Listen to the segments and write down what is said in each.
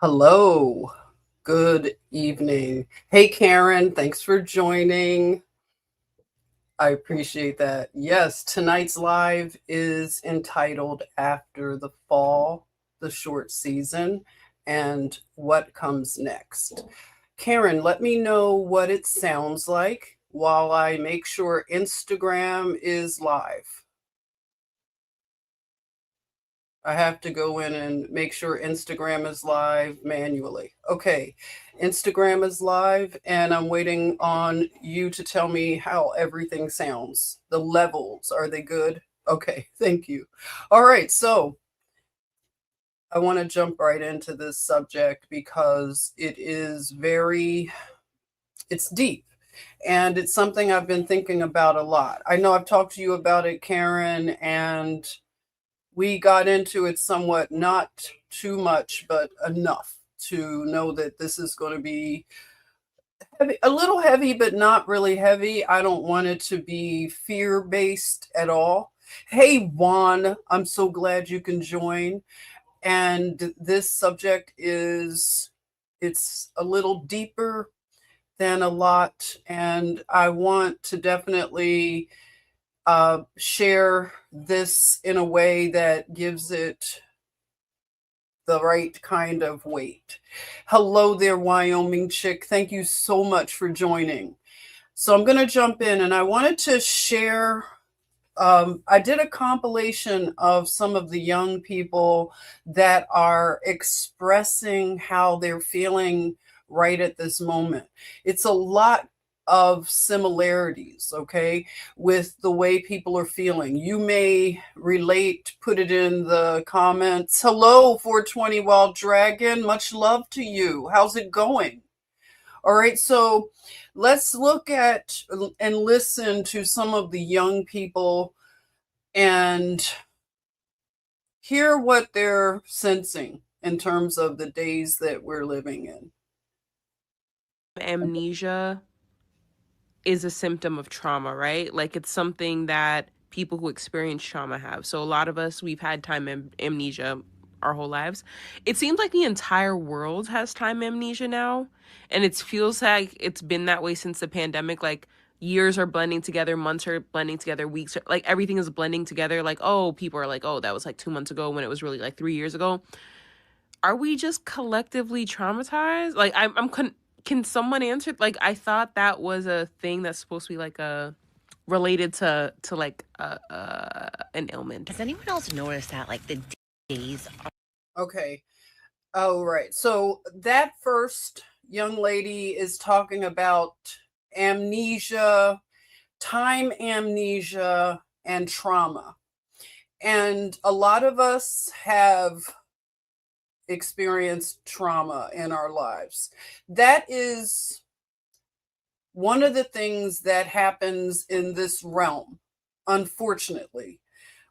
Hello. Good evening. Hey, Karen. Thanks for joining. I appreciate that. Yes, tonight's live is entitled After the Fall, the Short Season, and What Comes Next. Karen, let me know what it sounds like while I make sure Instagram is live. I have to go in and make sure Instagram is live manually. Okay, Instagram is live, and I'm waiting on you to tell me how everything sounds. The levels, are they good? Okay, thank you. All right, so I want to jump right into this subject because it's deep. And it's something I've been thinking about a lot. I know I've talked to you about it, Karen, and we got into it somewhat, not too much, but enough to know that this is going to be heavy, a little heavy, but not really heavy. I don't want it to be fear based at all. Hey, Juan, I'm so glad you can join. And this subject it's a little deeper than a lot. And I want to definitely share this in a way that gives it the right kind of weight. Hello there, Wyoming chick. Thank you so much for joining. So I'm going to jump in and I wanted to share. I did a compilation of some of the young people that are expressing how they're feeling right at this moment. It's a lot of similarities, okay, with the way people are feeling. You may relate, put it in the comments. Hello, 420 Wild Dragon. Much love to you. How's it going? All right, so let's look at and listen to some of the young people and hear what they're sensing in terms of the days that we're living in. Amnesia is a symptom of trauma, right? Like it's something that people who experience trauma have. So a lot of us, we've had amnesia our whole lives. It seems like the entire world has time amnesia now. And it feels like it's been that way since the pandemic. Like years are blending together, months are blending together, weeks are like everything is blending together. Like, oh, people are like, oh, that was like 2 months ago when it was really like 3 years ago. Are we just collectively traumatized? Like can someone answer? Like I thought that was a thing that's supposed to be like a related to like an ailment. Has anyone else noticed that like the days Okay. Oh, right. So that first young lady is talking about amnesia, time amnesia, and trauma. And a lot of us have experienced trauma in our lives. That is one of the things that happens in this realm, unfortunately.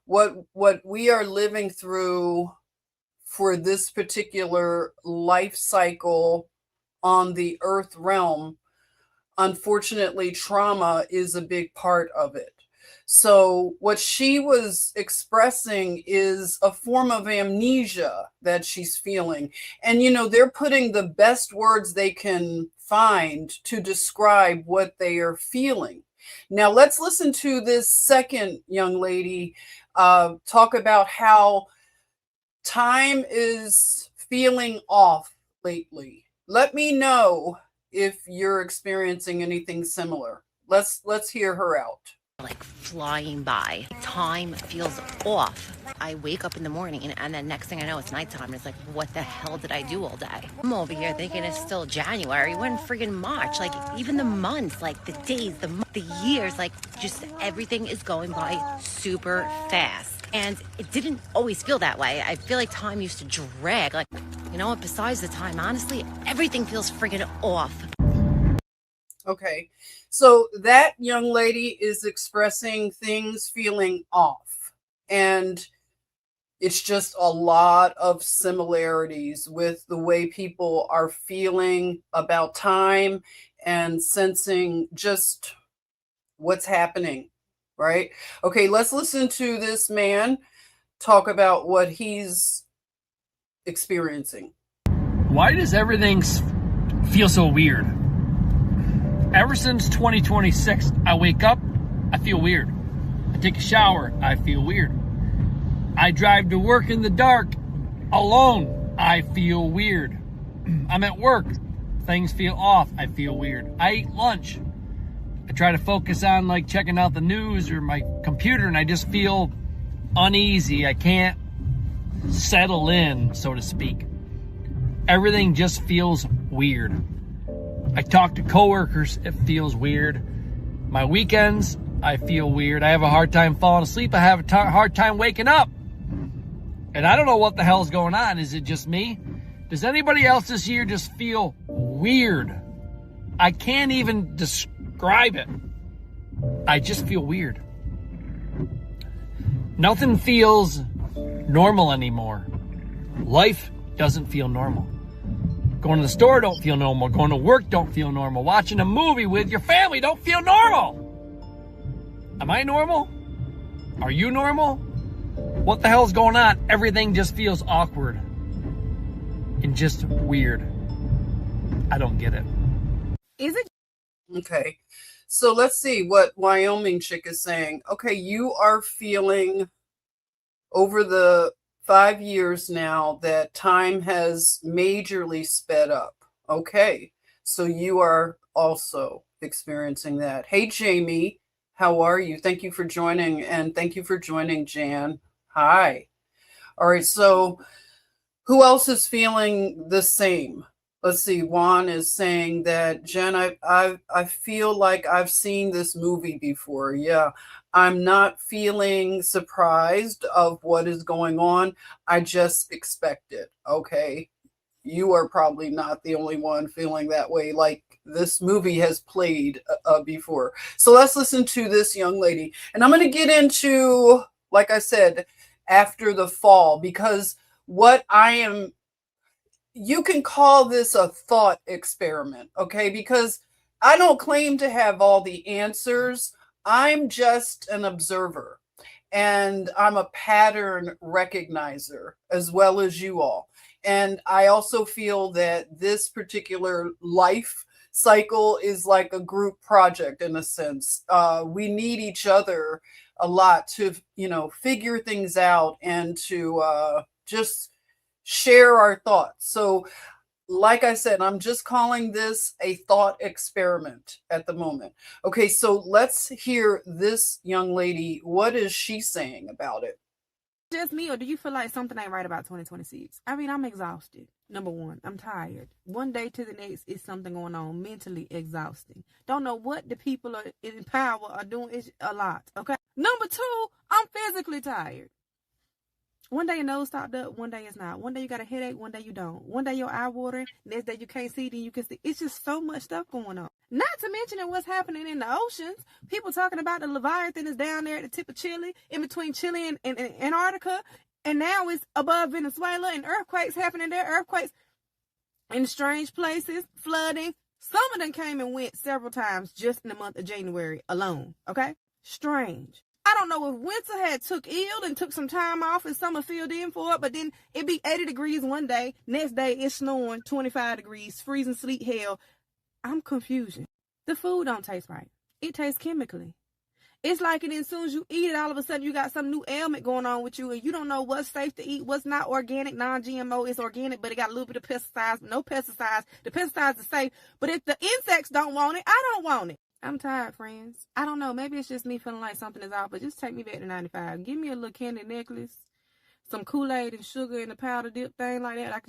What we are living through for this particular life cycle on the earth realm, unfortunately, trauma is a big part of it. So, what she was expressing is a form of amnesia that she's feeling. And, they're putting the best words they can find to describe what they are feeling. Now, let's listen to this second young lady talk about how time is feeling off lately. Let me know if you're experiencing anything similar. Let's hear her out. like flying by. Time feels off. I wake up in the morning and then next thing I know it's nighttime and it's like, what the hell did I do all day? I'm over here thinking it's still January. We're in friggin' March. Like even the months, like the days, the years, like just everything is going by super fast. And it didn't always feel that way. I feel like time used to drag. Like, you know what, besides the time, honestly, everything feels friggin' off. Okay. So that young lady is expressing things feeling off. And it's just a lot of similarities with the way people are feeling about time and sensing just what's happening, right? Okay, let's listen to this man talk about what he's experiencing. Why does everything feel so weird? Ever since 2026, I wake up, I feel weird. I take a shower, I feel weird. I drive to work in the dark, alone, I feel weird. I'm at work, things feel off, I feel weird. I eat lunch. I try to focus on like checking out the news or my computer, and I just feel uneasy. I can't settle in, so to speak. Everything just feels weird. I talk to coworkers, it feels weird. My weekends, I feel weird. I have a hard time falling asleep. I have a hard time waking up. And I don't know what the hell's going on. Is it just me? Does anybody else this year just feel weird? I can't even describe it. I just feel weird. Nothing feels normal anymore. Life doesn't feel normal. Going to the store don't feel normal. Going to work don't feel normal. Watching a movie with your family don't feel normal. Am I normal? Are you normal? What the hell's going on? Everything just feels awkward and just weird. I don't get it. Is it? Okay. So let's see what Wyoming chick is saying. Okay, you are feeling over the 5 years now that time has majorly sped up. Okay, so you are also experiencing that. Hey, Jamie, how are you? Thank you for joining, and thank you for joining, Jan. Hi. All right, so who else is feeling the same? Let's see. Juan is saying that, Jen, I feel like I've seen this movie before. Yeah, I'm not feeling surprised of what is going on. I just expect it. Okay, you are probably not the only one feeling that way. Like this movie has played before. So let's listen to this young lady, and I'm going to get into, like I said, after the fall, because what I am. You can call this a thought experiment, okay? Because I don't claim to have all the answers. I'm just an observer, and I'm a pattern recognizer as well as you all. And I also feel that this particular life cycle is like a group project in a sense. We need each other a lot to, figure things out and to just share our thoughts. So, like I said, I'm just calling this a thought experiment at the moment. Okay, so let's hear this young lady. What is she saying about it? Just me, or do you feel like something ain't right about 2026? I mean, I'm exhausted. Number one, I'm tired. One day to the next is something going on, mentally exhausting. Don't know what the people are in power are doing. It's a lot, okay? Number two, I'm physically tired. One day your nose stopped up, one day it's not. One day you got a headache, one day you don't. One day your eye watering, next day you can't see, then you can see. It's just so much stuff going on. Not to mention what's happening in the oceans. People talking about the Leviathan is down there at the tip of Chile, in between Chile and Antarctica. And now it's above Venezuela, and earthquakes happening there. Earthquakes in strange places, flooding. Some of them came and went several times just in the month of January alone, okay? Strange. I don't know if winter had took ill and took some time off and summer filled in for it, but then it be 80 degrees one day, next day it's snowing, 25 degrees, freezing sleet hell. I'm confused. The food don't taste right. It tastes chemically. It's like it, as soon as you eat it, all of a sudden you got some new ailment going on with you, and you don't know what's safe to eat, what's not organic, non-GMO. It's organic, but it got a little bit of pesticides, no pesticides. The pesticides are safe, but if the insects don't want it, I don't want it. I'm tired, friends. I don't know. Maybe it's just me feeling like something is off, but just take me back to 95. Give me a little candy necklace, some Kool-Aid and sugar in a powder dip thing like that.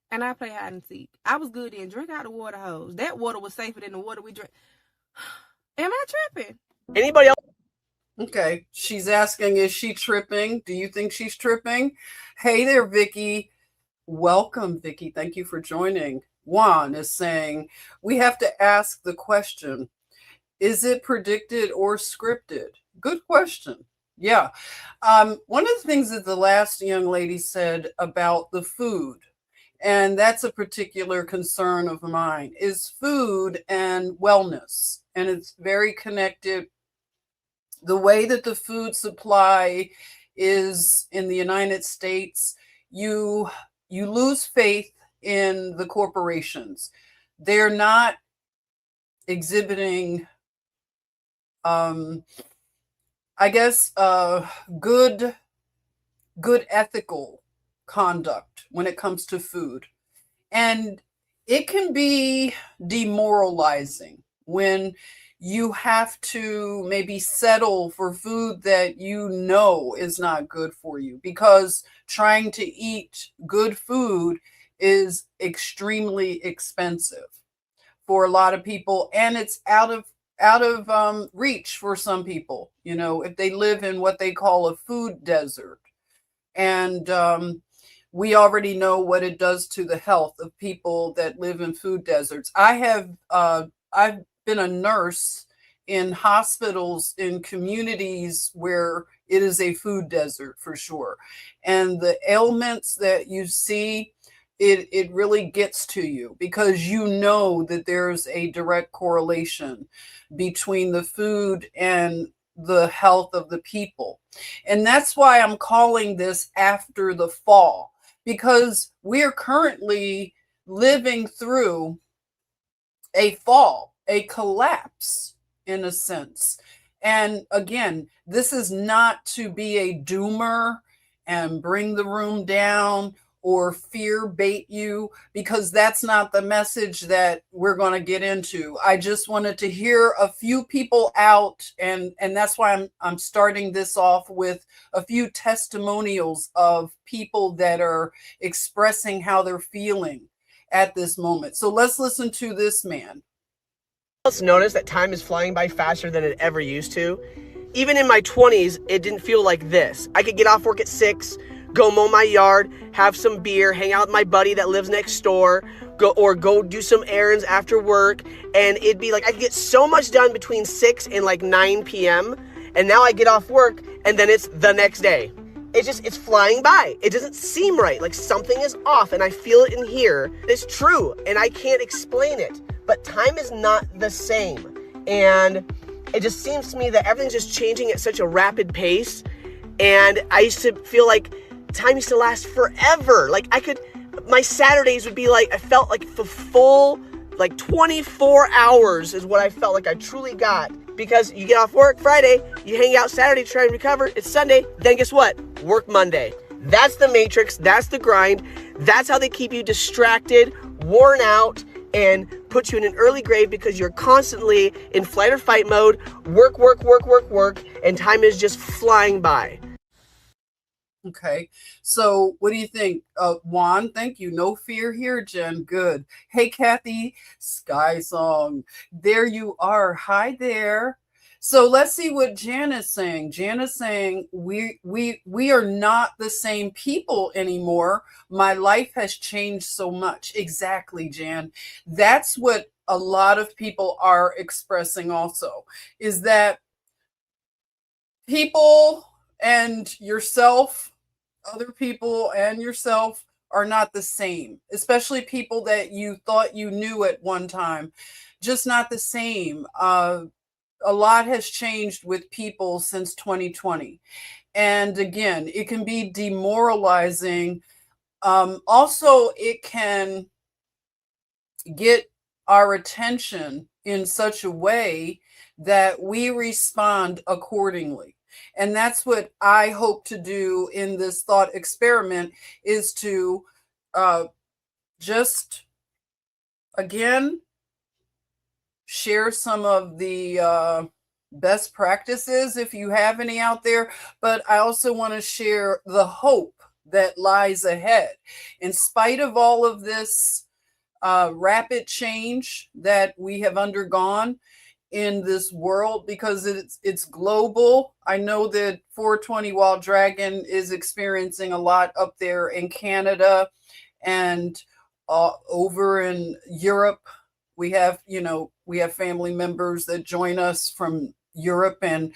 And I play hide and seek. I was good then. Drink out the water hose. That water was safer than the water we drink. Am I tripping? Anybody else? Okay, she's asking, is she tripping? Do you think she's tripping? Hey there, Vicky. Welcome, Vicky. Thank you for joining. Juan is saying, we have to ask the question, is it predicted or scripted? Good question. Yeah. One of the things that the last young lady said about the food, and that's a particular concern of mine, is food and wellness. And it's very connected. The way that the food supply is in the United States, you lose faith in the corporations. They're not exhibiting, I guess, good ethical conduct when it comes to food. And it can be demoralizing when you have to maybe settle for food that you know is not good for you, because trying to eat good food is extremely expensive for a lot of people, and it's out of reach for some people, if they live in what they call a food desert. And we already know what it does to the health of people that live in food deserts. I've been a nurse in hospitals in communities where it is a food desert for sure. And the ailments that you see, it really gets to you, because you know that there's a direct correlation between the food and the health of the people. And that's why I'm calling this After the Fall, because we're currently living through a fall, a collapse in a sense. And again, this is not to be a doomer and bring the room down or fear bait you, because that's not the message that we're going to get into. I just wanted to hear a few people out, and that's why I'm starting this off with a few testimonials of people that are expressing how they're feeling at this moment. So let's listen to this man. Let's notice that time is flying by faster than it ever used to. Even in my 20s, it didn't feel like this. I could get off work at 6, go mow my yard, have some beer, hang out with my buddy that lives next door, go do some errands after work, and it'd be like I could get so much done between 6 and like 9 p.m. And now I get off work and then it's the next day. It's flying by. It doesn't seem right. Like something is off, and I feel it in here. It's true, and I can't explain it. But time is not the same. And it just seems to me that everything's just changing at such a rapid pace. And I used to feel like time used to last forever. Like my Saturdays would be like, I felt like the full, like 24 hours is what I felt like I truly got. Because you get off work Friday, you hang out Saturday, try and recover, it's Sunday, then guess what? Work Monday. That's the matrix, that's the grind, that's how they keep you distracted, worn out, and put you in an early grave because you're constantly in flight or fight mode, work, and time is just flying by. Okay, so what do you think? Juan, thank you. No fear here, Jen. Good. Hey, Kathy, Sky Song. There you are. Hi there. So let's see what Jan is saying. Jan is saying we are not the same people anymore. My life has changed so much. Exactly, Jan. That's what a lot of people are expressing also, is that people and yourself, other people and yourself, are not the same, especially people that you thought you knew at one time, just not the same. A lot has changed with people since 2020. And again, it can be demoralizing. Also, it can get our attention in such a way that we respond accordingly. And that's what I hope to do in this thought experiment, is to just, again, share some of the best practices if you have any out there. But I also want to share the hope that lies ahead. In spite of all of this rapid change that we have undergone in this world, because it's global. I know that 420 Wild Dragon is experiencing a lot up there in Canada, and over in Europe, we have family members that join us from Europe, and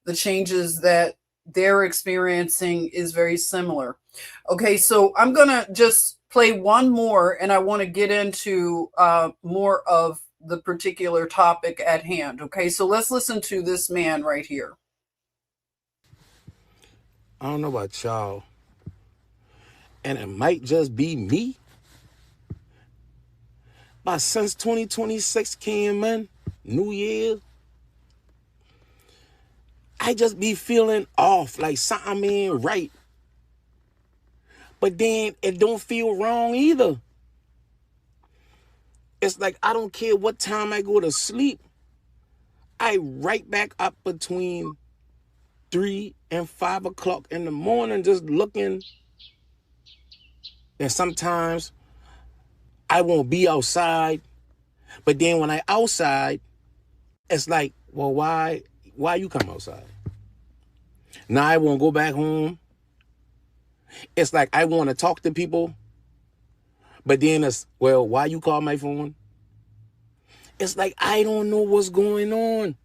the changes that they're experiencing is very similar. Okay, so I'm gonna just play one more, and I want to get into more of the particular topic at hand. Okay, so let's listen to this man right here. I don't know about y'all, and it might just be me, But since 2026 came in, New Year, I just be feeling off, like something ain't right. But then it don't feel wrong either. It's like I don't care what time I go to sleep. I right back up between 3 and 5 o'clock in the morning just looking. And sometimes I won't be outside. But then when I outside, it's like, well, why you come outside? Now I won't go back home. It's like I want to talk to people. But then it's, well, why you call my phone? It's like I don't know what's going on.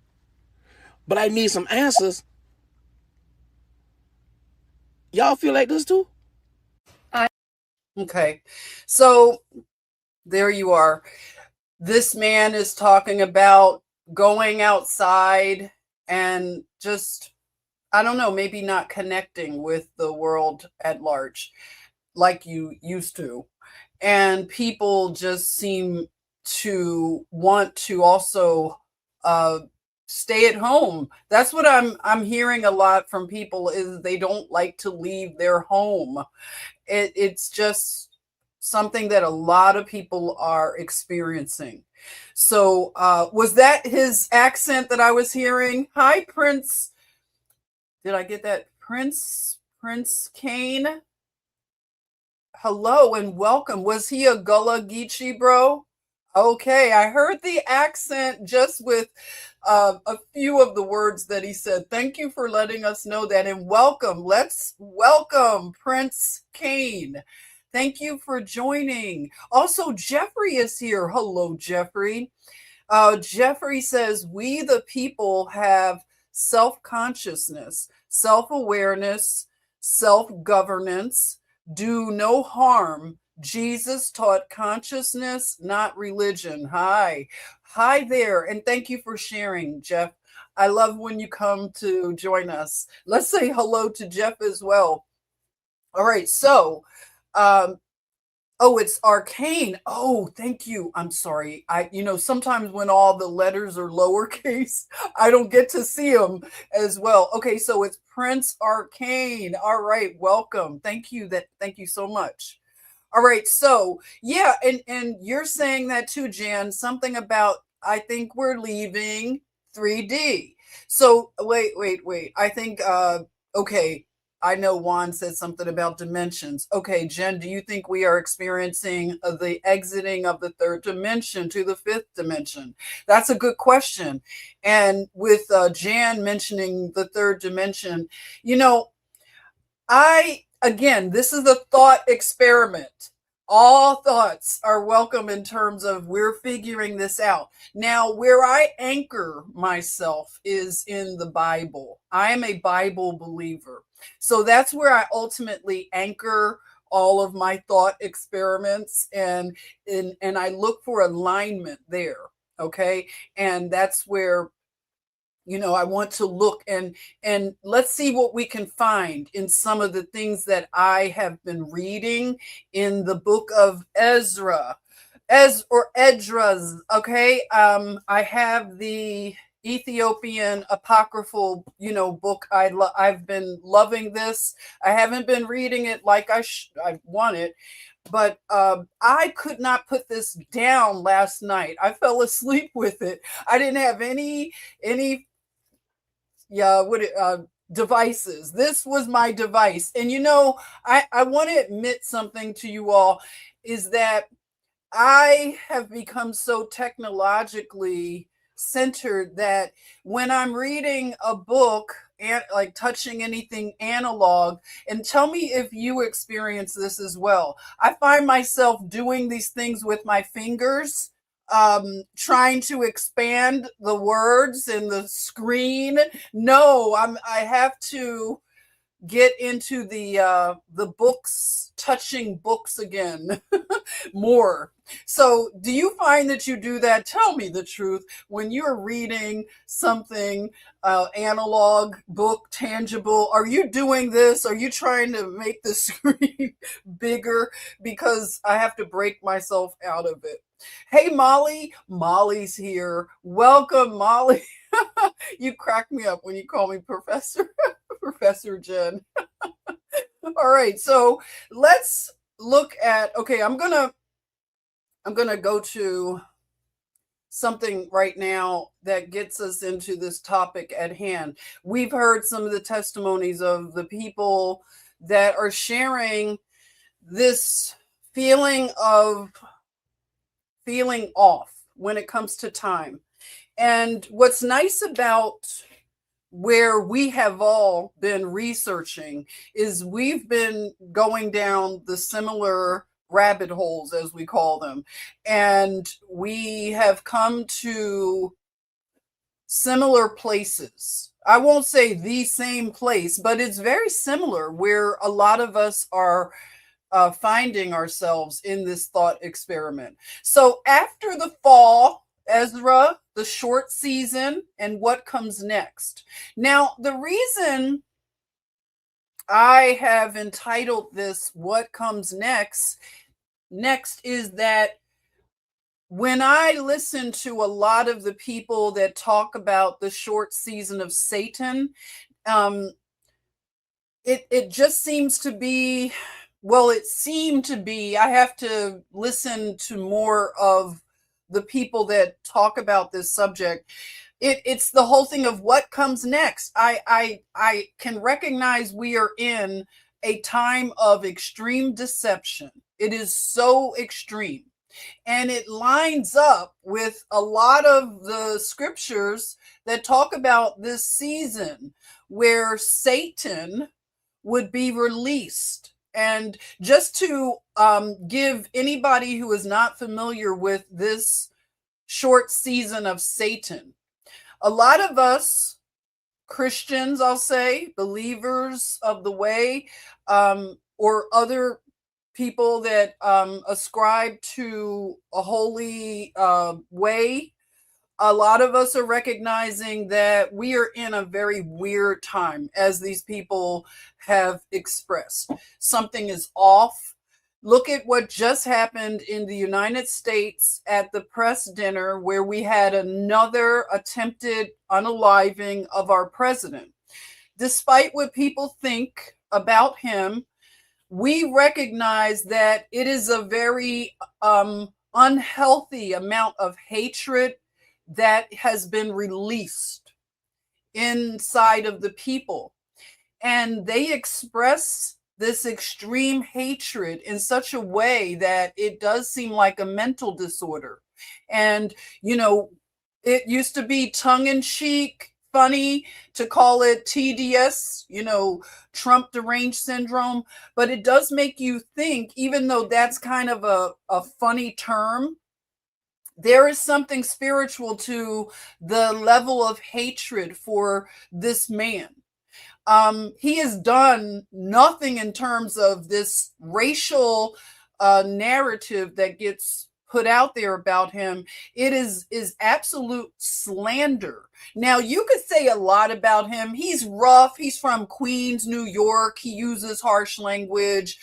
But I need some answers. Y'all feel like this too? Okay. So there you are. This man is talking about going outside and just, I don't know, maybe not connecting with the world at large like you used to. And people just seem to want to also stay at home. That's what I'm hearing a lot from people, is they don't like to leave their home. It's just something that a lot of people are experiencing. So was that his accent that I was hearing? Hi, Prince. Did I get that? Prince Kane? Hello and welcome. Was he a Gullah Geechee bro? Okay, I heard the accent just with a few of the words that he said. Thank you for letting us know that, and welcome. Let's welcome Prince Kane. Thank you for joining. Also, Jeffrey is here. Hello, Jeffrey. Jeffrey says, we the people have self-consciousness, self-awareness, self-governance, do no harm. Jesus taught consciousness, not religion. Hi there. And thank you for sharing, Jeff. I love when you come to join us. Let's say hello to Jeff as well. All right. So, oh, it's arcane. Oh, thank you. I'm sorry. Sometimes when all the letters are lowercase, I don't get to see them as well. Okay, so it's Prince Arcane. All right, welcome. Thank you. Thank you so much. All right, so yeah, and you're saying that too, Jan. Something about, I think we're leaving 3D. So wait. I think okay. I know Juan said something about dimensions. Okay, Jen, do you think we are experiencing the exiting of the third dimension to the fifth dimension? That's a good question. And with Jan mentioning the third dimension, again, this is a thought experiment. All thoughts are welcome in terms of we're figuring this out. Now, where I anchor myself is in the Bible. I am a Bible believer. So that's where I ultimately anchor all of my thought experiments, and I look for alignment there. Okay. And that's where I want to look and let's see what we can find in some of the things that I have been reading in the book of Ezra, Edra's. Okay. I have the Ethiopian apocryphal, book. I've been loving this. I haven't been reading it like I want it, but I could not put this down last night. I fell asleep with it. I didn't have any devices. This was my device. And I want to admit something to you all, is that I have become so technologically centered that when I'm reading a book and like touching anything analog, and tell me if you experience this as well, I find myself doing these things with my fingers, trying to expand the words in the screen. No, I have to get into the books, touching books again more. So do you find that you do that? Tell me the truth. When you're reading something analog, book, tangible, are you doing this? Are you trying to make the screen bigger? Because I have to break myself out of it. Hey, Molly. Molly's here. Welcome, Molly. You crack me up when you call me Professor. Professor Jen. All right, so let's look at, okay, I'm gonna go to something right now that gets us into this topic at hand. We've heard some of the testimonies of the people that are sharing this feeling of feeling off when it comes to time. And what's nice about where we have all been researching is we've been going down the similar rabbit holes, as we call them, and we have come to similar places. I won't say the same place, but it's very similar where a lot of us are finding ourselves in this thought experiment. So after the fall, Ezra, the short season, and what comes next. Now, the reason I have entitled this What Comes Next is that when I listen to a lot of the people that talk about the short season of Satan, it just seems to be, well, it seemed to be, I have to listen to more of the people that talk about this subject. It's the whole thing of what comes next. I can recognize we are in a time of extreme deception. It is so extreme. And it lines up with a lot of the scriptures that talk about this season where Satan would be released. And just to give anybody who is not familiar with this short season of Satan, a lot of us Christians, I'll say, believers of the way, or other people that ascribe to a holy way, a lot of us are recognizing that we are in a very weird time, as these people have expressed. Something is off. Look at what just happened in the United States at the press dinner, where we had another attempted unaliving of our president. Despite what people think about him, we recognize that it is a very unhealthy amount of hatred that has been released inside of the people. And they express this extreme hatred in such a way that it does seem like a mental disorder. And, you know, it used to be tongue-in-cheek, funny to call it TDS, you know, Trump deranged syndrome, but it does make you think, even though that's kind of a funny term, there is something spiritual to the level of hatred for this man. He has done nothing in terms of this racial narrative that gets put out there about him. It is absolute slander. Now, you could say a lot about him. He's rough. He's from Queens, New York. He uses harsh language.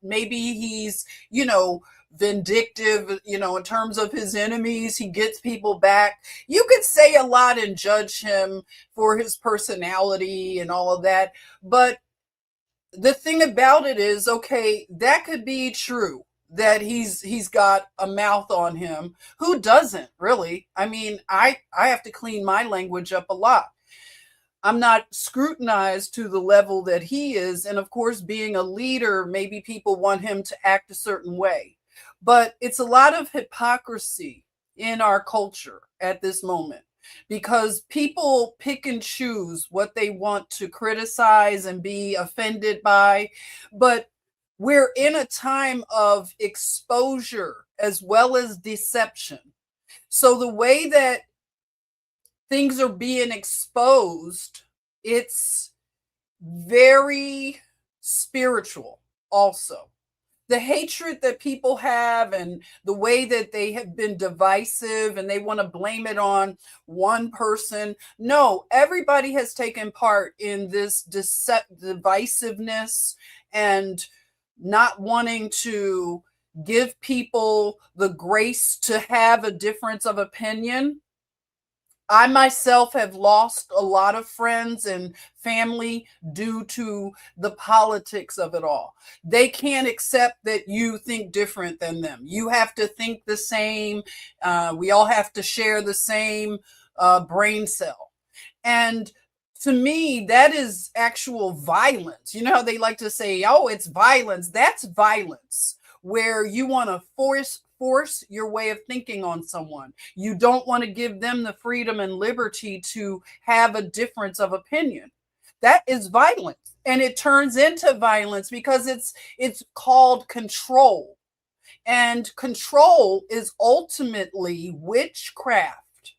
Maybe he's, you know, vindictive, you know, in terms of his enemies. He gets people back. You could say a lot and judge him for his personality and all of that. But the thing about it is, okay, that could be true, that he's got a mouth on him. Who doesn't, really? I mean, I have to clean my language up a lot. I'm not scrutinized to the level that he is. And of course, being a leader, maybe people want him to act a certain way. But it's a lot of hypocrisy in our culture at this moment, because people pick and choose what they want to criticize and be offended by. But we're in a time of exposure as well as deception. So the way that things are being exposed, it's very spiritual also. The hatred that people have and the way that they have been divisive and they want to blame it on one person. No, everybody has taken part in this divisiveness and not wanting to give people the grace to have a difference of opinion. I myself have lost a lot of friends and family due to the politics of it all. They can't accept that you think different than them. You have to think the same. We all have to share the same brain cell. And to me, that is actual violence. You know how they like to say, oh, it's violence. That's violence, where you want to force your way of thinking on someone. You don't want to give them the freedom and liberty to have a difference of opinion. That is violence. And it turns into violence because it's called control. And control is ultimately witchcraft.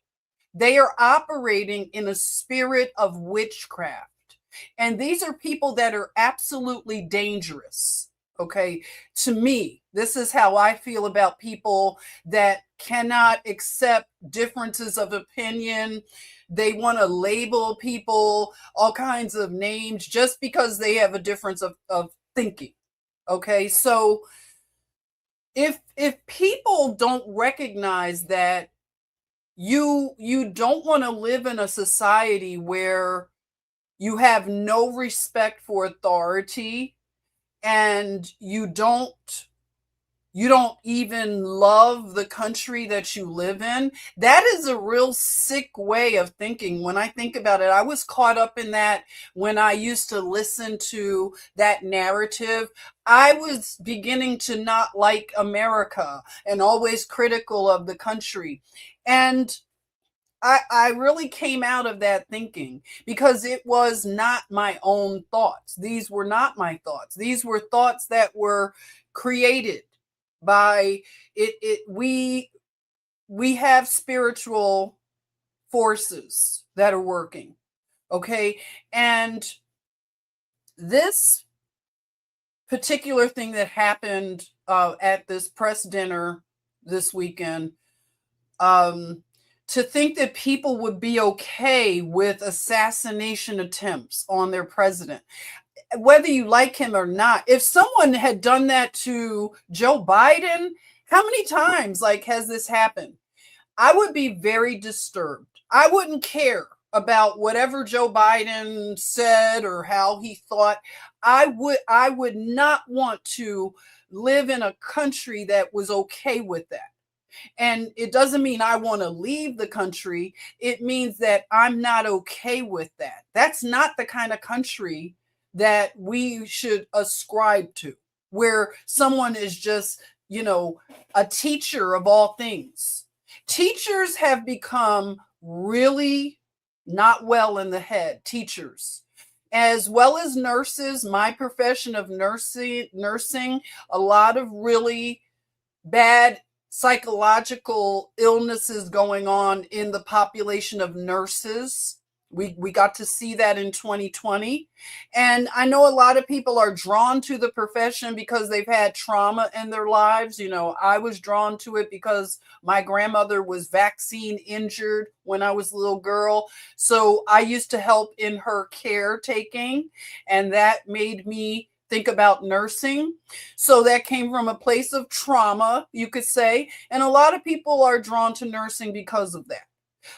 They are operating in a spirit of witchcraft. And these are people that are absolutely dangerous. Okay, to me, this is how I feel about people that cannot accept differences of opinion. They want to label people all kinds of names just because they have a difference of thinking. Okay, so if people don't recognize that you don't want to live in a society where you have no respect for authority, and you don't even love the country that you live in, that is a real sick way of thinking. When I think about it, I was caught up in that when I used to listen to that narrative. I was beginning to not like America and always critical of the country. And I really came out of that thinking because it was not my own thoughts. These were not my thoughts. These were thoughts that were created by it. We have spiritual forces that are working. Okay. And this particular thing that happened at this press dinner this weekend, to think that people would be okay with assassination attempts on their president, whether you like him or not. If someone had done that to Joe Biden, how many times has this happened? I would be very disturbed. I wouldn't care about whatever Joe Biden said or how he thought. I would not want to live in a country that was okay with that. And it doesn't mean I want to leave the country. It means that I'm not okay with that. That's not the kind of country that we should ascribe to, where someone is just, a teacher of all things. Teachers have become really not well in the head, teachers. As well as nurses, my profession of nursing, a lot of really bad psychological illnesses going on in the population of nurses. We got to see that in 2020. And I know a lot of people are drawn to the profession because they've had trauma in their lives. I was drawn to it because my grandmother was vaccine injured when I was a little girl. So I used to help in her caretaking, and that made me think about nursing. So that came from a place of trauma, you could say. And a lot of people are drawn to nursing because of that.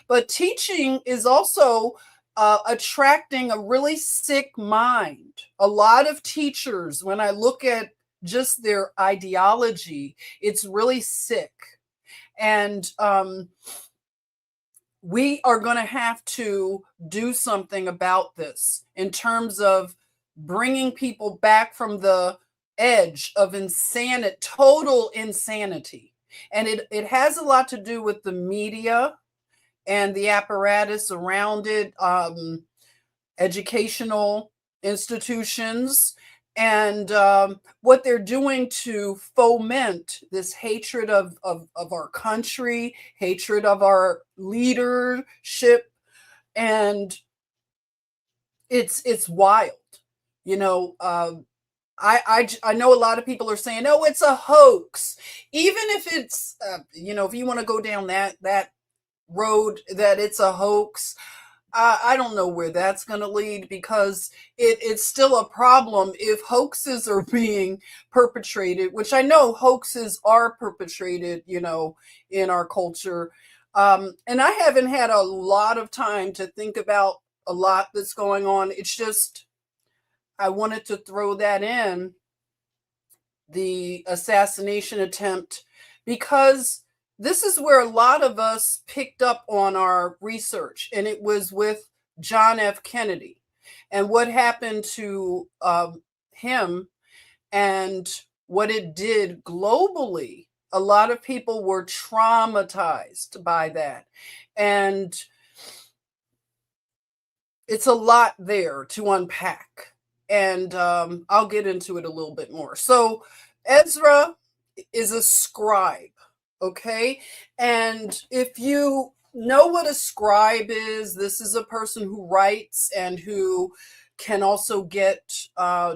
But teaching is also attracting a really sick mind. A lot of teachers, when I look at just their ideology, it's really sick. And we are going to have to do something about this in terms of bringing people back from the edge of total insanity. And it has a lot to do with the media and the apparatus around it, educational institutions, and what they're doing to foment this hatred of our country, hatred of our leadership. And it's wild. You know, I know a lot of people are saying, "Oh, it's a hoax." Even if it's, if you want to go down that road, that it's a hoax, I don't know where that's going to lead, because it's still a problem if hoaxes are being perpetrated, which I know hoaxes are perpetrated, in our culture. And I haven't had a lot of time to think about a lot that's going on. It's just, I wanted to throw that in, the assassination attempt, because this is where a lot of us picked up on our research, and it was with John F. Kennedy and what happened to him and what it did globally. A lot of people were traumatized by that. And it's a lot there to unpack. And I'll get into it a little bit more. So, Ezra is a scribe, okay? And if you know what a scribe is, this is a person who writes and who can also get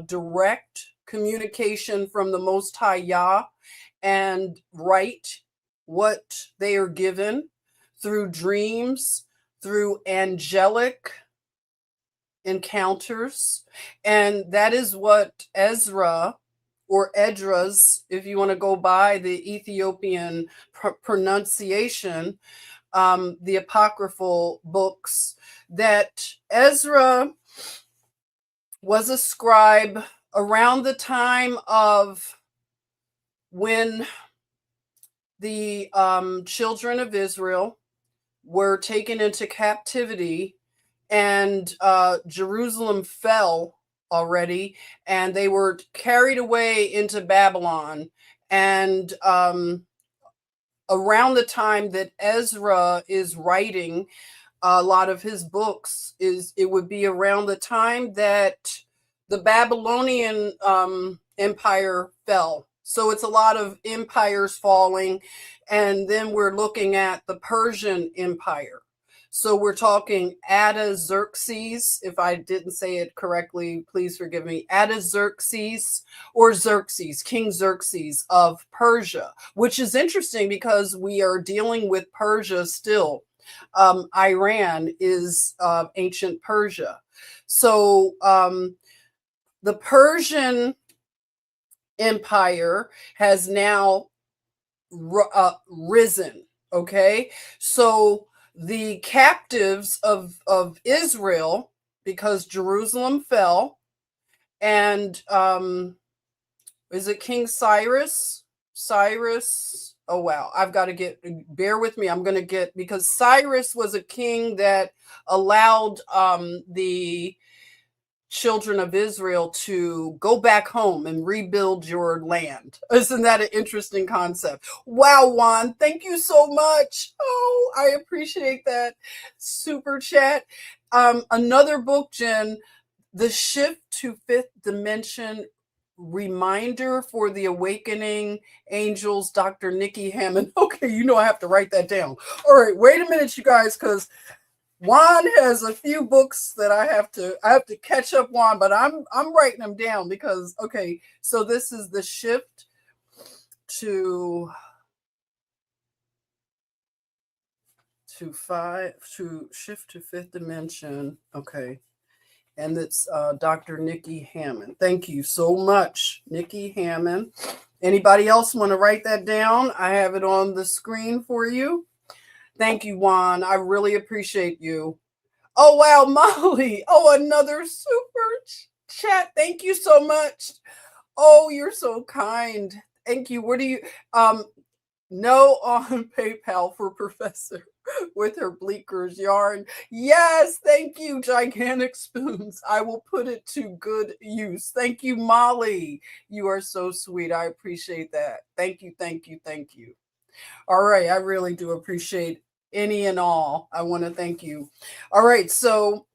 direct communication from the Most High Yah and write what they are given through dreams, through angelic encounters. And that is what Ezra, or Edras, if you want to go by the Ethiopian pronunciation, the apocryphal books, that Ezra was a scribe around the time of when the children of Israel were taken into captivity, and Jerusalem fell already, and they were carried away into Babylon. And around the time that Ezra is writing a lot of his books, it would be around the time that the Babylonian empire fell. So it's a lot of empires falling. And then we're looking at the Persian Empire. So we're talking Artaxerxes. If I didn't say it correctly, please forgive me. Artaxerxes, or Xerxes, King Xerxes of Persia, which is interesting because we are dealing with Persia still. Iran is ancient Persia. So the Persian Empire has now risen. Okay, so the captives of Israel, because Jerusalem fell, and is it King Cyrus? Oh wow, I've got to bear with me. I'm going to get, because Cyrus was a king that allowed the children of Israel to go back home and rebuild your land. Isn't that an interesting concept? Wow, Juan, thank you so much. Oh, I appreciate that super chat. Another book, Jen, The Shift to Fifth Dimension, Reminder for the Awakening Angels, Dr. Nikki Hammond. Okay, I have to write that down. All right, wait a minute, you guys, because Juan has a few books that I have to catch up on, but I'm writing them down because, okay, so this is The Shift to Shift to Fifth Dimension. Okay. And it's Dr. Nikki Hammond. Thank you so much, Nikki Hammond. Anybody else want to write that down? I have it on the screen for you. Thank you, Juan. I really appreciate you. Oh, wow, Molly. Oh, another super chat. Thank you so much. Oh, you're so kind. Thank you. What do you, no on PayPal for Professor with her Bleeckers yarn. Yes, thank you, Gigantic Spoons. I will put it to good use. Thank you, Molly. You are so sweet. I appreciate that. Thank you, thank you, thank you. All right, I really do appreciate any and all. I want to thank you. All right, so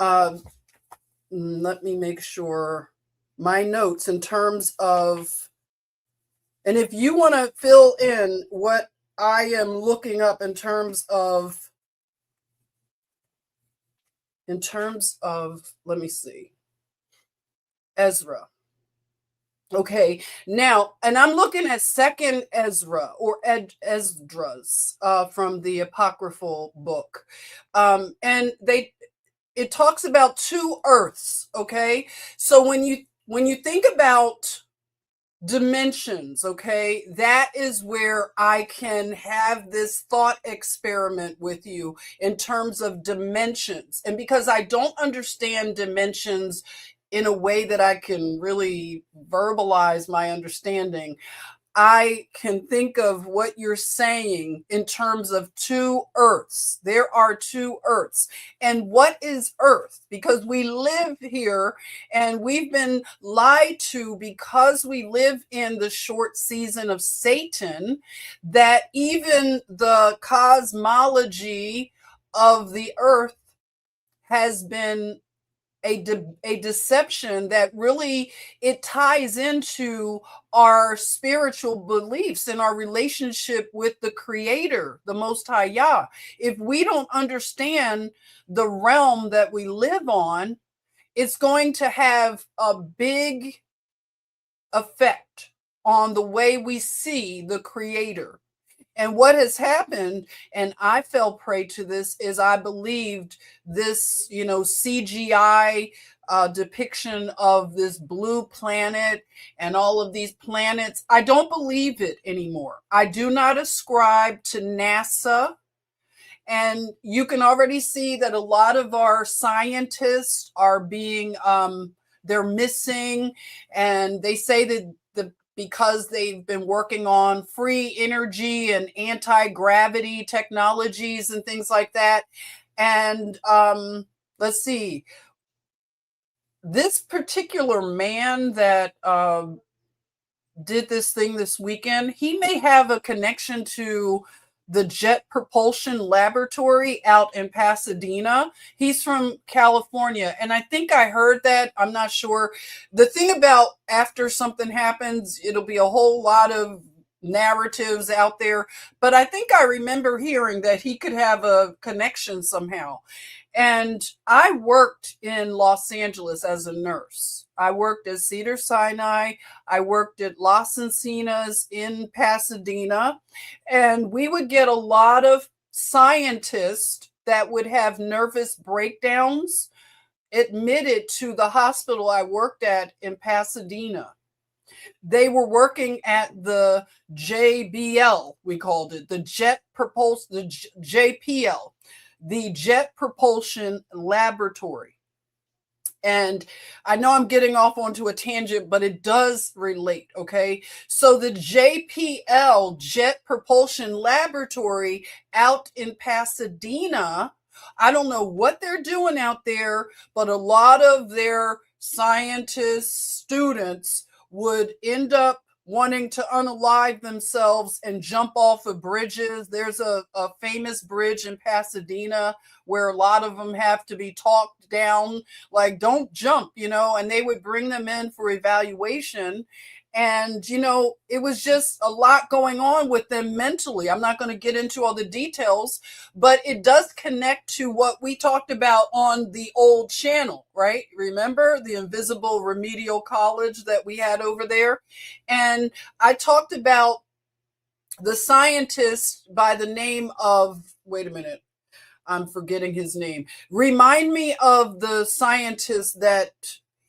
let me make sure my notes in terms of, and if you want to fill in what I am looking up in terms of in terms of, let me see, Ezra. Okay, now, and I'm looking at Second Ezra or Esdras from the apocryphal book, and it talks about two earths. Okay, so when you think about dimensions, okay, that is where I can have this thought experiment with you in terms of dimensions. And because I don't understand dimensions in a way that I can really verbalize my understanding, I can think of what you're saying in terms of two earths. There are two earths. And what is earth? Because we live here and we've been lied to because we live in the short season of Satan, that even the cosmology of the earth has been a deception that really it ties into our spiritual beliefs and our relationship with the creator, the most high Yah. If we don't understand the realm that we live on, it's going to have a big effect on the way we see the creator. And what has happened, and I fell prey to this, is I believed this, CGI depiction of this blue planet and all of these planets. I don't believe it anymore. I do not ascribe to NASA. And you can already see that a lot of our scientists are being, they're missing. And they say that because they've been working on free energy and anti-gravity technologies and things like that. And let's see, this particular man that did this thing this weekend, he may have a connection to the Jet Propulsion Laboratory out in Pasadena. He's from California. And I think I heard that. I'm not sure. The thing about after something happens, it'll be a whole lot of narratives out there. But I think I remember hearing that he could have a connection somehow. And I worked in Los Angeles as a nurse. I worked at Cedars-Sinai. I worked at Las Encinas in Pasadena. And we would get a lot of scientists that would have nervous breakdowns admitted to the hospital I worked at in Pasadena. They were working at the JBL, we called it, the JPL, the Jet Propulsion Laboratory. And I know I'm getting off onto a tangent, but it does relate, okay? So the JPL, Jet Propulsion Laboratory out in Pasadena, I don't know what they're doing out there, but a lot of their scientists, students would end up wanting to unalive themselves and jump off of bridges. There's a famous bridge in Pasadena where a lot of them have to be talked down, like, don't jump, and they would bring them in for evaluation. And, it was just a lot going on with them mentally. I'm not going to get into all the details, but it does connect to what we talked about on the old channel, right? Remember the Invisible Remedial College that we had over there? And I talked about the scientist by the name of, wait a minute, I'm forgetting his name. Remind me of the scientist that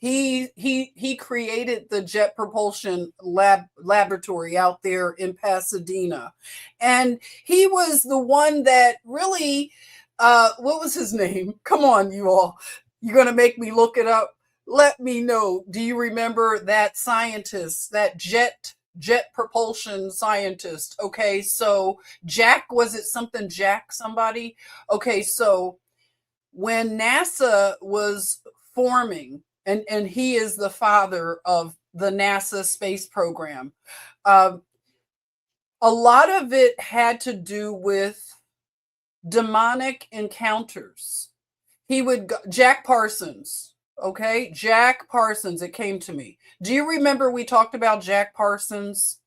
he created the Jet Propulsion Laboratory out there in Pasadena. And he was the one that really, what was his name? Come on, you all. You're going to make me look it up. Let me know. Do you remember that scientist, that jet propulsion scientist? Okay, so Jack, was it something Jack somebody? Okay, so when NASA was forming, and he is the father of the NASA space program, a lot of it had to do with demonic encounters. He would go, Jack Parsons, okay? Jack Parsons, it came to me. Do you remember we talked about Jack Parsons?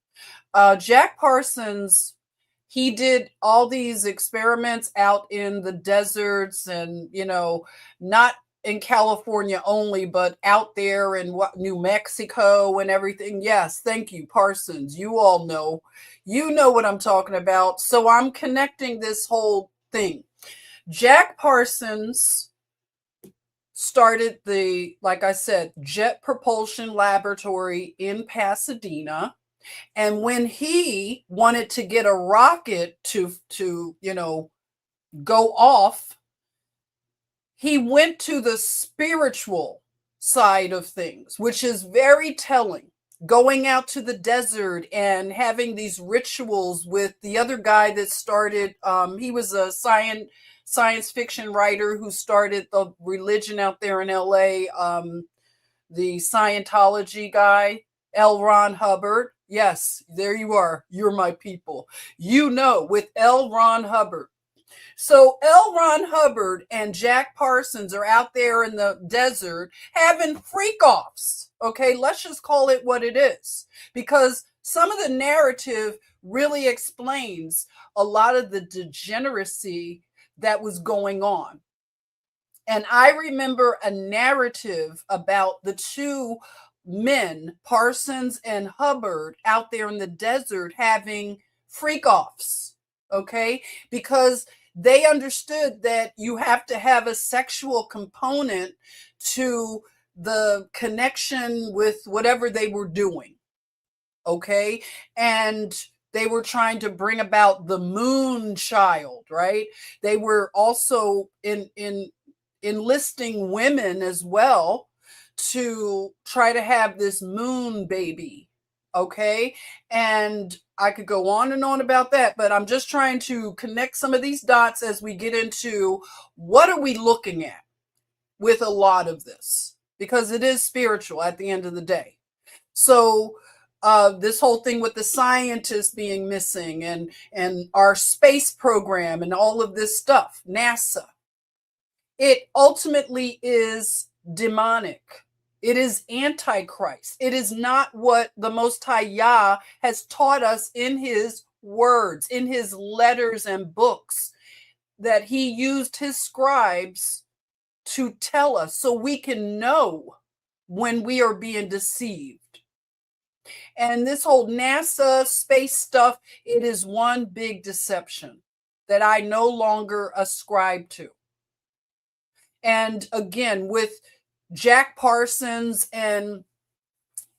Jack Parsons, he did all these experiments out in the deserts and, not in California only, but out there in New Mexico and everything. Yes, thank you, Parsons. You all know. You know what I'm talking about. So I'm connecting this whole thing. Jack Parsons started like I said, Jet Propulsion Laboratory in Pasadena. And when he wanted to get a rocket to go off, he went to the spiritual side of things, which is very telling. Going out to the desert and having these rituals with the other guy that started, he was a science fiction writer who started the religion out there in LA, the Scientology guy, L. Ron Hubbard. Yes, there you are. You're my people. With L. Ron Hubbard. So L. Ron Hubbard and Jack Parsons are out there in the desert having freak-offs. Okay, let's just call it what it is. Because some of the narrative really explains a lot of the degeneracy that was going on. And I remember a narrative about the two men, Parsons and Hubbard, out there in the desert having freak-offs. Okay, because they understood that you have to have a sexual component to the connection with whatever they were doing. Okay. And they were trying to bring about the moon child, right? They were also enlisting women as well to try to have this moon baby. Okay. And I could go on and on about that, but I'm just trying to connect some of these dots as we get into what are we looking at with a lot of this, because it is spiritual at the end of the day. So this whole thing with the scientists being missing and our space program and all of this stuff, NASA, it ultimately is demonic. It is antichrist. It is not what the Most High Yah has taught us in his words, in his letters and books that he used his scribes to tell us so we can know when we are being deceived. And this whole NASA space stuff, it is one big deception that I no longer ascribe to. And again, with Jack Parsons and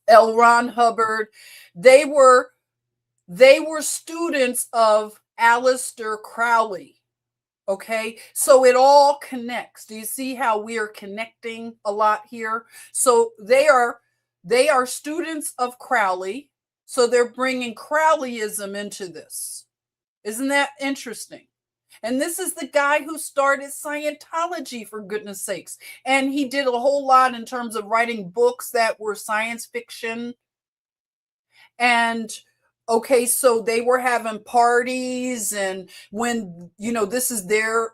L. Ron Hubbard, they were students of Aleister Crowley. Okay, so it all connects. Do you see how we are connecting a lot here? So they are students of Crowley, so they're bringing Crowleyism into this. Isn't that interesting? And this is the guy who started Scientology, for goodness sakes. And he did a whole lot in terms of writing books that were science fiction. And okay, so they were having parties, and when, this is their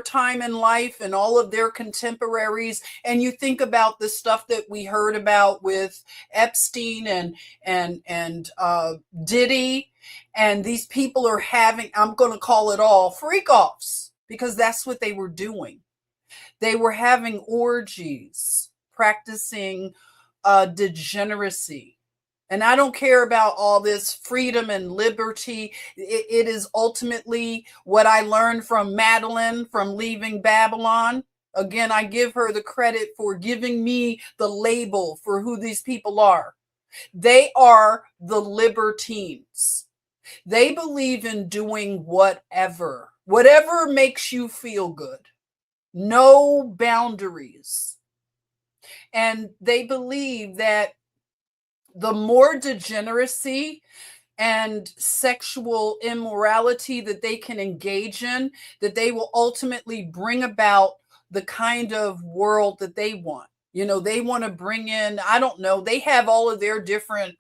time in life and all of their contemporaries. And you think about the stuff that we heard about with Epstein and Diddy. And these people are having, I'm going to call it all freak-offs, because that's what they were doing. They were having orgies, practicing degeneracy. And I don't care about all this freedom and liberty. It is ultimately what I learned from Madeline from Leaving Babylon. Again, I give her the credit for giving me the label for who these people are. They are the libertines. They believe in doing whatever makes you feel good. No boundaries. And they believe that the more degeneracy and sexual immorality that they can engage in, that they will ultimately bring about the kind of world that they want. They want to bring in, I don't know, they have all of their different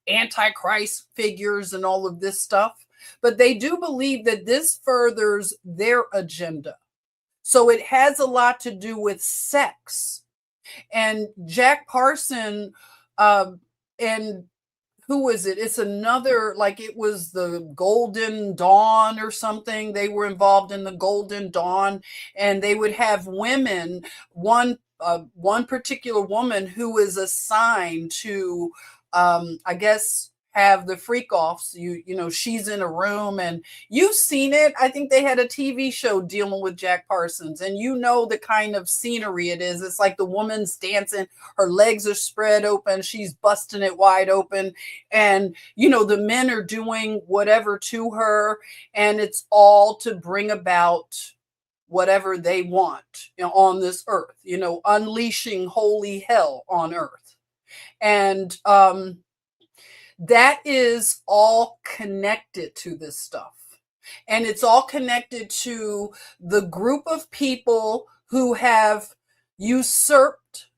antichrist figures and all of this stuff, but they do believe that this furthers their agenda. So it has a lot to do with sex. And Jack Parson and who is it? It's another, like it was the Golden Dawn or something. They were involved in the Golden Dawn, and they would have women, one particular woman who is assigned to, I guess, have the freak offs. You know, she's in a room, and you've seen it. I think they had a TV show dealing with Jack Parsons, and you know the kind of scenery it is. It's like the woman's dancing, her legs are spread open, she's busting it wide open, and you know the men are doing whatever to her, and it's all to bring about whatever they want, you know, on this earth, you know, unleashing holy hell on earth. And that is all connected to this stuff. And it's all connected to the group of people who have usurped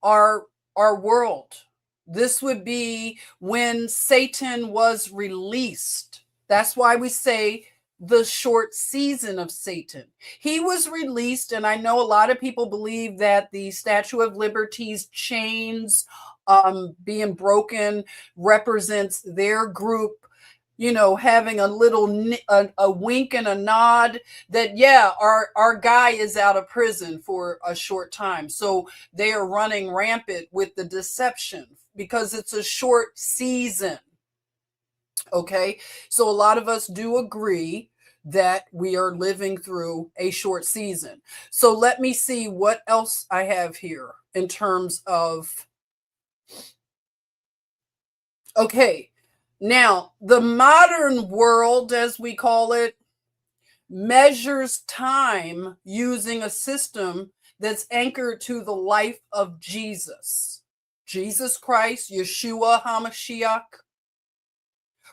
our world. This would be when Satan was released. That's why we say the short season of Satan. He was released, and I know a lot of people believe that the Statue of Liberty's chains being broken represents their group, you know, having a little a wink and a nod that, yeah, our guy is out of prison for a short time. So they are running rampant with the deception because it's a short season. Okay, so a lot of us do agree that we are living through a short season. So let me see what else I have here in terms of, okay, now the modern world, as we call it, measures time using a system that's anchored to the life of Jesus Christ, Yeshua HaMashiach.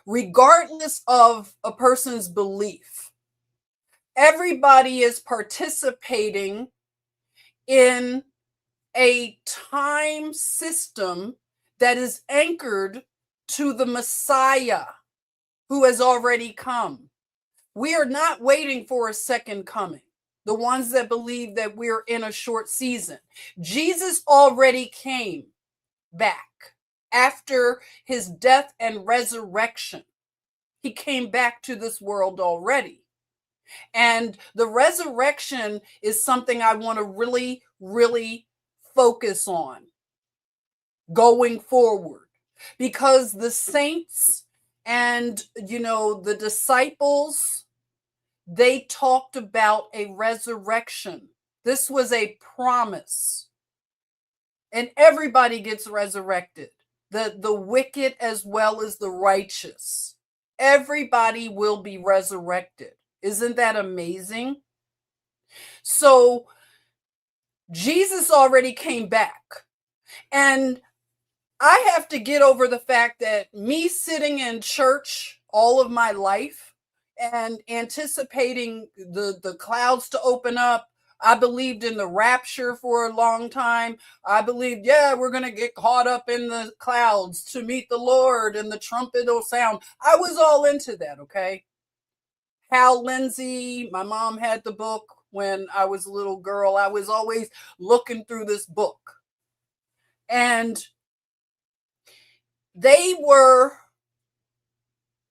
Regardless of a person's belief, everybody is participating in a time system that is anchored to the Messiah who has already come. We are not waiting for a second coming. The ones that believe that we're in a short season. Jesus already came back. After his death and resurrection, he came back to this world already. And the resurrection is something I want to really, really focus on going forward, because the saints and, you know, the disciples, they talked about a resurrection. This was a promise. And everybody gets resurrected. The wicked as well as the righteous. Everybody will be resurrected. Isn't that amazing? So Jesus already came back. And I have to get over the fact that me sitting in church all of my life and anticipating the clouds to open up, I believed in the rapture for a long time. I believed, yeah, we're going to get caught up in the clouds to meet the Lord and the trumpet will sound. I was all into that, okay? Hal Lindsey, my mom had the book when I was a little girl. I was always looking through this book. And they were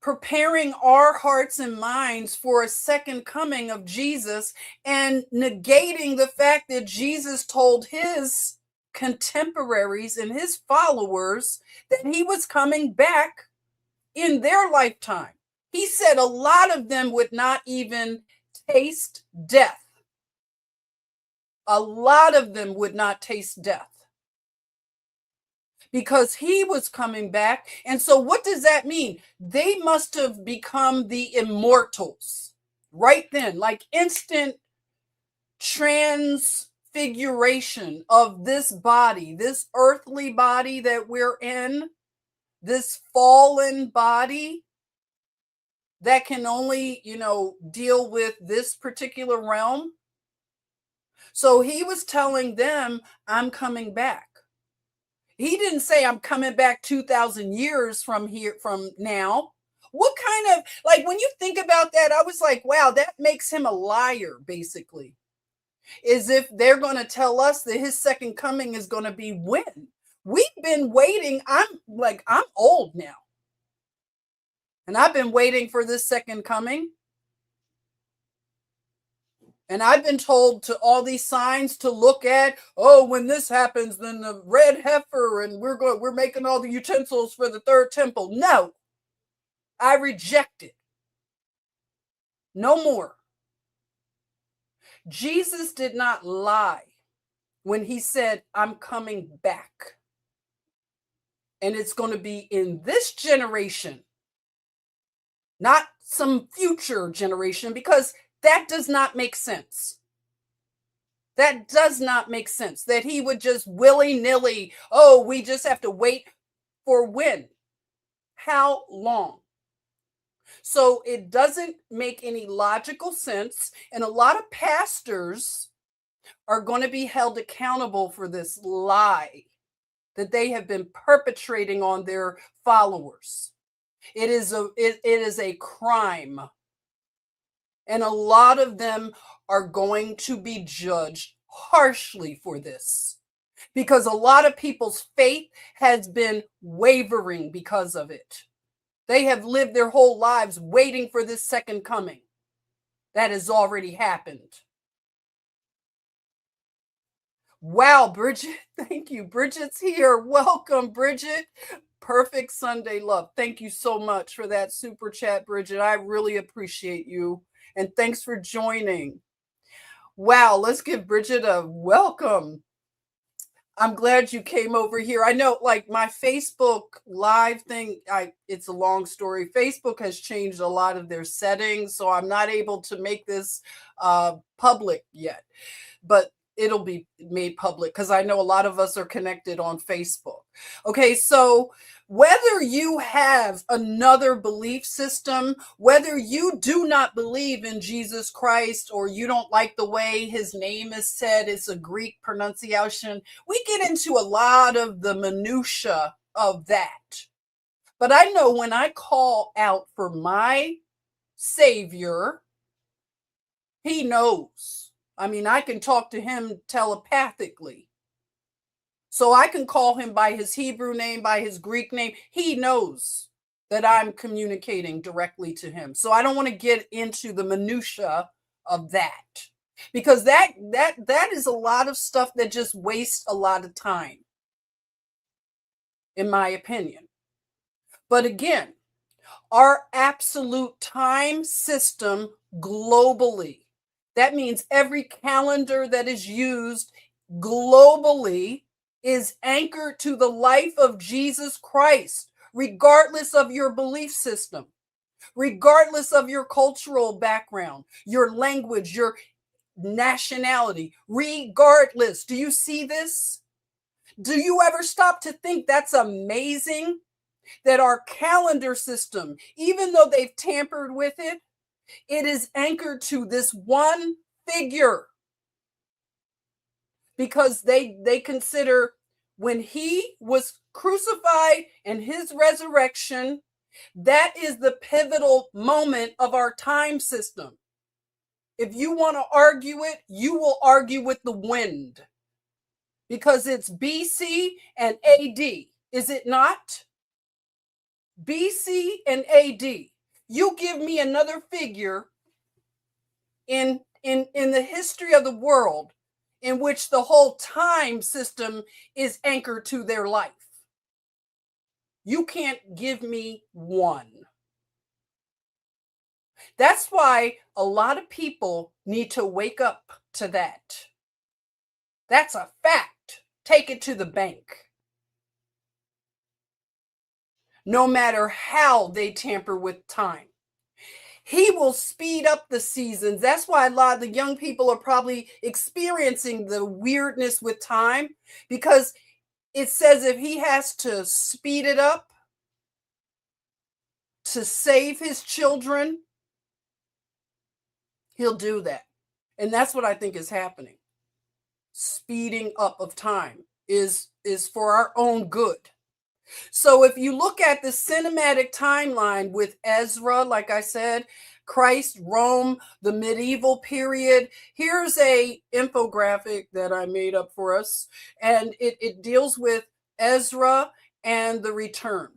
preparing our hearts and minds for a second coming of Jesus and negating the fact that Jesus told his contemporaries and his followers that he was coming back in their lifetime. He said a lot of them would not even taste death. A lot of them would not taste death, because he was coming back. And so what does that mean? They must have become the immortals right then, like instant transfiguration of this body, this earthly body that we're in, this fallen body that can only, you know, deal with this particular realm. So he was telling them, I'm coming back. He didn't say I'm coming back 2,000 years from here, from now. What kind of, like, when you think about that, I was like, wow, that makes him a liar, basically. Is if they're going to tell us that his second coming is going to be when? We've been waiting. I'm old now. And I've been waiting for this second coming. And I've been told to all these signs to look at, oh, when this happens, then the red heifer, and we're making all the utensils for the third temple. No, I reject it. No more. Jesus did not lie when he said, I'm coming back. And it's going to be in this generation, not some future generation, because that does not make sense. That does not make sense that he would just willy-nilly, oh, we just have to wait for when? How long? So it doesn't make any logical sense. And a lot of pastors are going to be held accountable for this lie that they have been perpetrating on their followers. It is a crime. And a lot of them are going to be judged harshly for this, because a lot of people's faith has been wavering because of it. They have lived their whole lives waiting for this second coming. That has already happened. Wow, Bridget. Thank you. Bridget's here. Welcome, Bridget. Perfect Sunday love. Thank you so much for that super chat, Bridget. I really appreciate you. And thanks for joining. Wow, let's give Bridget a welcome. I'm glad you came over here. I know, like, my Facebook live thing, it's a long story. Facebook has changed a lot of their settings, so I'm not able to make this public yet. But it'll be made public because I know a lot of us are connected on Facebook. Okay, so whether you have another belief system, whether you do not believe in Jesus Christ, or you don't like the way his name is said, it's a Greek pronunciation, we get into a lot of the minutia of that. But I know when I call out for my Savior, he knows. I mean, I can talk to him telepathically. So I can call him by his Hebrew name, by his Greek name. He knows that I'm communicating directly to him. So I don't want to get into the minutia of that, because that is a lot of stuff that just wastes a lot of time, in my opinion. But again, our absolute time system globally, that means every calendar that is used globally is anchored to the life of Jesus Christ, regardless of your belief system, regardless of your cultural background, your language, your nationality, regardless. Do you see this? Do you ever stop to think that's amazing? That our calendar system, even though they've tampered with it, it is anchored to this one figure, because they consider when he was crucified and his resurrection, that is the pivotal moment of our time system. If you want to argue it, you will argue with the wind, because it's BC and AD, is it not? BC and AD. You give me another figure in the history of the world in which the whole time system is anchored to their life. You can't give me one. That's why a lot of people need to wake up to that. That's a fact. Take it to the bank. No matter how they tamper with time, he will speed up the seasons. That's why a lot of the young people are probably experiencing the weirdness with time, because it says if he has to speed it up to save his children, he'll do that. And that's what I think is happening. Speeding up of time is for our own good. So if you look at the cinematic timeline with Ezra, like I said, Christ, Rome, the medieval period, here's a infographic that I made up for us, and it deals with Ezra and the return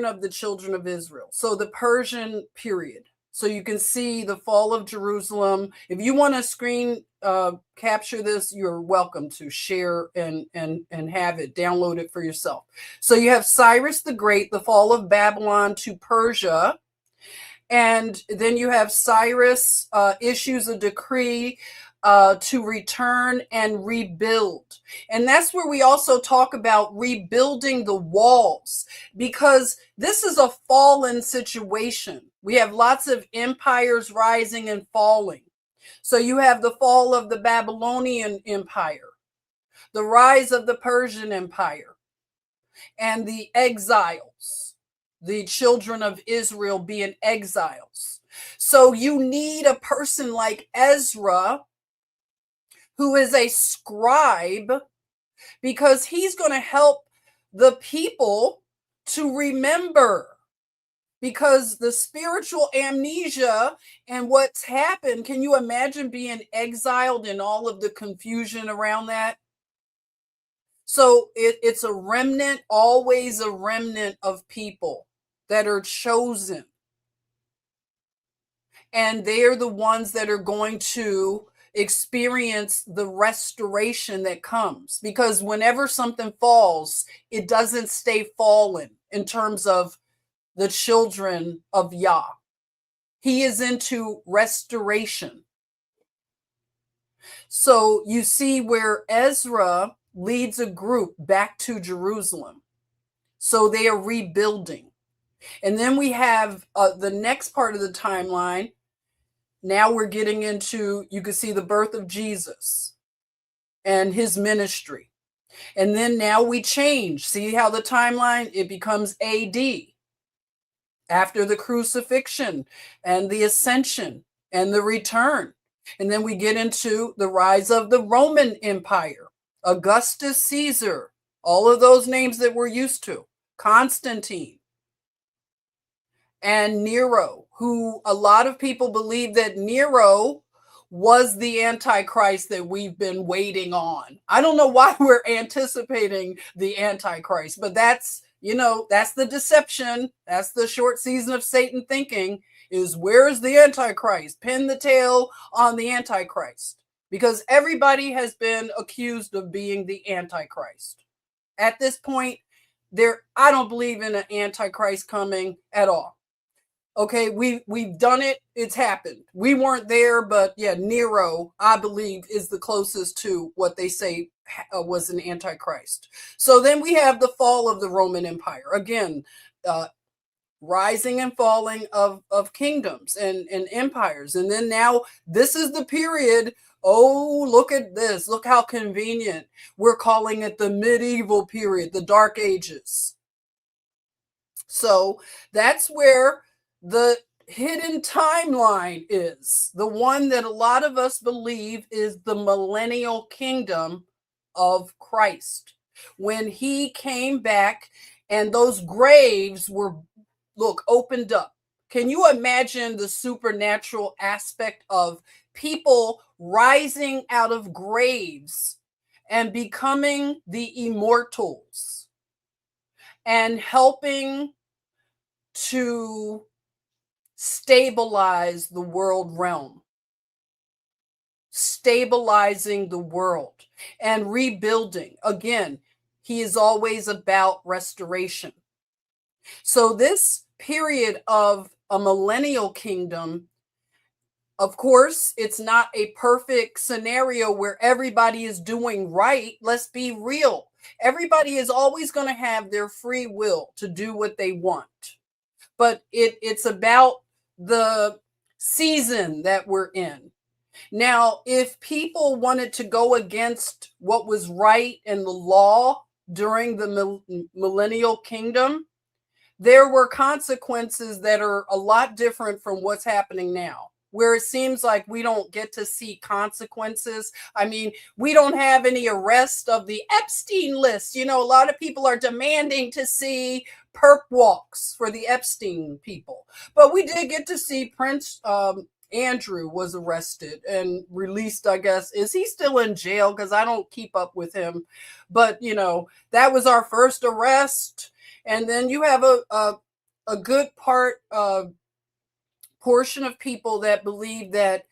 of the children of Israel. So the Persian period. So you can see the fall of Jerusalem. If you want to screen capture this, you're welcome to share and have it, download it for yourself. So you have Cyrus the Great, the fall of Babylon to Persia. And then you have Cyrus issues a decree to return and rebuild. And that's where we also talk about rebuilding the walls, because this is a fallen situation. We have lots of empires rising and falling. So you have the fall of the Babylonian Empire, the rise of the Persian Empire, and the exiles, the children of Israel being exiles. So you need a person like Ezra, who is a scribe, because he's going to help the people to remember, because the spiritual amnesia and what's happened, can you imagine being exiled and all of the confusion around that? So it's a remnant, always a remnant of people that are chosen. And they're the ones that are going to experience the restoration that comes. Because whenever something falls, it doesn't stay fallen in terms of the children of Yah. He is into restoration. So you see where Ezra leads a group back to Jerusalem. So they are rebuilding. And then we have the next part of the timeline. Now we're getting into, you can see the birth of Jesus and his ministry. And then now we change. See how the timeline, it becomes AD, after the crucifixion and the ascension and the return. And then we get into the rise of the Roman Empire, Augustus Caesar, all of those names that we're used to, Constantine, and Nero, who a lot of people believe that Nero was the Antichrist that we've been waiting on. I don't know why we're anticipating the Antichrist, but that's, that's the deception. That's the short season of Satan thinking, is where's the Antichrist? Pin the tail on the Antichrist, because everybody has been accused of being the Antichrist. At this point, I don't believe in an Antichrist coming at all. Okay, we've done it. It's happened. We weren't there, but yeah, Nero, I believe, is the closest to what they say was an Antichrist. So then we have the fall of the Roman Empire. Again, rising and falling of kingdoms and empires. And then now this is the period. Oh, look at this. Look how convenient. We're calling it the medieval period, the Dark Ages. So that's where the hidden timeline is, the one that a lot of us believe is the millennial kingdom of Christ, when he came back and those graves were, opened up. Can you imagine the supernatural aspect of people rising out of graves and becoming the immortals and helping to stabilize the world realm, stabilizing the world and rebuilding? Again, he is always about restoration. So this period of a millennial kingdom, of course, it's not a perfect scenario where everybody is doing right. Let's be real. Everybody is always going to have their free will to do what they want. But it's about the season that we're in. Now, if people wanted to go against what was right in the law during the millennial kingdom, there were consequences that are a lot different from what's happening now, where it seems like we don't get to see consequences. I mean, we don't have any arrest of the Epstein list. A lot of people are demanding to see perp walks for the Epstein people. But we did get to see Prince Andrew was arrested and released, I guess. Is he still in jail? Because I don't keep up with him. But, that was our first arrest. And then you have a good portion of people that believe that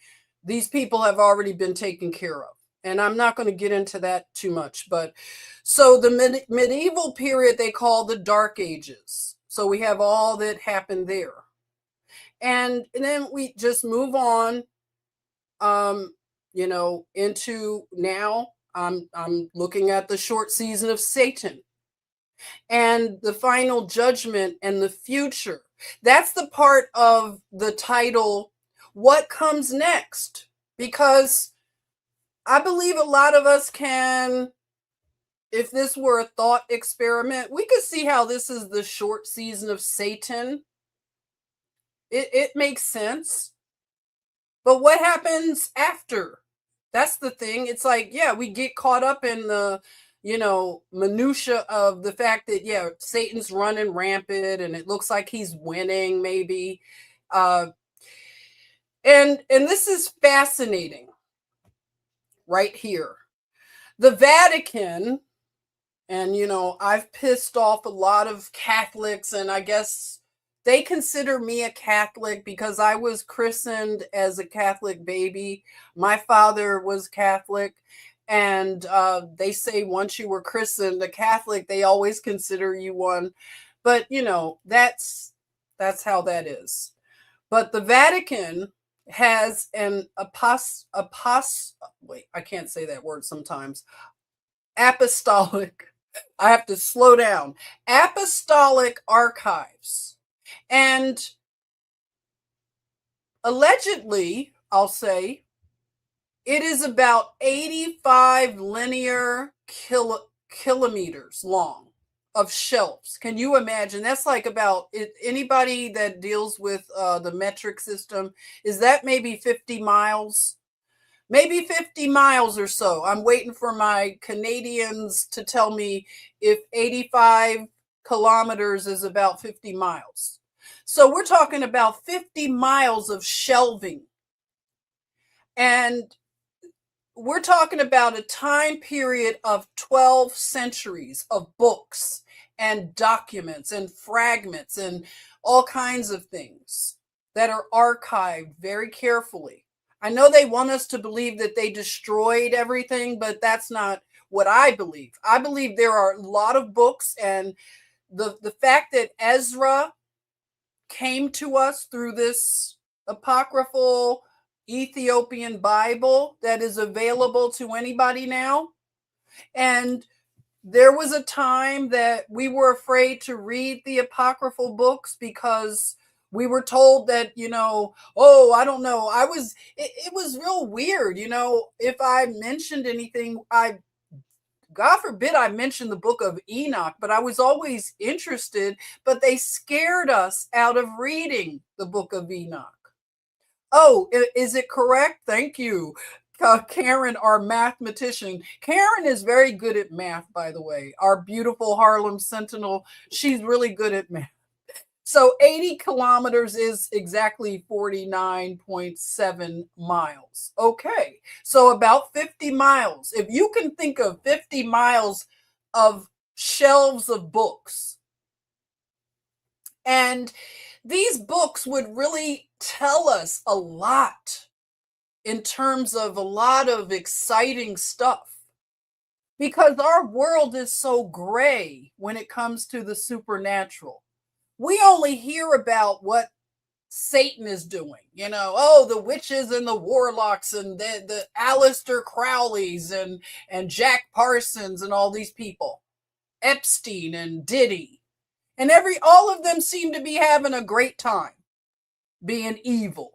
these people have already been taken care of. And I'm not going to get into that too much. But so the medieval period they call the Dark Ages. So we have all that happened there. And then we just move on, into now. I'm looking at the short season of Satan and the final judgment and the future. That's the part of the title, What Comes Next? Because I believe a lot of us can, if this were a thought experiment, we could see how this is the short season of Satan. It makes sense. But what happens after? That's the thing. It's like, yeah, we get caught up in the, minutia of the fact that, yeah, Satan's running rampant and it looks like he's winning maybe. And this is fascinating right here. The Vatican, and, I've pissed off a lot of Catholics, and I guess they consider me a Catholic because I was christened as a Catholic baby. My father was Catholic. And they say once you were christened a Catholic, they always consider you one. But, that's how that is. But the Vatican has an wait, I can't say that word sometimes. Apostolic. I have to slow down. Apostolic archives. And allegedly, I'll say, it is about 85 linear kilometers long of shelves. Can you imagine? That's like about anybody that deals with the metric system. Is that maybe 50 miles? Maybe 50 miles or so. I'm waiting for my Canadians to tell me if 85 kilometers is about 50 miles. So we're talking about 50 miles of shelving. And we're talking about a time period of 12 centuries of books and documents and fragments and all kinds of things that are archived very carefully. I know they want us to believe that they destroyed everything, but that's not what I believe. I believe there are a lot of books, and the fact that Ezra came to us through this apocryphal Ethiopian Bible that is available to anybody now. And there was a time that we were afraid to read the apocryphal books because we were told that, I don't know. It was real weird. If I mentioned anything, God forbid I mentioned the book of Enoch, but I was always interested, but they scared us out of reading the book of Enoch. Oh, is it correct? Thank you. Karen, our mathematician. Karen is very good at math, by the way. Our beautiful Harlem Sentinel. She's really good at math. So 80 kilometers is exactly 49.7 miles. Okay, so about 50 miles. If you can think of 50 miles of shelves of books, and these books would really tell us a lot in terms of a lot of exciting stuff, because our world is so gray when it comes to the supernatural. We only hear about what Satan is doing, the witches and the warlocks and the Aleister Crowleys and Jack Parsons and all these people, Epstein and Diddy, and all of them seem to be having a great time being evil.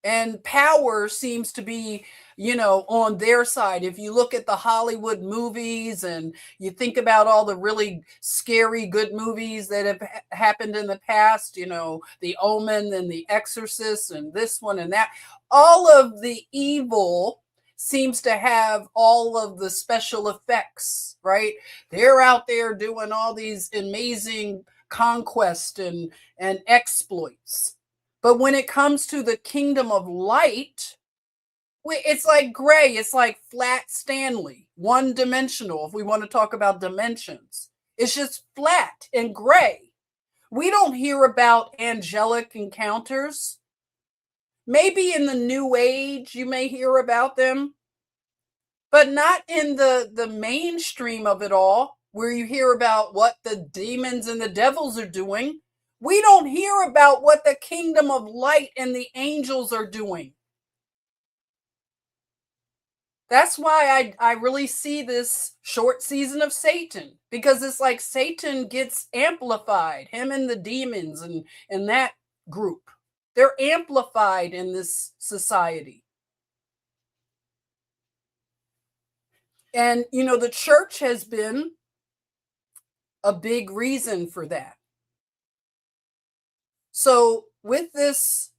And power seems to be, on their side. If you look at the Hollywood movies and you think about all the really scary good movies that have happened in the past, The Omen and The Exorcist and this one and that, all of the evil seems to have all of the special effects, right? They're out there doing all these amazing conquests and exploits. But when it comes to the kingdom of light, it's like gray. It's like flat Stanley, one dimensional. If we want to talk about dimensions, it's just flat and gray. We don't hear about angelic encounters. Maybe in the new age, you may hear about them, but not in the mainstream of it all, where you hear about what the demons and the devils are doing. We don't hear about what the kingdom of light and the angels are doing. That's why I really see this short season of Satan, because it's like Satan gets amplified, him and the demons and that group. They're amplified in this society. And, you know, the church has been a big reason for that. So with this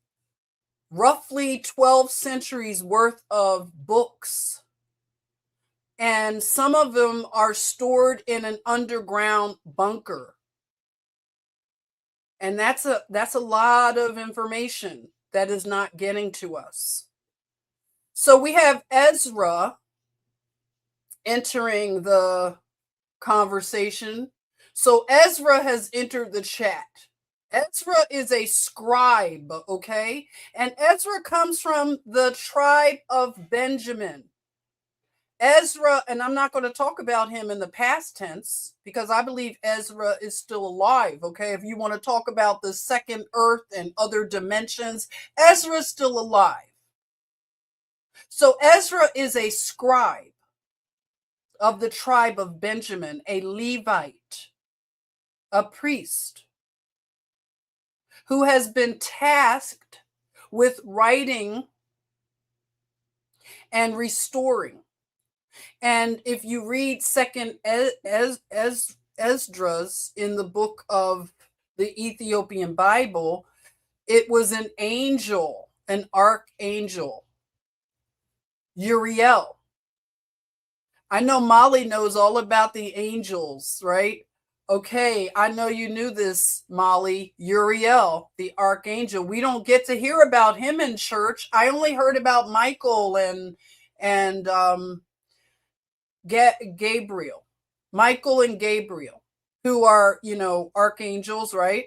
roughly 12 centuries worth of books, and some of them are stored in an underground bunker. And that's a lot of information that is not getting to us. So we have Ezra entering the conversation. So Ezra has entered the chat. Ezra is a scribe, okay? And Ezra comes from the tribe of Benjamin. Ezra, and I'm not going to talk about him in the past tense because I believe Ezra is still alive, okay? If you want to talk about the second earth and other dimensions, Ezra is still alive. So Ezra is a scribe of the tribe of Benjamin, a Levite, a priest, who has been tasked with writing and restoring. And if you read second Esdras in the book of the Ethiopian Bible, it was an angel, an archangel, Uriel. I know Molly knows all about the angels, right? Okay, I know you knew this, Molly. Uriel, the archangel. We don't get to hear about him in church. I only heard about Michael and Gabriel. Michael and Gabriel, who are, you know, archangels, right?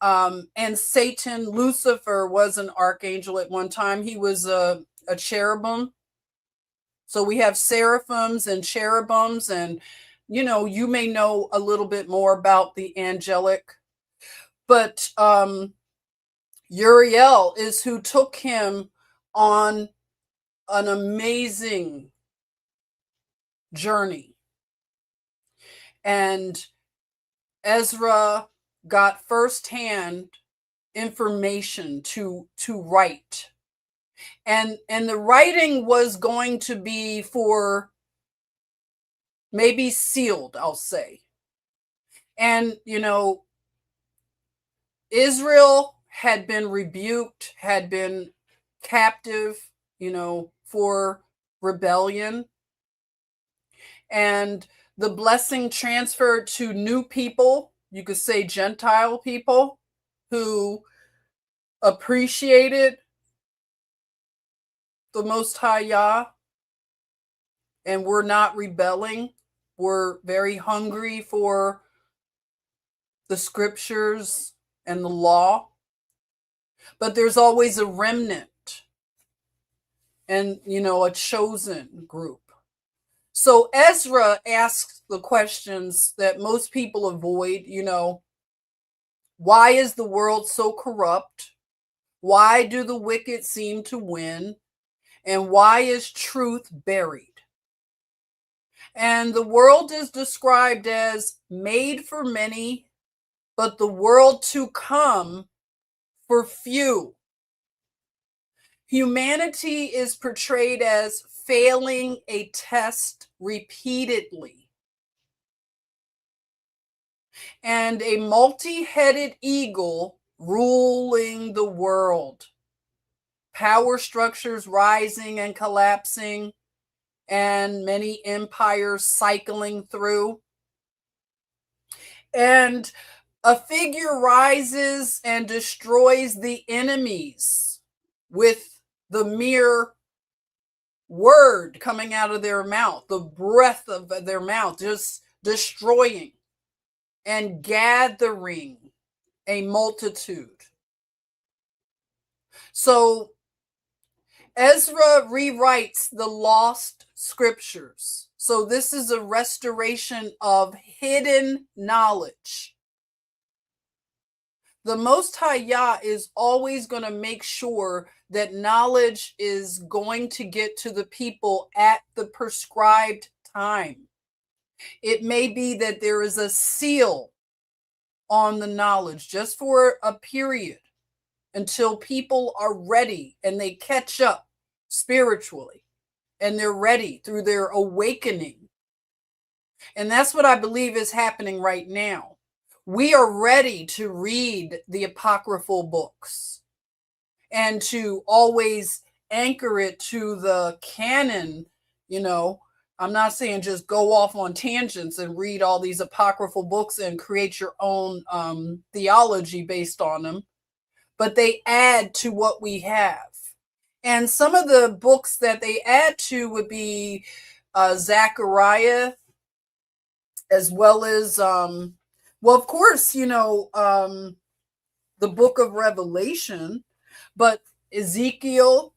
And Satan, Lucifer, was an archangel at one time. He was a cherubim. So we have seraphims and cherubims, and you know, you may know a little bit more about the angelic, but Uriel is who took him on an amazing journey. And Ezra got firsthand information to write. And the writing was going to be for maybe sealed, I'll say. And, you know, Israel had been rebuked, had been captive, you know, for rebellion. And the blessing transferred to new people, you could say Gentile people, who appreciated the Most High Yah and were not rebelling, were very hungry for the scriptures and the law. But there's always a remnant and, you know, a chosen group. So Ezra asks the questions that most people avoid, you know, why is the world so corrupt? Why do the wicked seem to win? And why is truth buried? And the world is described as made for many, but the world to come for few. Humanity is portrayed as failing a test repeatedly. And a multi-headed eagle ruling the world. Power structures rising and collapsing, and many empires cycling through. And A figure rises and destroys the enemies with the mere word coming out of their mouth, the breath of their mouth, just destroying and gathering a multitude. So Ezra rewrites the lost scriptures. So this is a restoration of hidden knowledge. The Most High Yah is always going to make sure that knowledge is going to get to the people at the prescribed time. It may be that there is a seal on the knowledge just for a period until people are ready and they catch up spiritually and they're ready through their awakening. And that's what I believe is happening right now. We are ready to read the apocryphal books and to always anchor it to the canon. You know, I'm not saying just go off on tangents and read all these apocryphal books and create your own theology based on them, but they add to what we have. And some of the books that they add to would be Zechariah, as well as well, of course, you know, the book of Revelation, but Ezekiel,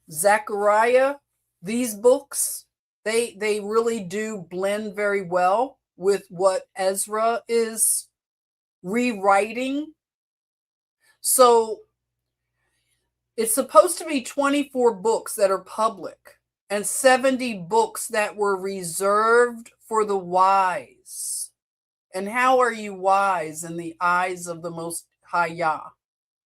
Zechariah, these books, they really do blend very well with what Ezra is rewriting. So it's supposed to be 24 books that are public and 70 books that were reserved for the wise. And how are you wise in the eyes of the Most High Yah?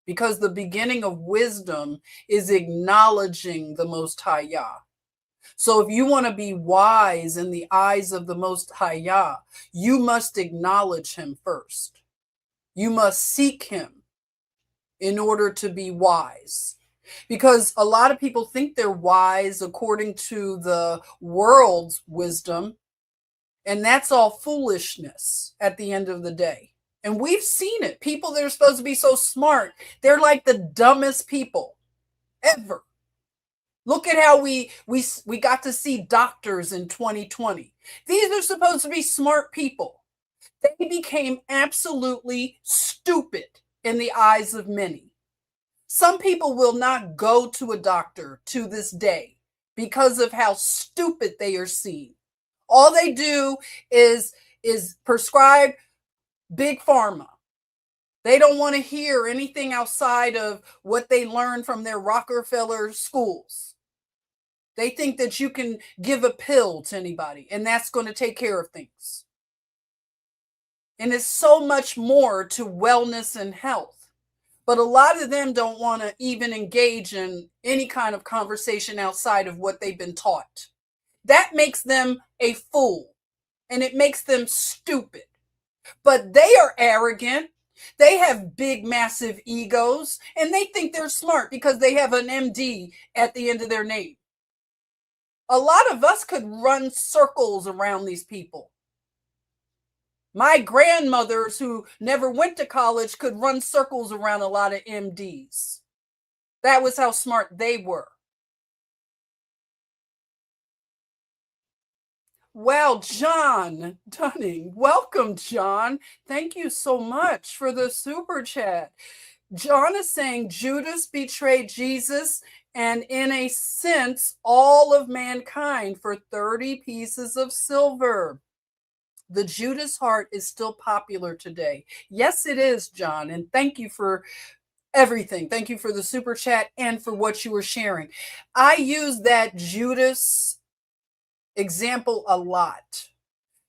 Because the beginning of wisdom is acknowledging the Most High Yah. So if you want to be wise in the eyes of the Most High Yah, you must acknowledge him first. You must seek him in order to be wise. Because a lot of people think they're wise according to the world's wisdom, and that's all foolishness at the end of the day. And we've seen it. People that are supposed to be so smart, they're like the dumbest people ever. Look at how we got to see doctors in 2020. These are supposed to be smart people. They became absolutely stupid in the eyes of many. Some people will not go to a doctor to this day because of how stupid they are seen. All they do is prescribe big pharma. They don't want to hear anything outside of what they learned from their Rockefeller schools. They think that you can give a pill to anybody and that's going to take care of things. And it's so much more to wellness and health. But a lot of them don't want to even engage in any kind of conversation outside of what they've been taught. That makes them a fool and it makes them stupid. But they are arrogant. They have big, massive egos and they think they're smart because they have an MD at the end of their name. A lot of us could run circles around these people. My grandmothers who never went to college could run circles around a lot of MDs. That was how smart they were. Well, John Dunning, welcome, John. Thank you so much for the super chat. John is saying Judas betrayed Jesus and in a sense, all of mankind for 30 pieces of silver. The Judas heart is still popular today. Yes, it is, John. And thank you for everything. Thank you for the super chat and for what you were sharing. I use that Judas example a lot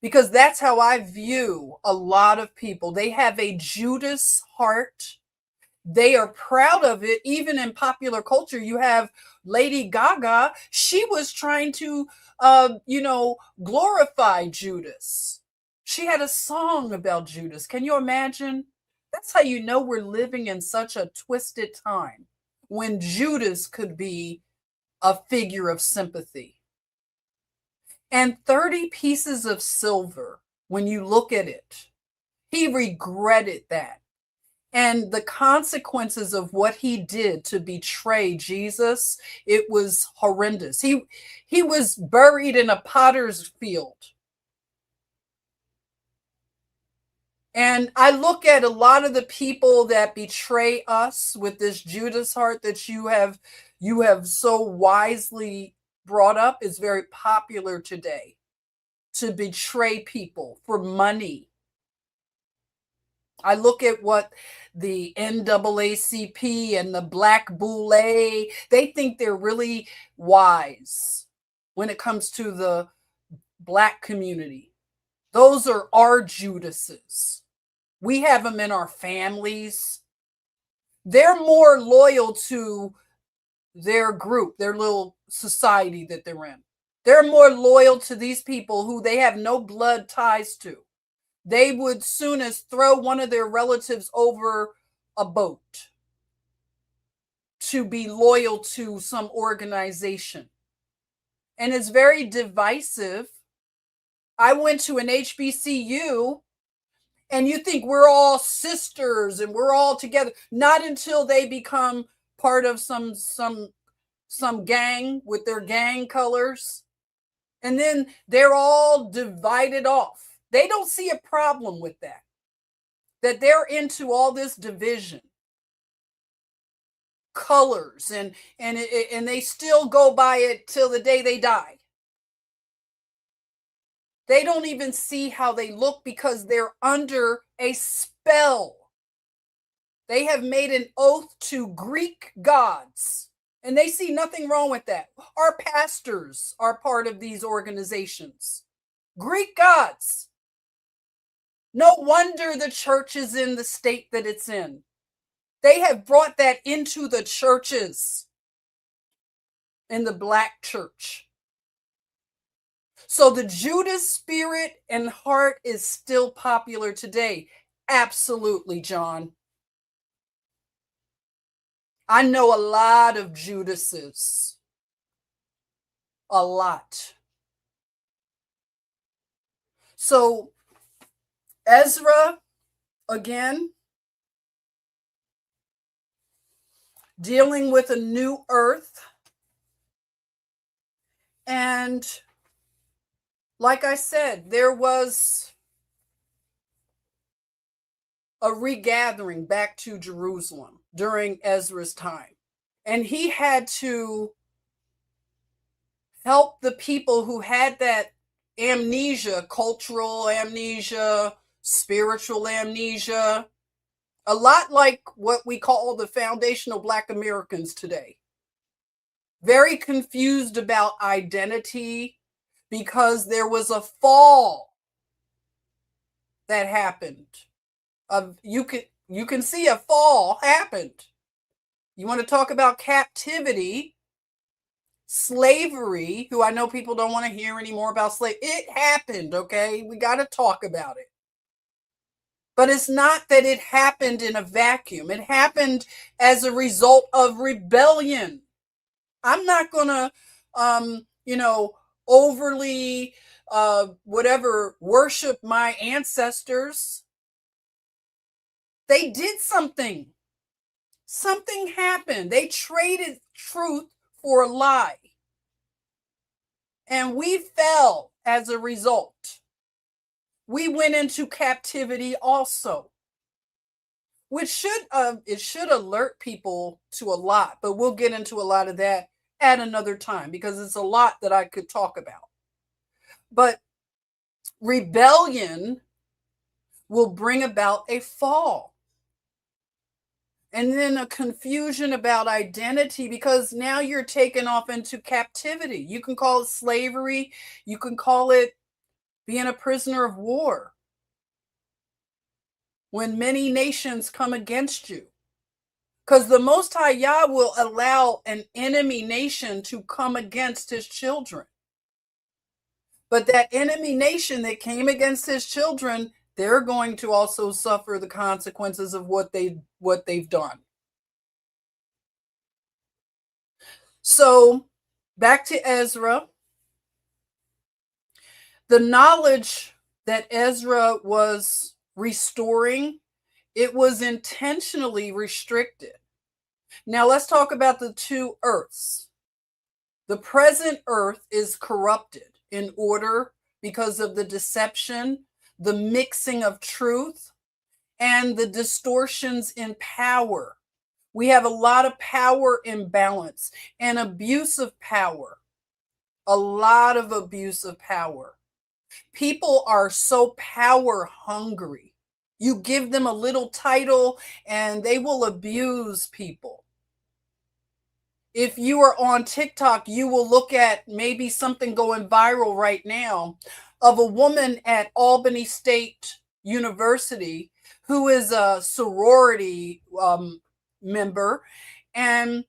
because that's how I view a lot of people. They have a Judas heart. They are proud of it. Even in popular culture, you have Lady Gaga. She was trying to, glorify Judas. She had a song about Judas. Can you imagine? That's how you know we're living in such a twisted time when Judas could be a figure of sympathy. And 30 pieces of silver, when you look at it, He regretted that. And the consequences of what he did to betray Jesus, it was horrendous. He was buried in a potter's field. And I look at a lot of the people that betray us with this Judas heart that you have so wisely brought up is very popular today, to betray people for money. I look at what the NAACP and the Black Boule, they think they're really wise when it comes to the Black community. Those are our Judases. We have them in our families. They're more loyal to their group, their little society that they're in. They're more loyal to these people who they have no blood ties to. They would soon as throw one of their relatives over a boat to be loyal to some organization. And it's very divisive. I went to an HBCU, and you think we're all sisters and we're all together. Not until they become part of some gang with their gang colors. And then they're all divided off. They don't see a problem with that they're into all this division, colors, and they still go by it till the day they die. They don't even see how they look because they're under a spell. They have made an oath to Greek gods, and they see nothing wrong with that. Our pastors are part of these organizations. Greek gods. No wonder the church is in the state that it's in. They have brought that into the churches, in the Black church. So the Judas spirit and heart is still popular today. Absolutely, John. I know a lot of Judases. A lot. So Ezra, again, dealing with a new earth. And like I said, there was a regathering back to Jerusalem during Ezra's time. And he had to help the people who had that amnesia, cultural amnesia, spiritual amnesia, a lot like what we call the foundational Black Americans today. Very confused about identity because there was a fall that happened. You can see a fall happened. You want to talk about captivity, slavery, who I know people don't want to hear anymore about slavery. It happened, okay? We got to talk about it. But it's not that it happened in a vacuum. It happened as a result of rebellion. I'm not going to, overly, worship my ancestors. They did something. Something happened. They traded truth for a lie. And we fell as a result. We went into captivity also, which should alert people to a lot, but we'll get into a lot of that at another time because it's a lot that I could talk about. But rebellion will bring about a fall. And then a confusion about identity because now you're taken off into captivity. You can call it slavery. You can call it being a prisoner of war. When many nations come against you. Because the Most High Yah will allow an enemy nation to come against his children. But that enemy nation that came against his children, they're going to also suffer the consequences of what they've done. So back to Ezra. The knowledge that Ezra was restoring, it was intentionally restricted. Now let's talk about the two earths. The present earth is corrupted in order because of the deception, the mixing of truth, and the distortions in power. We have a lot of power imbalance and abuse of power. A lot of abuse of power. People are so power hungry. You give them a little title and they will abuse people. If you are on TikTok, you will look at maybe something going viral right now of a woman at Albany State University who is a sorority member, and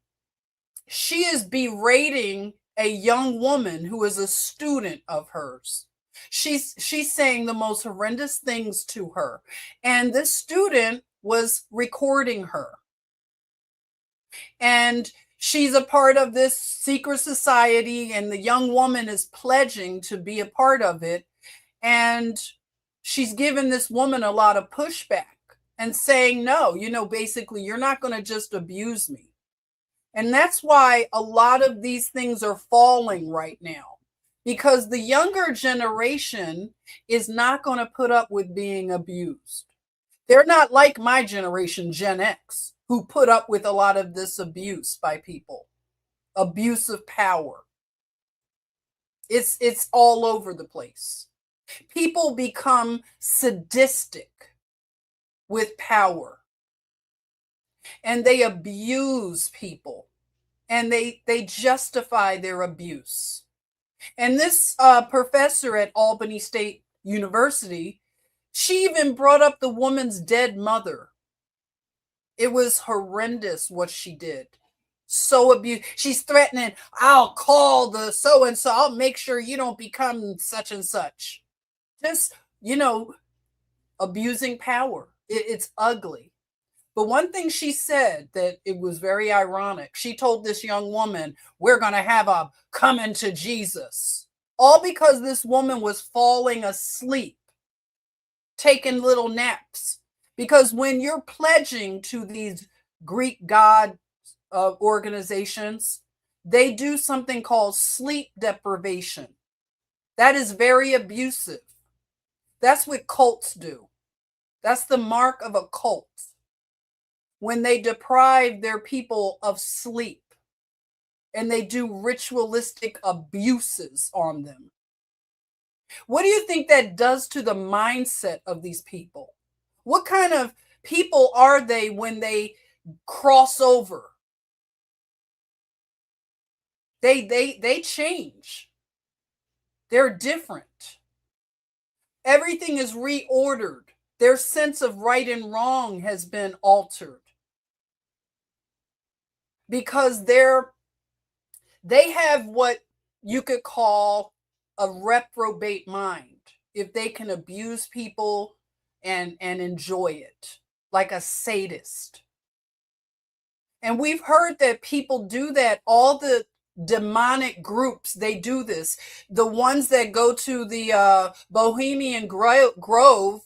she is berating a young woman who is a student of hers. She's saying the most horrendous things to her, and this student was recording her. And she's a part of this secret society, and the young woman is pledging to be a part of it. And she's given this woman a lot of pushback and saying, no, basically, you're not going to just abuse me. And that's why a lot of these things are falling right now, because the younger generation is not going to put up with being abused. They're not like my generation, Gen X, who put up with a lot of this abuse by people, abuse of power. It's all over the place. People become sadistic with power, and they abuse people, and they justify their abuse. And this professor at Albany State University, she even brought up the woman's dead mother. It was horrendous what she did. So abused. She's threatening, I'll call the so-and-so. I'll make sure you don't become such and such. Just, abusing power. It's ugly. But one thing she said that it was very ironic. She told this young woman, we're going to have a coming to Jesus. All because this woman was falling asleep, taking little naps. Because when you're pledging to these Greek god organizations, they do something called sleep deprivation. That is very abusive. That's what cults do. That's the mark of a cult. When they deprive their people of sleep and they do ritualistic abuses on them. What do you think that does to the mindset of these people? What kind of people are they when they cross over? They change. They're different. Everything is reordered. Their sense of right and wrong has been altered. Because they have what you could call a reprobate mind. If they can abuse people and enjoy it, like a sadist. And we've heard that people do that. All the demonic groups, they do this. The ones that go to the Bohemian Grove,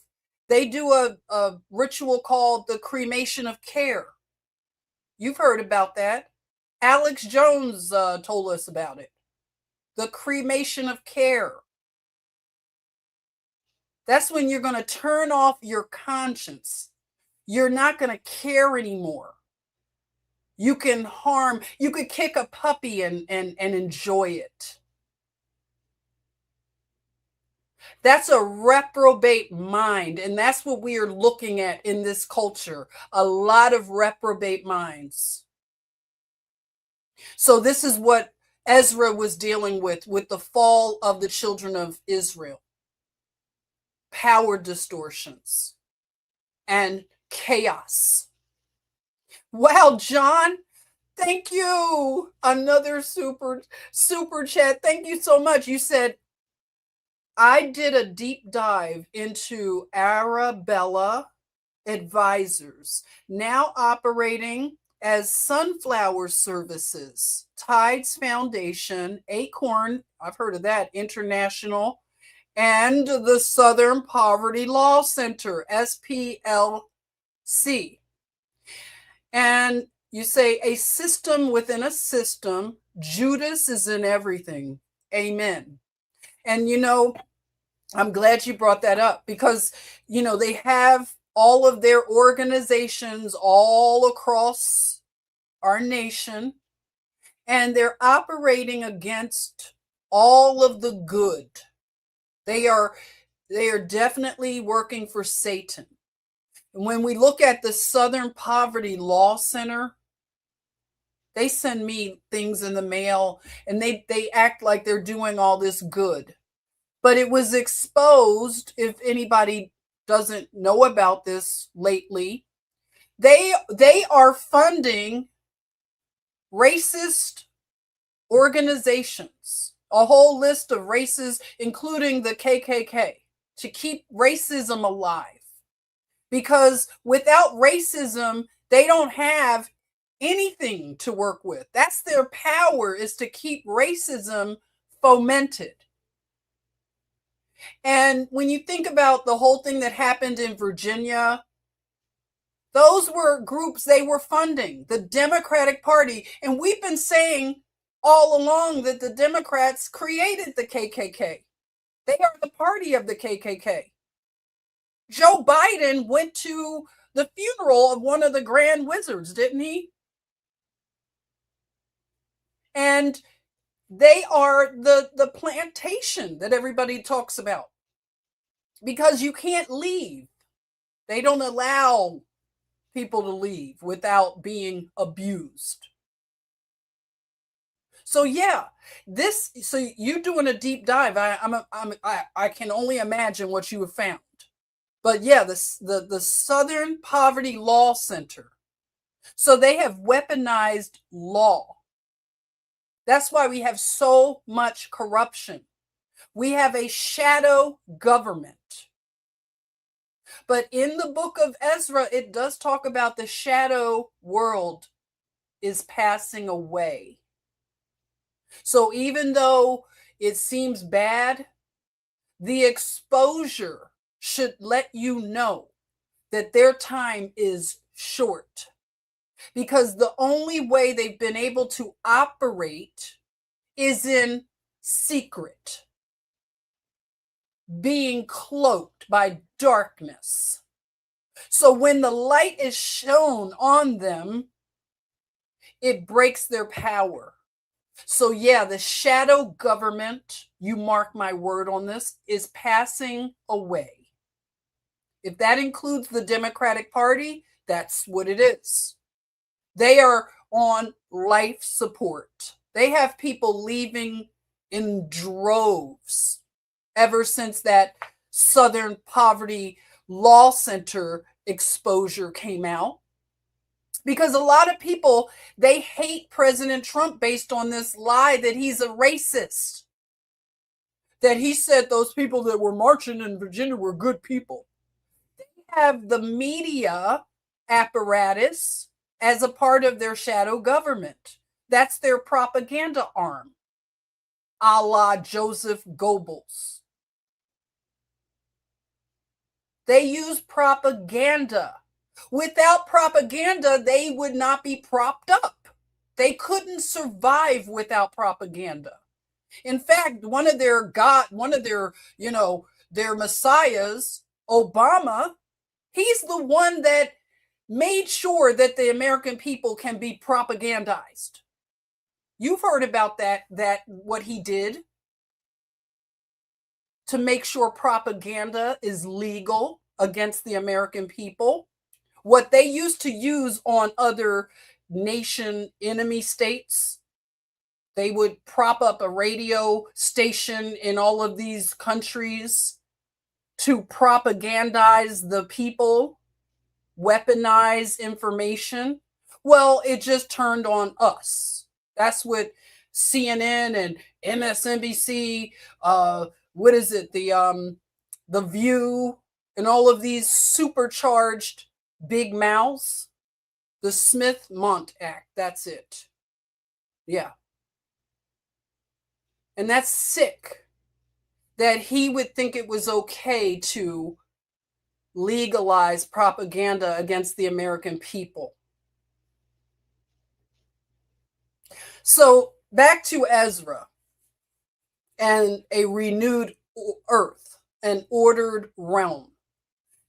they do a ritual called the cremation of care. You've heard about that. Alex Jones told us about it. The cremation of care. That's when you're going to turn off your conscience. You're not going to care anymore. You can kick a puppy and enjoy it. That's a reprobate mind. And that's what we are looking at in this culture. A lot of reprobate minds. So this is what Ezra was dealing with the fall of the children of Israel. Power distortions and chaos. Wow, John, thank you. Another super chat. Thank you so much. You said, I did a deep dive into Arabella Advisors, now operating as Sunflower Services, Tides Foundation, Acorn, I've heard of that, International, and the Southern Poverty Law Center, SPLC. And you say a system within a system. Judas is in everything. Amen. And, I'm glad you brought that up because, they have all of their organizations all across our nation, and they're operating against all of the good. They are definitely working for Satan. When we look at the Southern Poverty Law Center, they send me things in the mail and they act like they're doing all this good. But it was exposed, if anybody doesn't know about this lately, they are funding racist organizations, a whole list of races, including the KKK, to keep racism alive. Because without racism, they don't have anything to work with. That's their power, is to keep racism fomented. And when you think about the whole thing that happened in Virginia, those were groups they were funding, the Democratic Party. And we've been saying all along that the Democrats created the KKK. They are the party of the KKK. Joe Biden went to the funeral of one of the Grand Wizards, didn't he? And they are the plantation that everybody talks about, because you can't leave. They don't allow people to leave without being abused. So yeah, so you're doing a deep dive. I can only imagine what you have found. But yeah, the Southern Poverty Law Center. So they have weaponized law. That's why we have so much corruption. We have a shadow government. But in the book of Ezra, it does talk about the shadow world is passing away. So even though it seems bad, the exposure should let you know that their time is short. Because the only way they've been able to operate is in secret, being cloaked by darkness. So when the light is shown on them, it breaks their power. So yeah, the shadow government, you mark my word on this, is passing away. If that includes the Democratic Party, that's what it is. They are on life support. They have people leaving in droves ever since that Southern Poverty Law Center exposure came out. Because a lot of people, they hate President Trump based on this lie that he's a racist. That he said those people that were marching in Virginia were good people. They have the media apparatus as a part of their shadow government. That's their propaganda arm, a la Joseph Goebbels. They use propaganda. Without propaganda, they would not be propped up. They couldn't survive without propaganda. In fact, one of their messiahs, Obama, he's the one that made sure that the American people can be propagandized. You've heard about that what he did to make sure propaganda is legal against the American people. What they used to use on other nation enemy states, they would prop up a radio station in all of these countries to propagandize the people, weaponize information. Well, it just turned on us. That's what CNN and MSNBC, The View, and all of these supercharged big mouths. The Smith-Mont Act, that's it. Yeah. And that's sick. that he would think it was okay to legalize propaganda against the American people. So back to Ezra and a renewed earth, an ordered realm.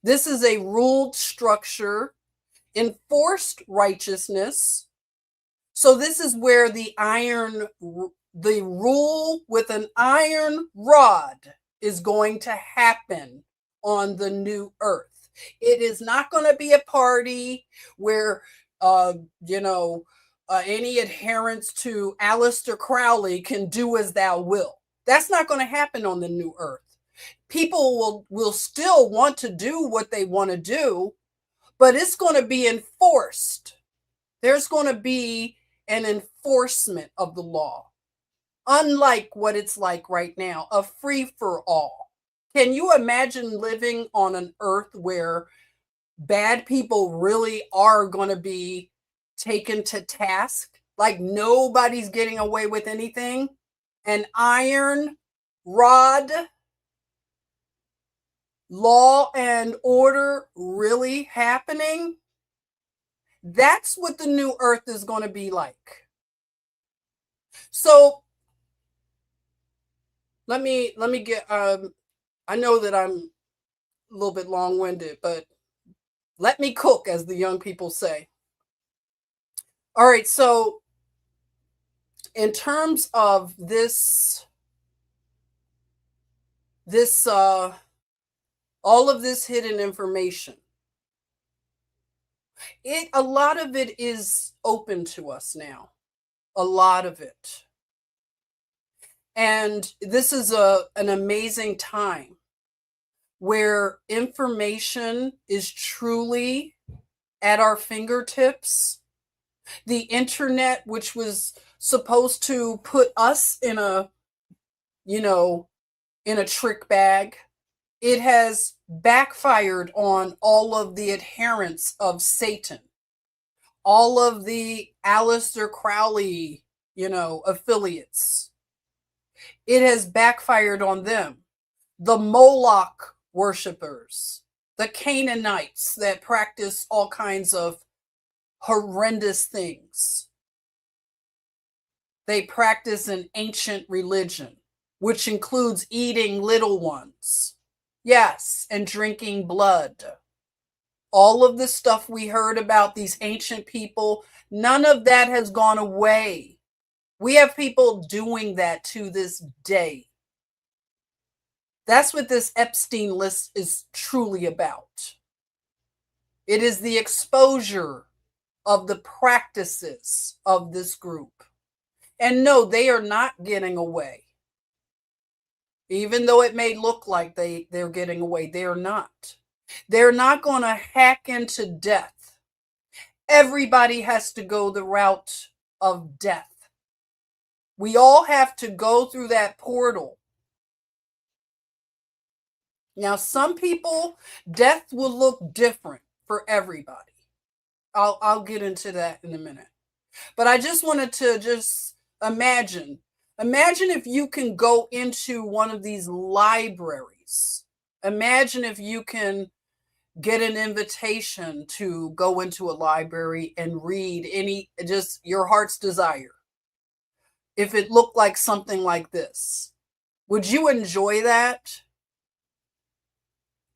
This is a ruled structure, enforced righteousness. So this is where the rule with an iron rod is going to happen on the new earth. It is not going to be a party where, any adherents to Aleister Crowley can do as thou will. That's not going to happen on the new earth. People will still want to do what they want to do, but it's going to be enforced. There's going to be an enforcement of the law, unlike what it's like right now, a free-for-all. Can you imagine living on an earth where bad people really are going to be taken to task? Like nobody's getting away with anything? An iron rod, law and order really happening? That's what the new earth is going to be like. So let me get, I know that I'm a little bit long-winded, but let me cook, as the young people say. All right, so in terms of this all of this hidden information, a lot of it is open to us now. A lot of it. And this is an amazing time where information is truly at our fingertips. The internet, which was supposed to put us in a trick bag, it has backfired on all of the adherents of Satan, all of the Aleister Crowley, affiliates. It has backfired on them. The Moloch worshipers, the Canaanites that practice all kinds of horrendous things. They practice an ancient religion, which includes eating little ones. Yes, and drinking blood. All of the stuff we heard about these ancient people, none of that has gone away. We have people doing that to this day. That's what this Epstein list is truly about. It is the exposure of the practices of this group. And no, they are not getting away. Even though it may look like they're getting away, they are not. They're not going to hack into death. Everybody has to go the route of death. We all have to go through that portal. Now, some people, death will look different for everybody. I'll get into that in a minute. But I just wanted to imagine if you can go into one of these libraries. Imagine if you can get an invitation to go into a library and read just your heart's desire. If it looked like something like this, would you enjoy that?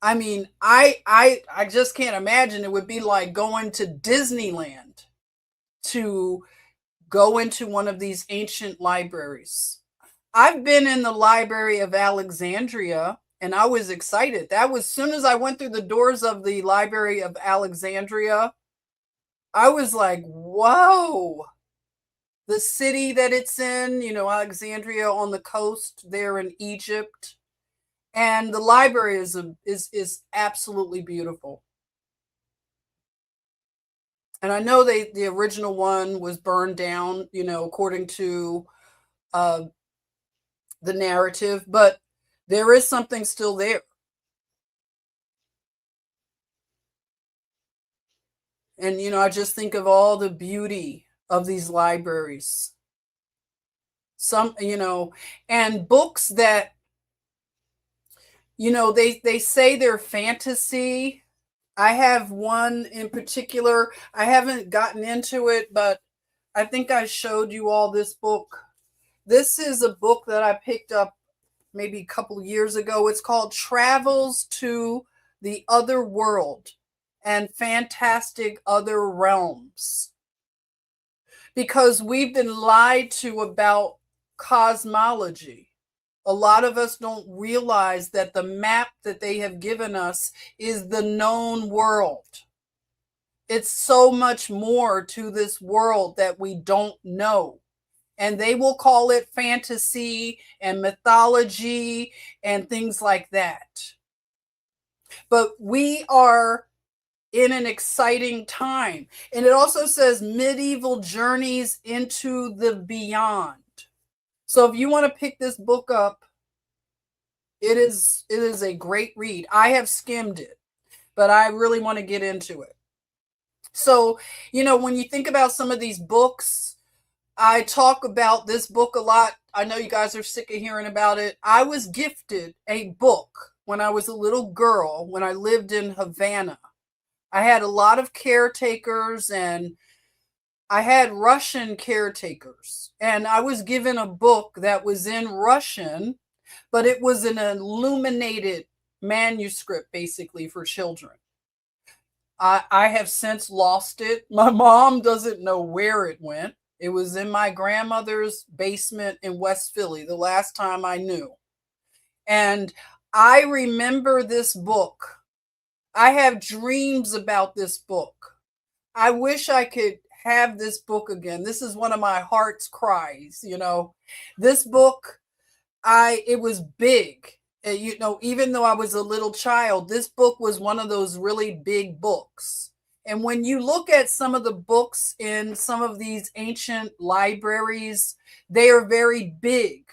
I mean, I just can't imagine. It would be like going to Disneyland to go into one of these ancient libraries. I've been in the Library of Alexandria, and I was excited. That was as soon as I went through the doors of the Library of Alexandria, I was like, whoa. The city that it's in, Alexandria on the coast there in Egypt. And the library is absolutely beautiful. And I know the original one was burned down, according to the narrative, but there is something still there. And, I just think of all the beauty of these libraries. Some, and books that You know, they say they're fantasy. I have one in particular. I haven't gotten into it, but I think I showed you all this book. This is a book that I picked up maybe a couple years ago. It's called Travels to the Other World and Fantastic Other Realms. Because we've been lied to about cosmology. A lot of us don't realize that the map that they have given us is the known world. It's so much more to this world that we don't know. And they will call it fantasy and mythology and things like that. But we are in an exciting time. And it also says medieval journeys into the beyond. So if you want to pick this book up, it is a great read. I have skimmed it, but I really want to get into it. So, you know, when you think about some of these books, I talk about this book a lot. I know you guys are sick of hearing about it. I was gifted a book when I was a little girl, when I lived in Havana. I had a lot of caretakers, and I had Russian caretakers. And I was given a book that was in Russian, but it was an illuminated manuscript, basically, for children. I have since lost it. My mom doesn't know where it went. It was in my grandmother's basement in West Philly the last time I knew. And I remember this book. I have dreams about this book. I wish I could have this book again. This is one of my heart's cries, you know. This book, it was big. You know, even though I was a little child, this book was one of those really big books. And when you look at some of the books in some of these ancient libraries, they are very big.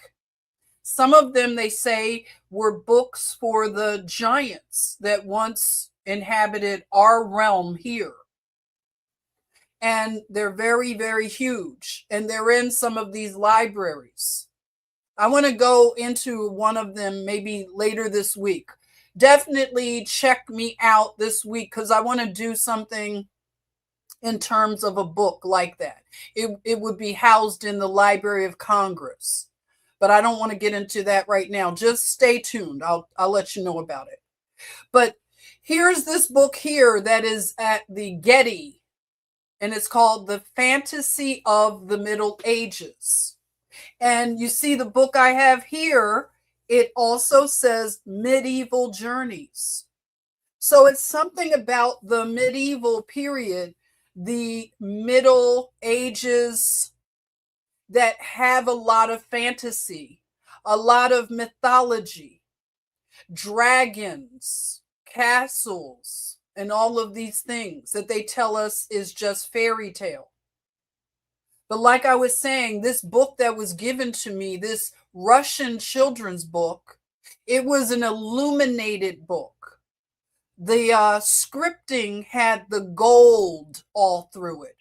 Some of them, they say, were books for the giants that once inhabited our realm here. And they're very, very huge. And they're in some of these libraries. I want to go into one of them maybe later this week. Definitely check me out this week, because I want to do something in terms of a book like that. It would be housed in the Library of Congress, but I don't want to get into that right now. Just stay tuned. I'll let you know about it. But here's this book here that is at the Getty, and it's called The Fantasy of the Middle Ages. And you see the book I have here, it also says medieval journeys. So it's something about the medieval period, the Middle Ages, that have a lot of fantasy, a lot of mythology, dragons, castles, and all of these things that they tell us is just fairy tale. But like I was saying, this book that was given to me, this Russian children's book, it was an illuminated book. The scripting had the gold all through it.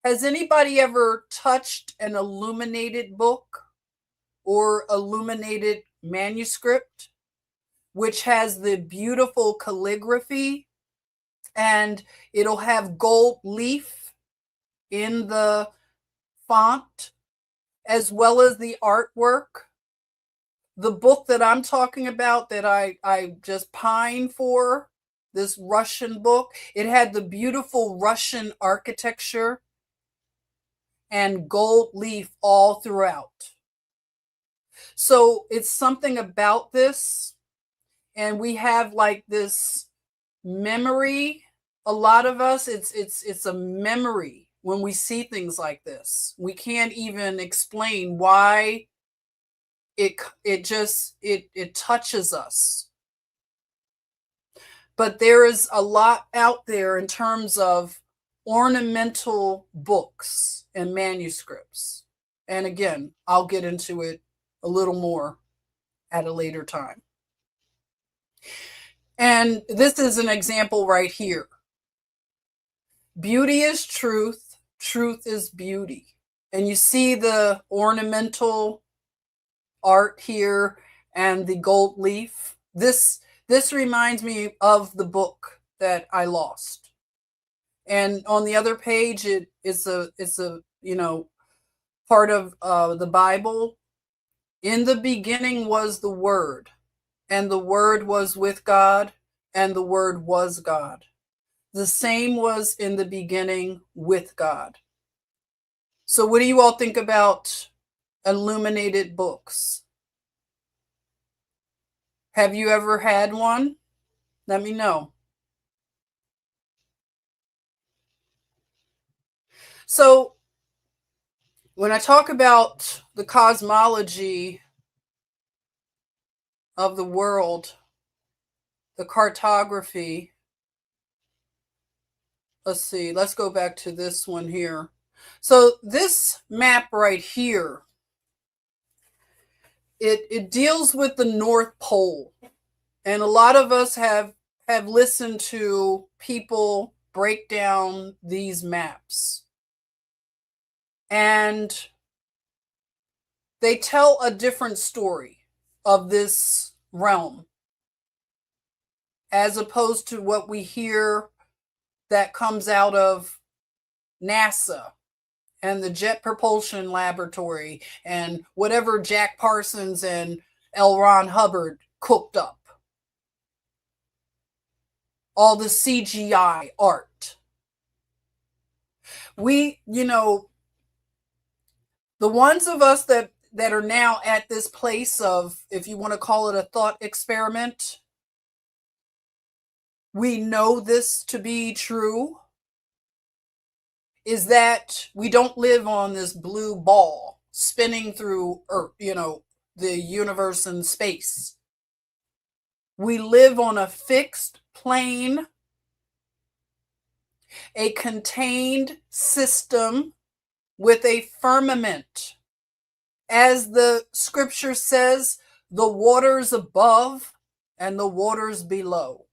Has anybody ever touched an illuminated book or illuminated manuscript, which has the beautiful calligraphy, and it'll have gold leaf in the font, as well as the artwork? The book that I'm talking about, that I just pine for, this Russian book, it had the beautiful Russian architecture and gold leaf all throughout. So it's something about this, and we have like this memory. A lot of us, it's a memory. When we see things like this, we can't even explain why it touches us. But there is a lot out there in terms of ornamental books and manuscripts. And again, I'll get into it a little more at a later time. And this is an example right here. Beauty is truth. Truth is beauty. And you see the ornamental art here and the gold leaf. This reminds me of the book that I lost. And on the other page, it's a part of the Bible. In the beginning was the Word, and the Word was with God, and the Word was God. The same was in the beginning with God. So what do you all think about illuminated books? Have you ever had one? Let me know. So when I talk about the cosmology of the world, the cartography, let's see, let's go back to this one here. So this map right here, it deals with the North Pole. And a lot of us have listened to people break down these maps. And they tell a different story of this realm as opposed to what we hear that comes out of NASA and the Jet Propulsion Laboratory and whatever Jack Parsons and L. Ron Hubbard cooked up. All the CGI art. We, the ones of us that are now at this place of, if you want to call it a thought experiment, we know this to be true, is that we don't live on this blue ball spinning through Earth, the universe and space. We live on a fixed plane, a contained system with a firmament. As the scripture says, the waters above and the waters below.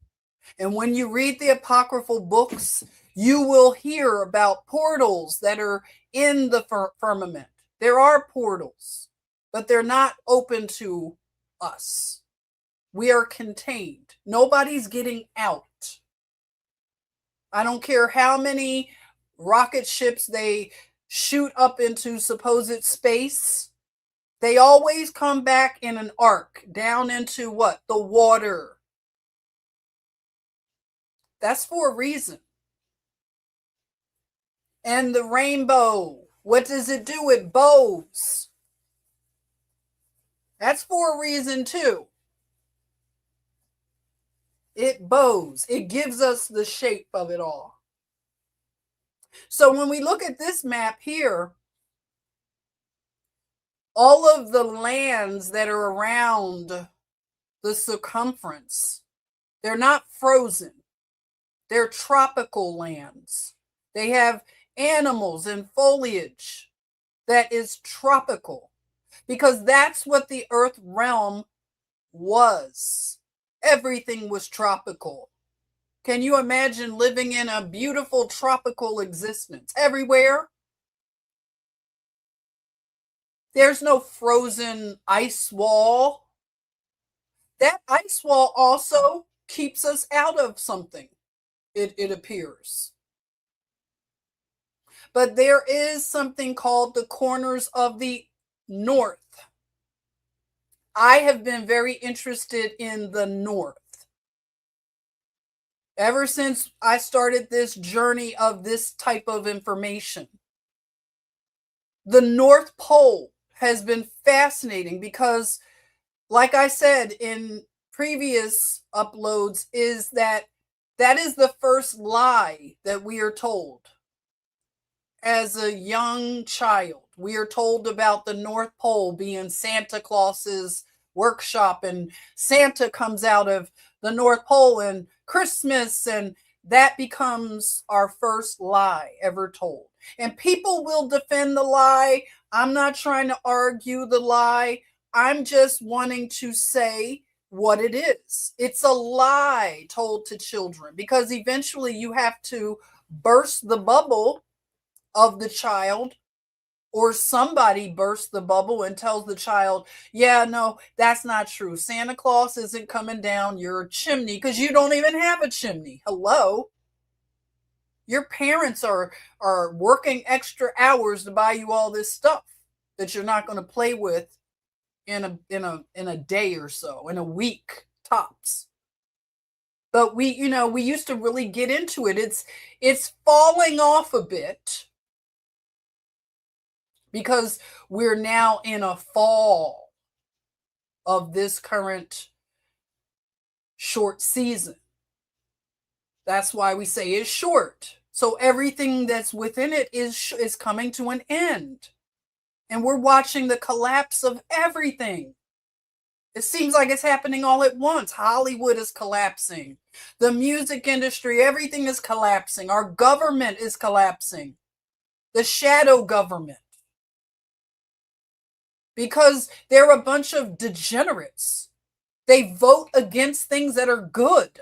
And when you read the apocryphal books, you will hear about portals that are in the firmament. There are portals, but they're not open to us. We are contained. Nobody's getting out. I don't care how many rocket ships they shoot up into supposed space. They always come back in an arc down into what? The water. That's for a reason. And the rainbow. What does it do? It bows. That's for a reason too. It bows. It gives us the shape of it all. So when we look at this map here, all of the lands that are around the circumference, they're not frozen. They're tropical lands. They have animals and foliage that is tropical, because that's what the earth realm was. Everything was tropical. Can you imagine living in a beautiful tropical existence everywhere? There's no frozen ice wall. That ice wall also keeps us out of something, it appears. But there is something called the corners of the north. I have been very interested in the north. Ever since I started this journey of this type of information. The North Pole has been fascinating because, like I said in previous uploads, is that is the first lie that we are told. As a young child, we are told about the North Pole being Santa Claus's workshop, and Santa comes out of the North Pole, and Christmas, and that becomes our first lie ever told. And people will defend the lie. I'm not trying to argue the lie. I'm just wanting to say what it is. It's a lie told to children, because eventually you have to burst the bubble of the child Or somebody bursts the bubble and tells the child, yeah, no, that's not true. Santa Claus isn't coming down your chimney because you don't even have a chimney. Hello? Your parents are working extra hours to buy you all this stuff that you're not going to play with in a day or so, in a week tops. But we used to really get into it. It's falling off a bit because we're now in a fall of this current short season. That's why we say it's short. So everything that's within it is coming to an end. And we're watching the collapse of everything. It seems like it's happening all at once. Hollywood is collapsing. The music industry, everything is collapsing. Our government is collapsing. The shadow government. Because they're a bunch of degenerates. They vote against things that are good.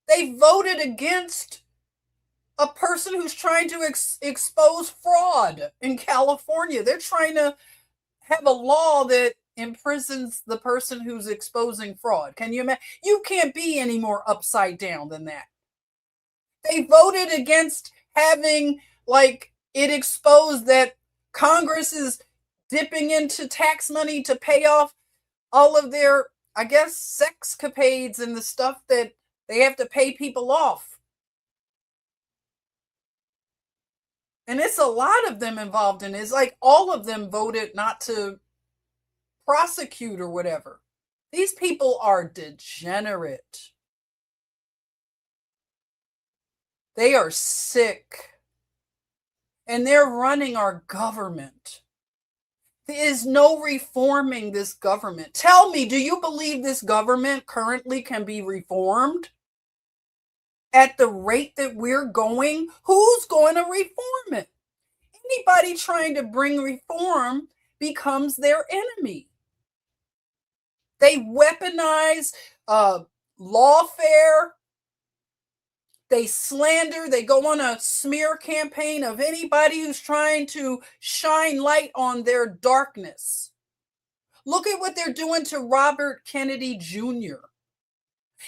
They voted against a person who's trying to expose fraud in California. They're trying to have a law that imprisons the person who's exposing fraud. Can you imagine? You can't be any more upside down than that. They voted against having it exposed that Congress is dipping into tax money to pay off all of their, I guess, sexcapades and the stuff that they have to pay people off. And it's a lot of them involved in it. It's like all of them voted not to prosecute or whatever. These people are degenerate. They are sick. And they're running our government. There is no reforming this government. Tell me, do you believe this government currently can be reformed? At the rate that we're going, who's going to reform it? Anybody trying to bring reform becomes their enemy. They weaponize lawfare. They slander. They go on a smear campaign of anybody who's trying to shine light on their darkness. Look at what they're doing to Robert Kennedy Jr.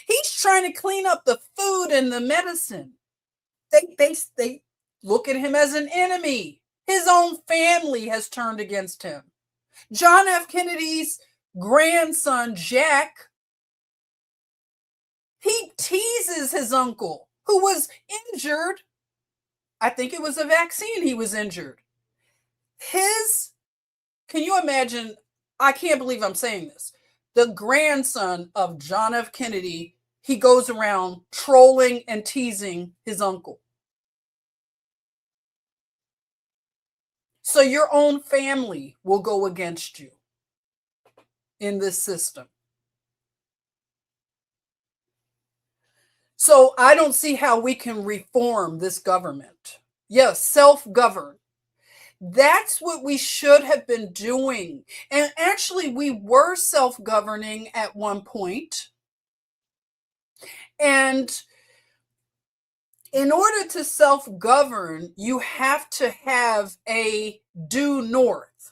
He's trying to clean up the food and the medicine. They look at him as an enemy. His own family has turned against him. John F. Kennedy's grandson, Jack, he teases his uncle, who was injured. I think it was a vaccine he was injured. Can you imagine? I can't believe I'm saying this. The grandson of John F. Kennedy, he goes around trolling and teasing his uncle. So your own family will go against you in this system. So I don't see how we can reform this government. Yes, self-govern. That's what we should have been doing. And actually, we were self-governing at one point. And in order to self-govern, you have to have a due north.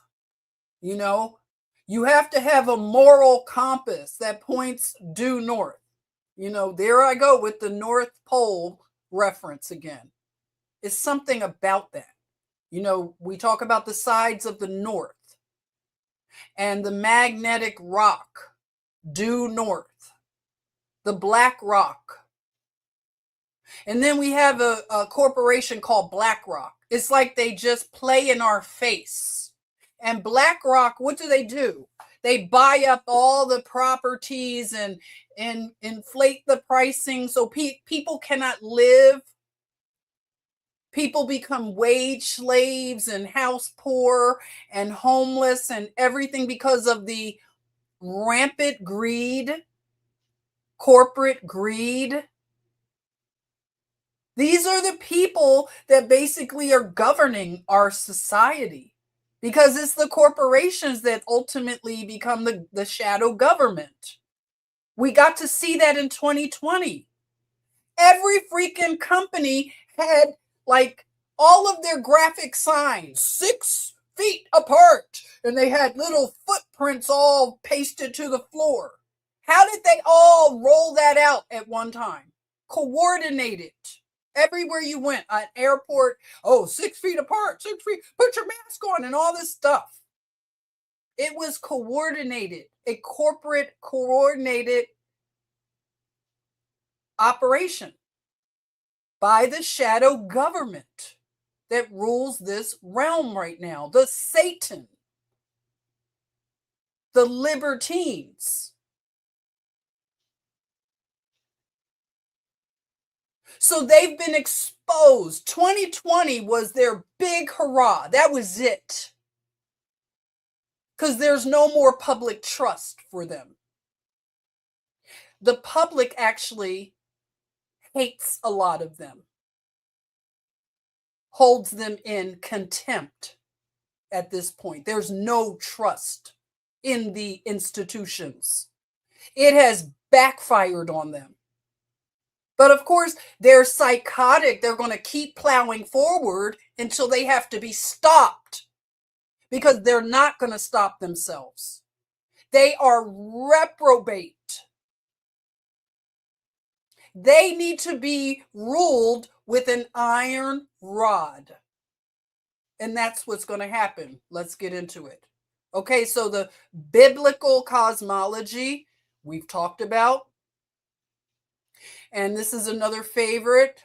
You have to have a moral compass that points due north. There I go with the North Pole reference again. It's something about that. We talk about the sides of the north and the magnetic rock, due north, the black rock. And then we have a corporation called BlackRock. It's like they just play in our face. And BlackRock, what do? They buy up all the properties and inflate the pricing so people cannot live. People become wage slaves and house poor and homeless and everything because of the rampant greed, corporate greed. These are the people that basically are governing our society because it's the corporations that ultimately become the shadow government. We got to see that in 2020. Every freaking company had all of their graphic signs, 6 feet apart, and they had little footprints all pasted to the floor. How did they all roll that out at one time? Coordinated. Everywhere you went, an airport, 6 feet apart, 6 feet, put your mask on, and all this stuff. It was coordinated, a corporate coordinated operation by the shadow government that rules this realm right now. The Satan, the libertines. So they've been exposed. 2020 was their big hurrah. That was it. Because there's no more public trust for them. The public actually hates a lot of them, holds them in contempt at this point. There's no trust in the institutions. It has backfired on them. But of course, they're psychotic. They're going to keep plowing forward until they have to be stopped, because they're not going to stop themselves. They are reprobate. They need to be ruled with an iron rod. And that's what's going to happen. Let's get into it. Okay, so the biblical cosmology we've talked about. And this is another favorite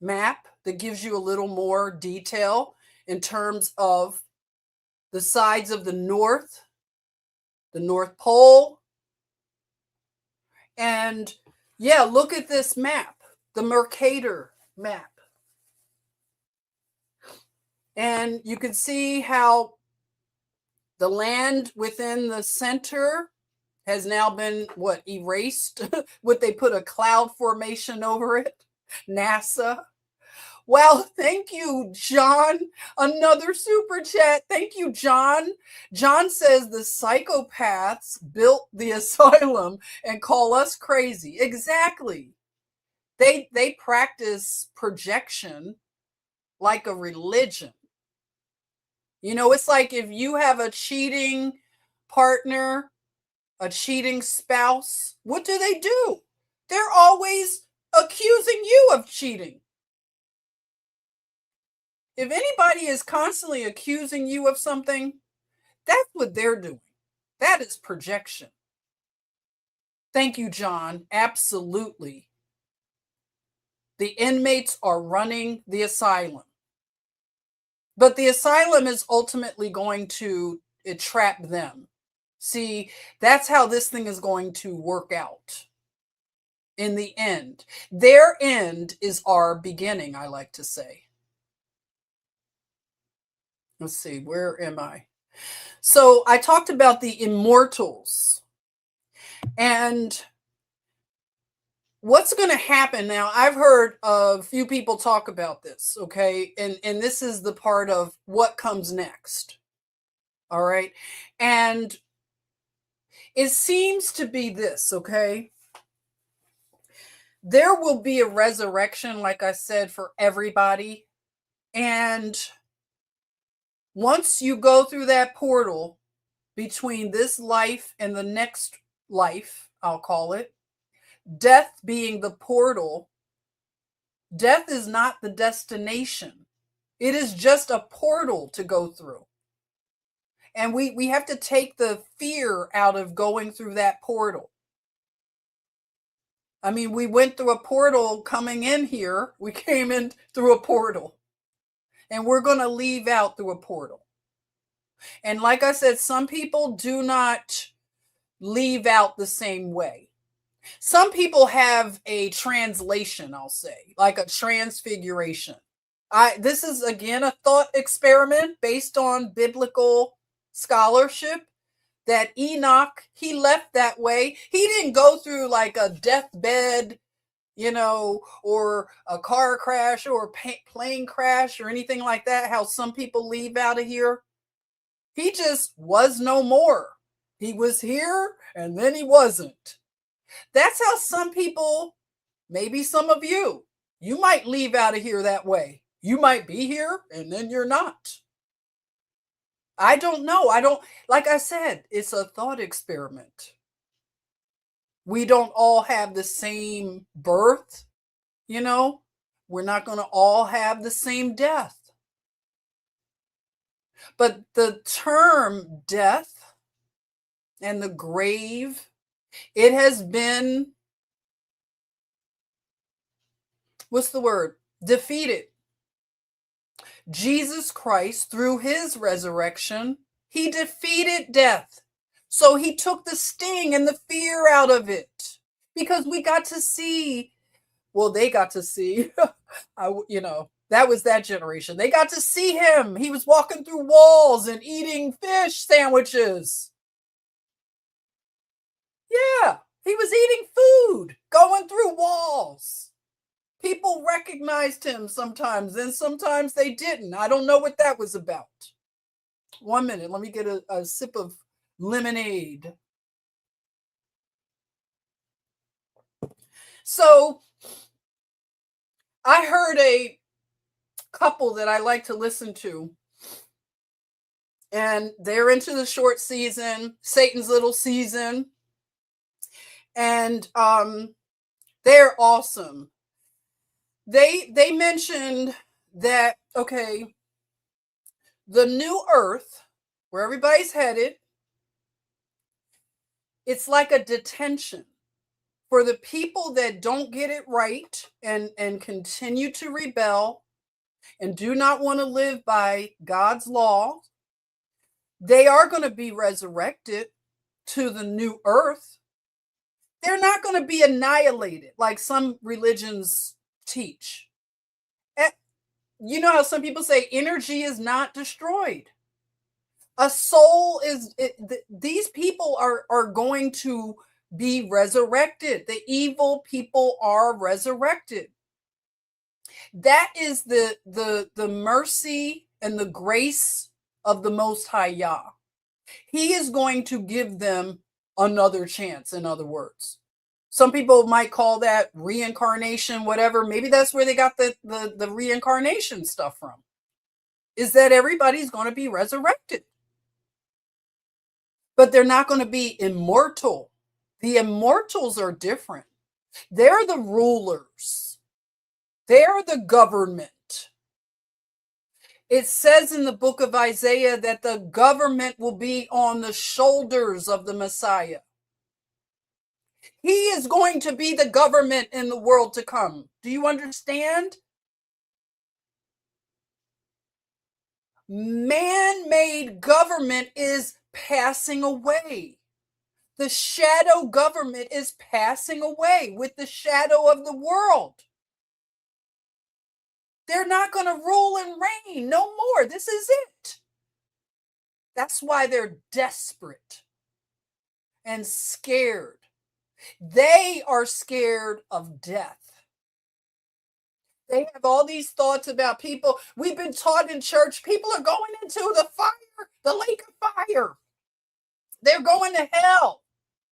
map that gives you a little more detail in terms of the sides of the North Pole. And yeah, look at this map, the Mercator map. And you can see how the land within the center has now been, erased? They put a cloud formation over it? NASA. Well, thank you, John. Another super chat. Thank you, John. John says the psychopaths built the asylum and call us crazy. Exactly. They practice projection like a religion. You know, it's like if you have a cheating partner, a cheating spouse, what do? They're always accusing you of cheating. If anybody is constantly accusing you of something, that's what they're doing. That is projection. Thank you, John. Absolutely. The inmates are running the asylum. But the asylum is ultimately going to trap them. See, that's how this thing is going to work out in the end. Their end is our beginning, I like to say. Let's see, where am I? So I talked about the immortals. And what's going to happen now? I've heard a few people talk about this, okay? And this is the part of what comes next. All right? And it seems to be this, okay? There will be a resurrection, like I said, for everybody. And once you go through that portal between this life and the next life, I'll call it, death being the portal, death is not the destination. It is just a portal to go through. And we have to take the fear out of going through that portal. I mean, we went through a portal coming in here. We came in through a portal. And we're going to leave out through a portal. And like I said, some people do not leave out the same way. Some people have a translation, I'll say, like a transfiguration. This is, again, a thought experiment based on biblical scholarship, that Enoch, he left that way. He didn't go through like a deathbed, or a car crash or a plane crash or anything like that, how some people leave out of here. He just was no more. He was here and then he wasn't. That's how some people, maybe some of you might leave out of here that way. You might be here and then you're not. I don't know. Like I said, it's a thought experiment. We don't all have the same birth, you know? We're not going to all have the same death. But the term death and the grave, it has been, what's the word? Defeated. Jesus Christ, through his resurrection, he defeated death. So he took the sting and the fear out of it, because we got to see, well, they got to see, that was that generation. They got to see him. He was walking through walls and eating fish sandwiches. Yeah, he was eating food, going through walls. People recognized him sometimes, and sometimes they didn't. I don't know what that was about. 1 minute, let me get a sip of lemonade. So I heard a couple that I like to listen to, and they're into the short season, Satan's little season, and they're awesome. They mentioned that, okay, the new earth, where everybody's headed, it's like a detention for the people that don't get it right and continue to rebel and do not want to live by God's law. They are going to be resurrected to the new earth. They're not going to be annihilated like some religions teach. You know how some people say energy is not destroyed. A soul is, these people are going to be resurrected. The evil people are resurrected. That is the mercy and the grace of the Most High Yah. He is going to give them another chance, in other words. Some people might call that reincarnation, whatever. Maybe that's where they got the reincarnation stuff from, is that everybody's going to be resurrected. But they're not going to be immortal. The immortals are different. They're the rulers. They're the government. It says in the book of Isaiah that the government will be on the shoulders of the Messiah. He is going to be the government in the world to come. Do you understand? Man-made government is passing away. The shadow government is passing away with the shadow of the world. They're not going to rule and reign no more. This is it. That's why they're desperate and scared. They are scared of death. They have all these thoughts about people. We've been taught in church, people are going into the fire, the lake of fire. They're going to hell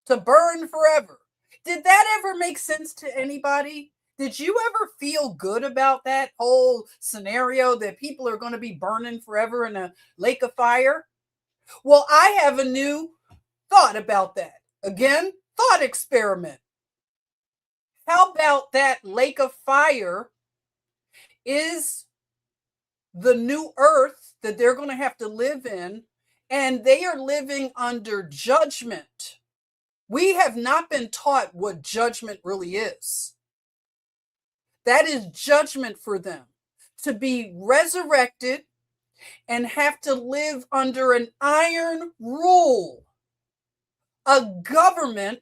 to burn forever. Did that ever make sense to anybody? Did you ever feel good about that whole scenario that people are going to be burning forever in a lake of fire? Well, I have a new thought about that. Again, thought experiment. How about that lake of fire is the new earth that they're going to have to live in, and they are living under judgment. We have not been taught what judgment really is. That is judgment for them, to be resurrected and have to live under an iron rule, a government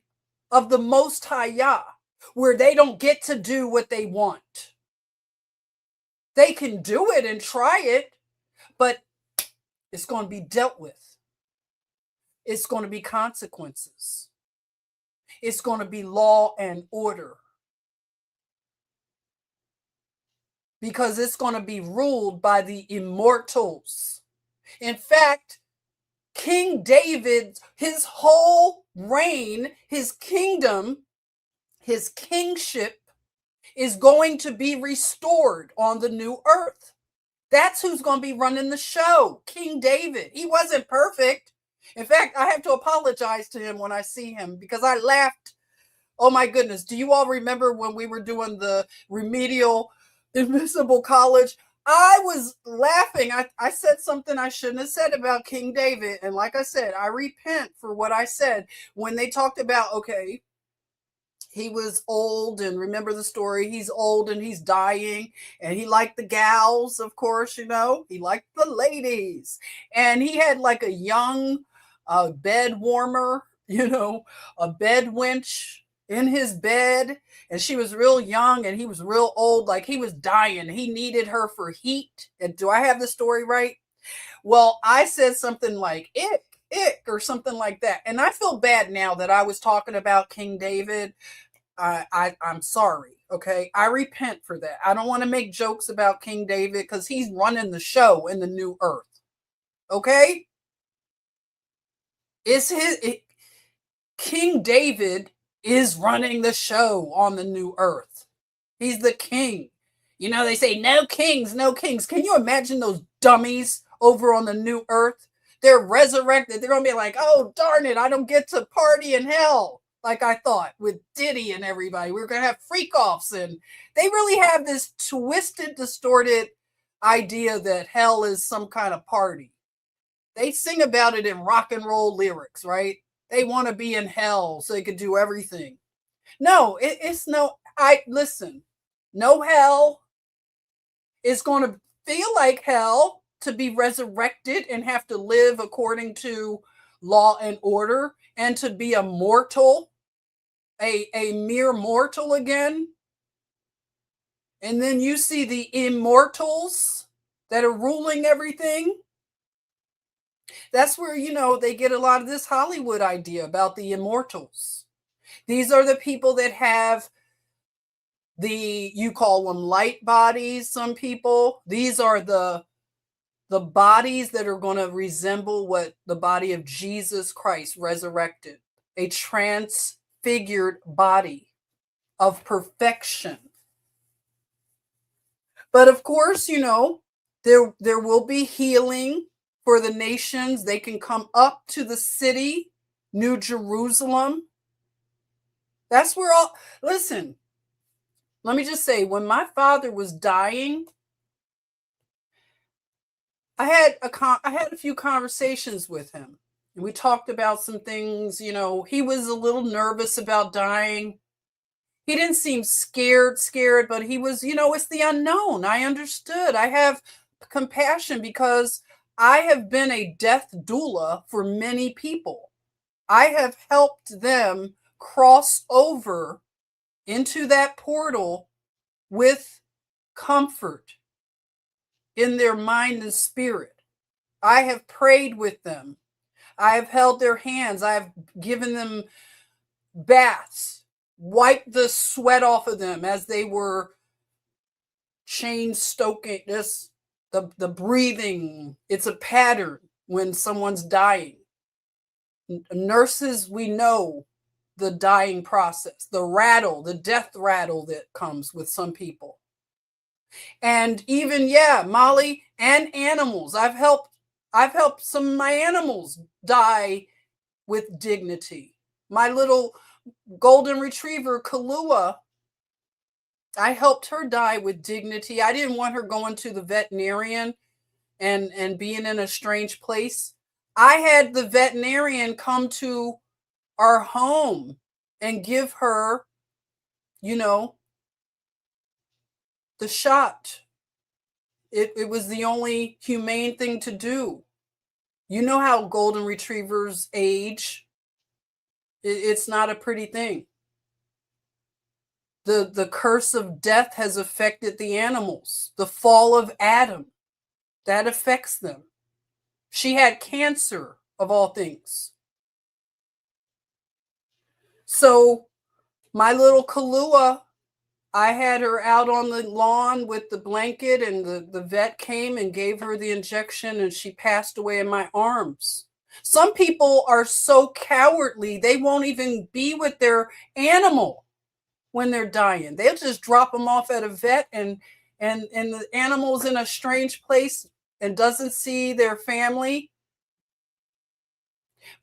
of the Most High Yah, where they don't get to do what they want. They can do it and try it, but it's going to be dealt with. It's going to be consequences. It's going to be law and order. Because it's going to be ruled by the immortals. In fact, King David, his whole reign, his kingdom, his kingship is going to be restored on the new earth. That's who's going to be running the show. King David. He wasn't perfect. In fact, I have to apologize to him when I see him because I laughed. Oh my goodness. Do you all remember when we were doing the remedial invisible college? I was laughing. I said something I shouldn't have said about King David. And like I said, I repent for what I said when they talked about, okay, he was old, and remember the story, he's old and he's dying, and he liked the gals, of course, you know, he liked the ladies, and he had like a young bed warmer, you know, a bed wench in his bed, and she was real young and he was real old, like he was dying, he needed her for heat. And do I have the story right? Well, I said something like ick or something like that, and I feel bad now that I was talking about King David. I'm sorry. Okay. I repent for that. I don't want to make jokes about King David because he's running the show in the new earth. Okay. King David is running the show on the new earth. He's the king. You know, they say no kings, no kings. Can you imagine those dummies over on the new earth? They're resurrected. They're going to be like, oh, darn it. I don't get to party in hell. Like I thought, with Diddy and everybody. We're going to have freak-offs, and they really have this twisted, distorted idea that hell is some kind of party. They sing about it in rock and roll lyrics, right? They want to be in hell so they can do everything. No, it's no, listen, no hell. Is going to feel like hell to be resurrected and have to live according to law and order, and to be a mortal, a mere mortal again. And then you see the immortals that are ruling everything. That's where, you know, they get a lot of this Hollywood idea about the immortals. These are the people that have you call them light bodies, some people. These are the bodies that are going to resemble what the body of Jesus Christ resurrected, a transfigured body of perfection. But of course, you know, there will be healing for the nations. They can come up to the city, New Jerusalem. That's where listen, let me just say, when my father was dying, I had a few conversations with him, and we talked about some things. You know, he was a little nervous about dying. He didn't seem scared, but he was, you know, it's the unknown. I understood. I have compassion because I have been a death doula for many people. I have helped them cross over into that portal with comfort in their mind and spirit. I have prayed with them. I have held their hands. I have given them baths, wiped the sweat off of them as they were chain stoking. The breathing, it's a pattern when someone's dying. Nurses, we know the dying process, the death rattle that comes with some people. And even, Molly, and animals. I've helped some of my animals die with dignity. My little golden retriever, Kalua, I helped her die with dignity. I didn't want her going to the veterinarian and being in a strange place. I had the veterinarian come to our home and give her, you know, the shot. It was the only humane thing to do. You know how golden retrievers age. It's not a pretty thing. The curse of death has affected the animals. The fall of Adam, that affects them. She had cancer, of all things. So my little Kalua, I had her out on the lawn with the blanket, and the vet came and gave her the injection, and she passed away in my arms. Some people are so cowardly, they won't even be with their animal when they're dying. They'll just drop them off at a vet and and the animal's in a strange place and doesn't see their family.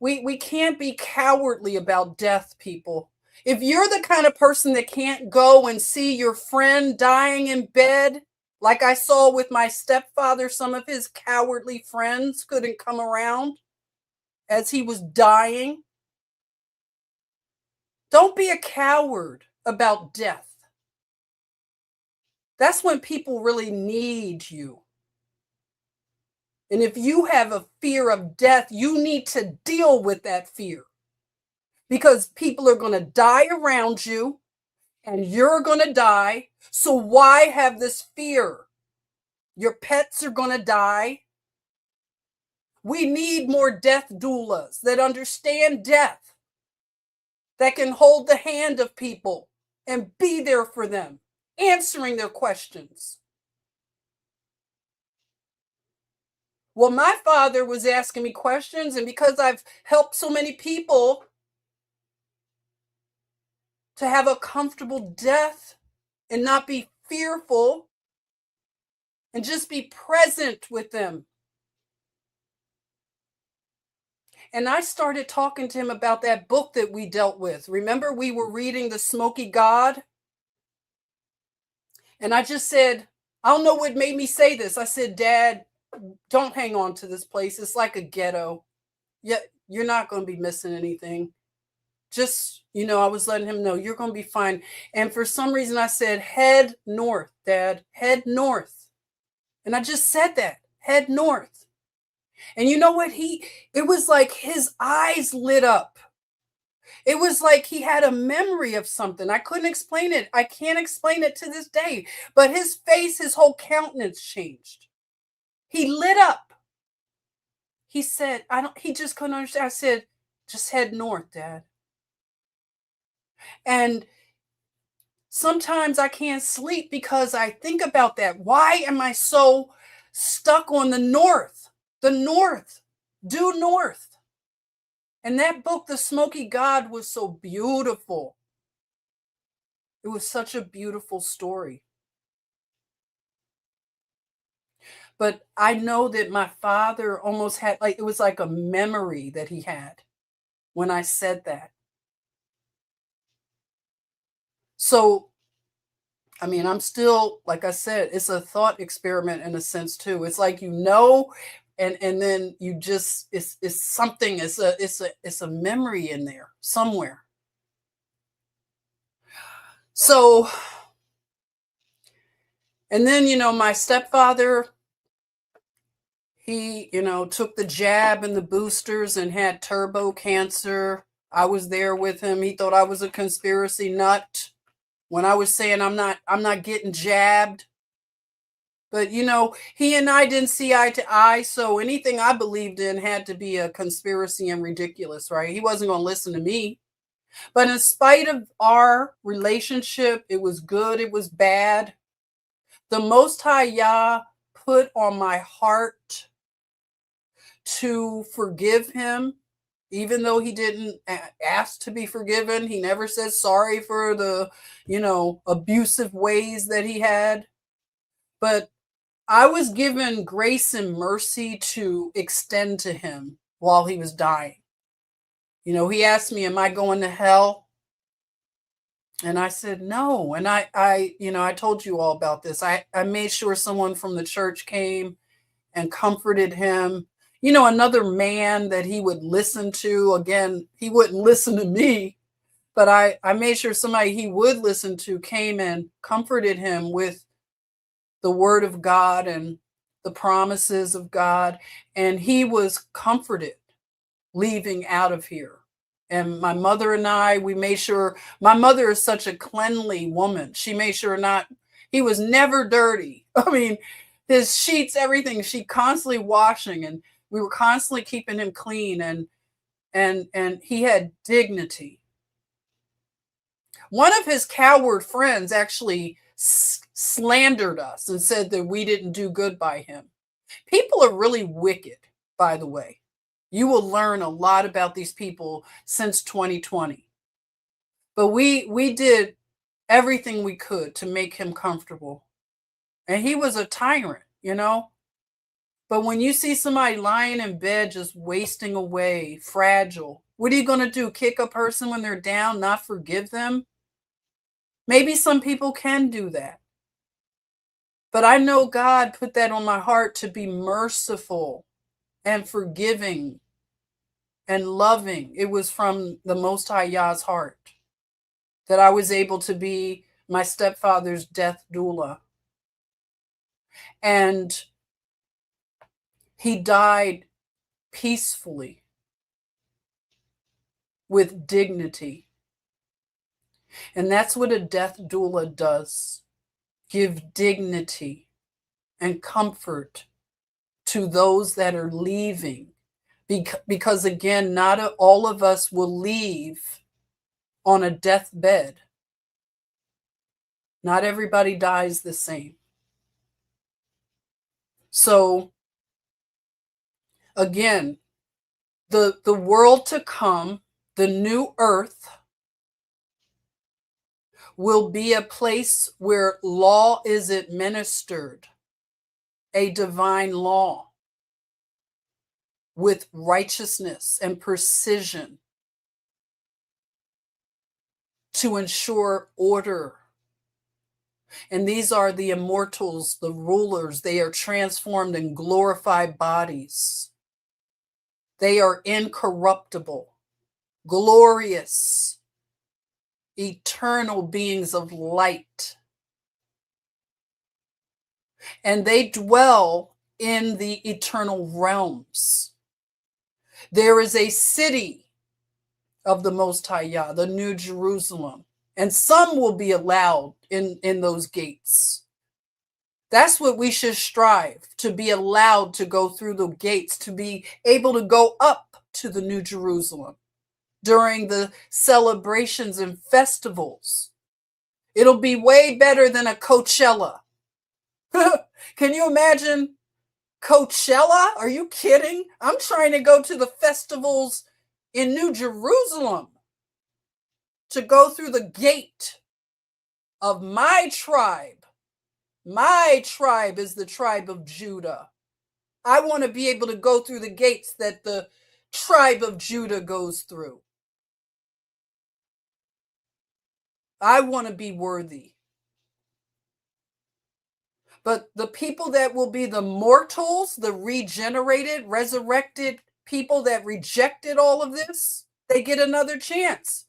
We can't be cowardly about death, people. If you're the kind of person that can't go and see your friend dying in bed, like I saw with my stepfather, some of his cowardly friends couldn't come around as he was dying. Don't be a coward about death. That's when people really need you. And if you have a fear of death, you need to deal with that fear, because people are going to die around you and you're going to die. So why have this fear? Your pets are going to die. We need more death doulas that understand death, that can hold the hand of people and be there for them, answering their questions. Well, my father was asking me questions, and because I've helped so many people to have a comfortable death and not be fearful and just be present with them. And I started talking to him about that book that we dealt with. Remember, we were reading The Smoky God? And I just said, I don't know what made me say this. I said, Dad, don't hang on to this place. It's like a ghetto. Yeah, you're not going to be missing anything. Just, I was letting him know you're going to be fine. And for some reason I said, head north, Dad, head north. And I just said that, head north. And you know what? It was like his eyes lit up. It was like he had a memory of something. I couldn't explain it. I can't explain it to this day. But his face, his whole countenance changed. He lit up. He said, he just couldn't understand. I said, just head north, Dad. And sometimes I can't sleep because I think about that. Why am I so stuck on the north? The north, due north. And that book, The Smoky God, was so beautiful. It was such a beautiful story. But I know that my father almost had, it was like a memory that he had when I said that. So, I'm still, like I said, it's a thought experiment in a sense too. It's like, and then you just, it's something, it's a memory in there somewhere. So, and then, my stepfather, he, took the jab and the boosters and had turbo cancer. I was there with him. He thought I was a conspiracy nut when I was saying I'm not getting jabbed. But, he and I didn't see eye to eye. So anything I believed in had to be a conspiracy and ridiculous, right? He wasn't going to listen to me. But in spite of our relationship, it was good, it was bad. The Most High Yah put on my heart to forgive him, even though he didn't ask to be forgiven. He never said sorry for the, abusive ways that he had. But I was given grace and mercy to extend to him while he was dying. He asked me, am I going to hell? And I said, no. And I told you all about this. I made sure someone from the church came and comforted him. Another man that he would listen to. Again, he wouldn't listen to me, but I made sure somebody he would listen to came and comforted him with the word of God and the promises of God. And he was comforted leaving out of here. And my mother and I, we made sure, my mother is such a cleanly woman. She made sure he was never dirty. His sheets, everything, she constantly washing, and we were constantly keeping him clean, and he had dignity. One of his coward friends actually slandered us and said that we didn't do good by him. People are really wicked, by the way. You will learn a lot about these people since 2020. But we did everything we could to make him comfortable. And he was a tyrant, you know? But when you see somebody lying in bed just wasting away, fragile, what are you going to do? Kick a person when they're down, not forgive them? Maybe some people can do that. But I know God put that on my heart to be merciful and forgiving and loving. It was from the Most High Yah's heart that I was able to be my stepfather's death doula. And he died peacefully with dignity. And that's what a death doula does. Give dignity and comfort to those that are leaving. Because again, not all of us will leave on a deathbed. Not everybody dies the same. So again, the world to come, the new earth, will be a place where law is administered, a divine law with righteousness and precision to ensure order. And these are the immortals, the rulers. They are transformed in glorified bodies. They are incorruptible, glorious, eternal beings of light. And they dwell in the eternal realms. There is a city of the Most High Yah, the New Jerusalem, and some will be allowed in those gates. That's what we should strive, to be allowed to go through the gates, to be able to go up to the New Jerusalem during the celebrations and festivals. It'll be way better than a Coachella. Can you imagine Coachella? Are you kidding? I'm trying to go to the festivals in New Jerusalem, to go through the gate of my tribe. My tribe is the tribe of Judah. I want to be able to go through the gates that the tribe of Judah goes through. I want to be worthy. But the people that will be the mortals, the regenerated, resurrected people that rejected all of this, they get another chance.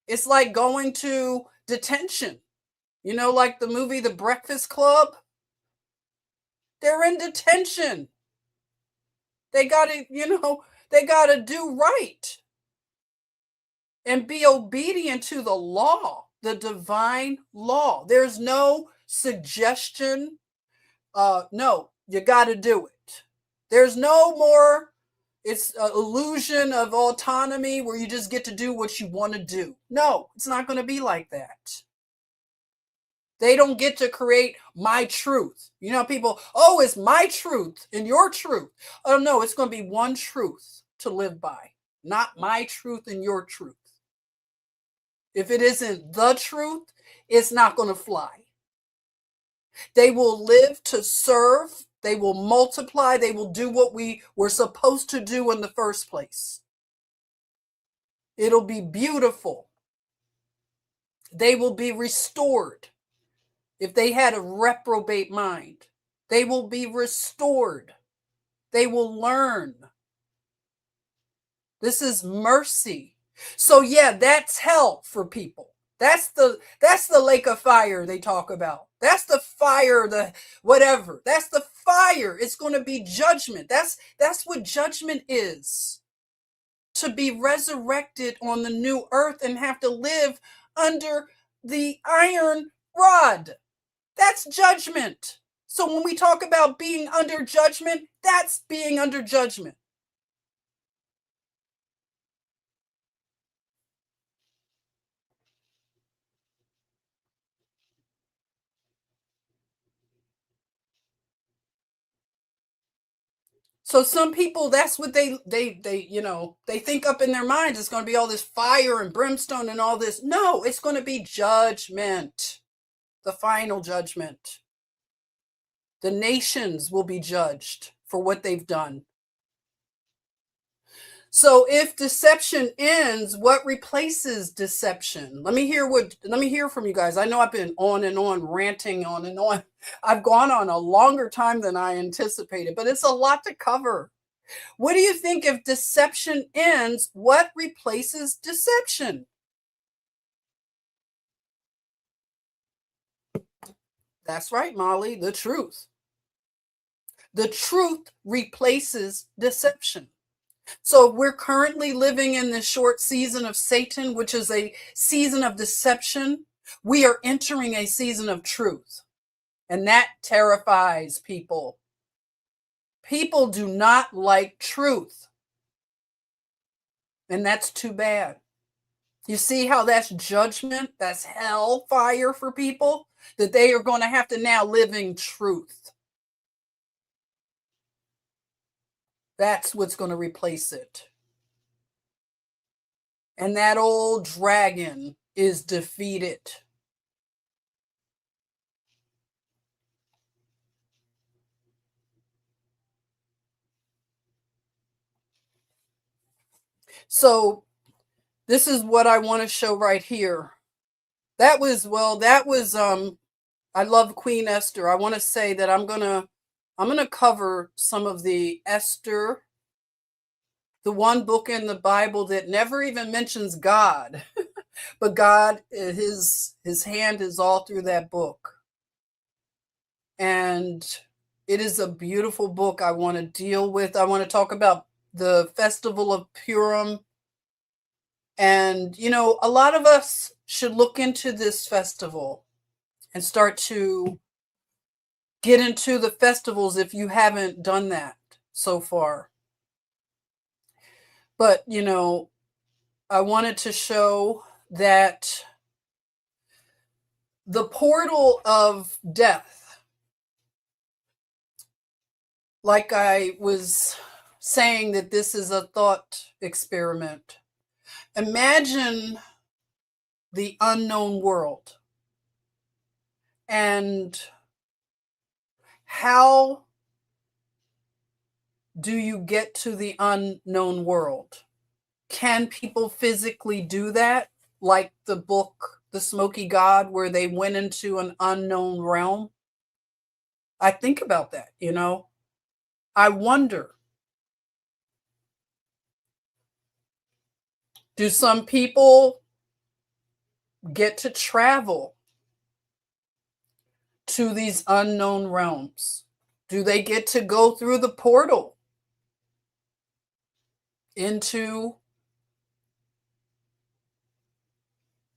It's like going to detention. You know, like the movie The Breakfast Club? They're in detention. They got to do right and be obedient to the law, the divine law. There's no suggestion. No, you got to do it. There's no more, it's an illusion of autonomy where you just get to do what you want to do. No, it's not going to be like that. They don't get to create my truth. You know, people, oh, it's my truth and your truth. Oh, no, it's going to be one truth to live by, not my truth and your truth. If it isn't the truth, it's not going to fly. They will live to serve. They will multiply. They will do what we were supposed to do in the first place. It'll be beautiful. They will be restored. If they had a reprobate mind, they will be restored. They will learn. This is mercy. So yeah, that's hell for people. That's the lake of fire they talk about. That's the fire, the whatever. That's the fire. It's going to be judgment. That's what judgment is. To be resurrected on the new earth and have to live under the iron rod. That's judgment. So when we talk about being under judgment, that's being under judgment. So some people, that's what they think up in their minds. It's going to be all this fire and brimstone and all this. No, it's going to be judgment. The final judgment. The nations will be judged for what they've done. So if deception ends, what replaces deception? Let me hear from you guys. I know I've been on and on, ranting on and on. I've gone on a longer time than I anticipated, but it's a lot to cover. What do you think if deception ends, what replaces deception? That's right, Molly, the truth. The truth replaces deception. So we're currently living in this short season of Satan, which is a season of deception. We are entering a season of truth, and that terrifies people. People do not like truth, and that's too bad. You see how that's judgment, that's hellfire for people, that they are going to have to now live in truth. That's what's going to replace it. And that old dragon is defeated. So this is what I want to show right here. That was I love Queen Esther. I want to say that I'm going to cover some of the Esther, the one book in the Bible that never even mentions God. But God, his hand is all through that book. And it is a beautiful book I want to deal with. I want to talk about the festival of Purim. And, a lot of us should look into this festival and start to get into the festivals if you haven't done that so far. But, I wanted to show that the portal of death, like I was saying, that this is a thought experiment. Imagine the unknown world. And how do you get to the unknown world? Can people physically do that? Like the book, The Smoky God, where they went into an unknown realm? I think about that, I wonder, do some people get to travel to these unknown realms? Do they get to go through the portal into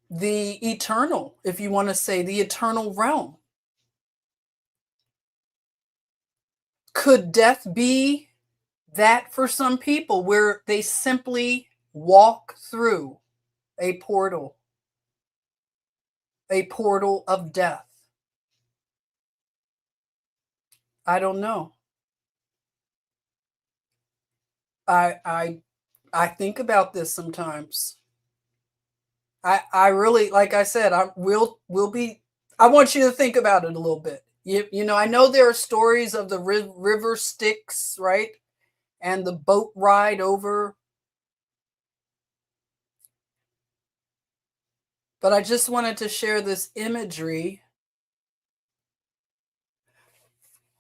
the eternal, if you want to say the eternal realm? Could death be that for some people, where they simply walk through a portal of death? I don't know. I think about this sometimes. I really, like I said, I want you to think about it a little bit. I know there are stories of the river Styx, right? And the boat ride over. But I just wanted to share this imagery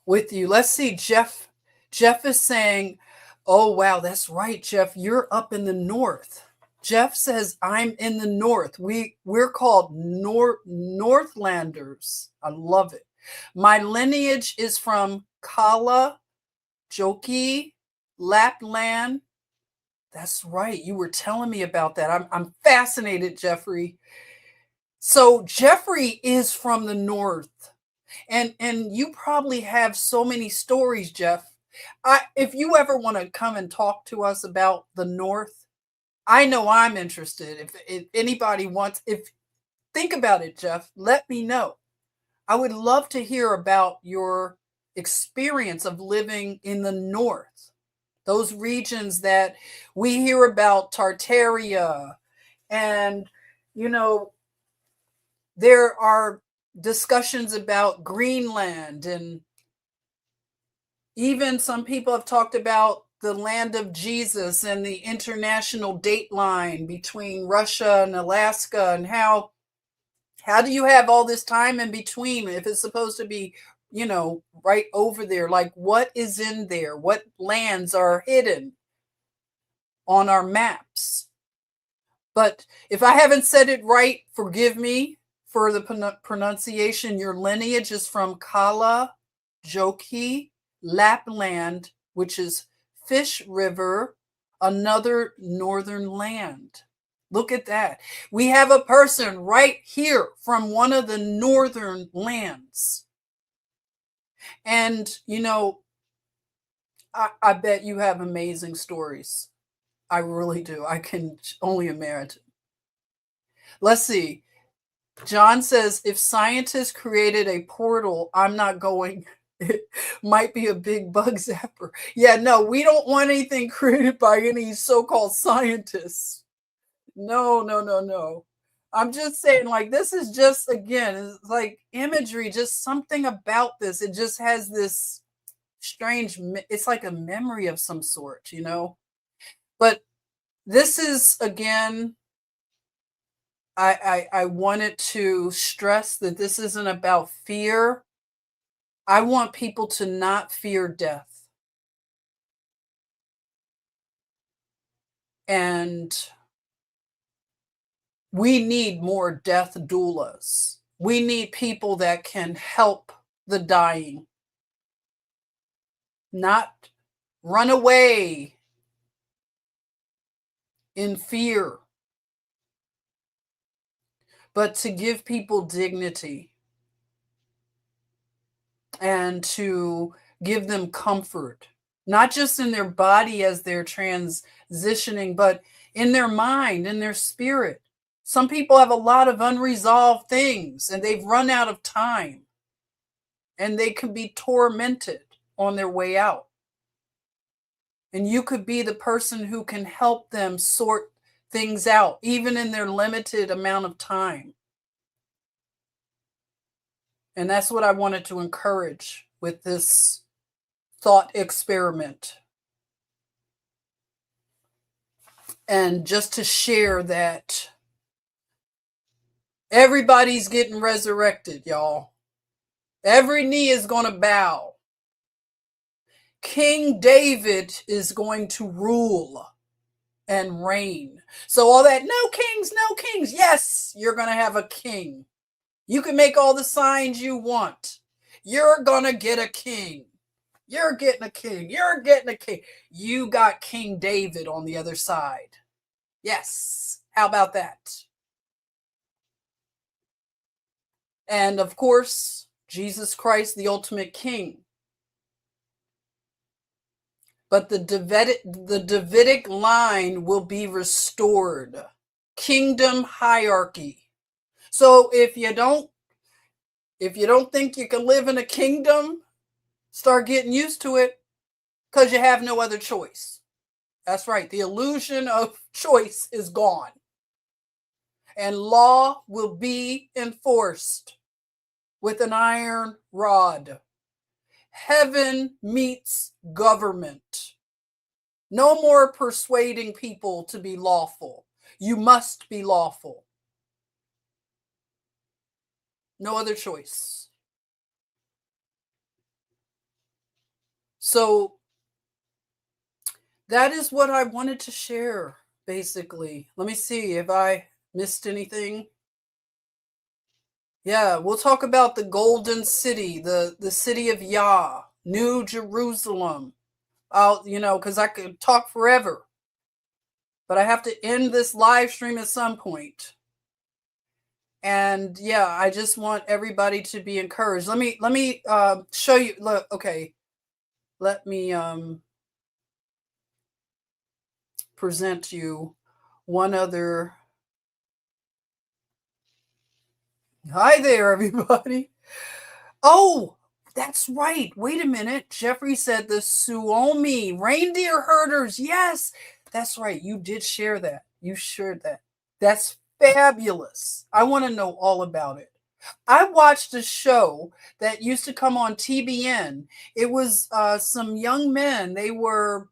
with you. Let's see, Jeff. Jeff is saying, oh, wow, that's right, Jeff. You're up in the north. Jeff says, I'm in the north. We're called Northlanders. I love it. My lineage is from Kala, Joki, Lapland. That's right. You were telling me about that. I'm fascinated, Jeffrey. So Jeffrey is from the north. And you probably have so many stories, Jeff. If you ever want to come and talk to us about the north, I know I'm interested. If anybody wants, think about it, Jeff, let me know. I would love to hear about your experience of living in the north, those regions that we hear about, Tartaria, and, there are discussions about Greenland and Even some people have talked about the land of Jesus and the international date line between Russia and Alaska, and how do you have all this time in between if it's supposed to be, right over there? Like, what is in there? What lands are hidden on our maps? But if I haven't said it right, forgive me for the pronunciation. Your lineage is from Kala Joki, Lapland, which is Fish River, another northern land. Look at that. We have a person right here from one of the northern lands. And, I bet you have amazing stories. I really do. I can only imagine. Let's see. John says, if scientists created a portal, I'm not going. It might be a big bug zapper. Yeah, no, we don't want anything created by any so-called scientists. No. I'm just saying, like, this is just, again, it's like imagery, just something about this. It just has this strange, it's like a memory of some sort, But this is, again, I wanted to stress that this isn't about fear. I want people to not fear death. And we need more death doulas. We need people that can help the dying, not run away in fear, but to give people dignity and to give them comfort, not just in their body as they're transitioning, but in their mind, in their spirit. Some people have a lot of unresolved things and they've run out of time, and they can be tormented on their way out. And you could be the person who can help them sort things out, even in their limited amount of time. And that's what I wanted to encourage with this thought experiment. And just to share that everybody's getting resurrected, y'all. Every knee is going to bow. King David is going to rule and reign. So all that, no kings. Yes, you're going to have a king. You can make all the signs you want. You're going to get a king. You're getting a king. You're getting a king. You got King David on the other side. Yes. How about that? And of course, Jesus Christ, the ultimate king. But the Davidic line will be restored. Kingdom hierarchy. So if you don't think you can live in a kingdom, start getting used to it, because you have no other choice. That's right. The illusion of choice is gone. And law will be enforced with an iron rod. Heaven meets government. No more persuading people to be lawful. You must be lawful. No other choice. So that is what I wanted to share, basically. Let me see if I missed anything. Yeah, we'll talk about the Golden City, the city of Yah, New Jerusalem. Because I could talk forever. But I have to end this live stream at some point. And yeah, I just want everybody to be encouraged. Let me show you. Look, okay. Let me present you one other. Hi there, everybody. Oh, that's right. Wait a minute. Jeffrey said the Suomi reindeer herders. Yes, that's right. You did share that. You shared that. That's fabulous. I want to know all about it. I watched a show that used to come on TBN. It was some young men. They were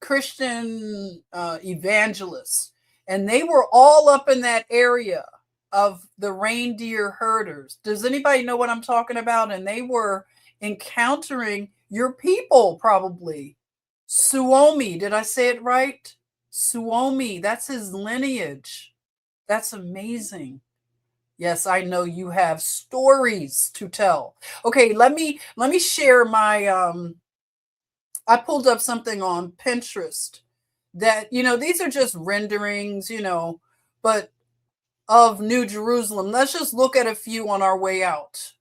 Christian evangelists, and they were all up in that area of the reindeer herders. Does anybody know what I'm talking about? And they were encountering your people, probably. Suomi, did I say it right? Suomi, that's his lineage. That's amazing. Yes, I know you have stories to tell. Okay, let me share my I pulled up something on Pinterest that, these are just renderings, but of New Jerusalem. Let's just look at a few on our way out.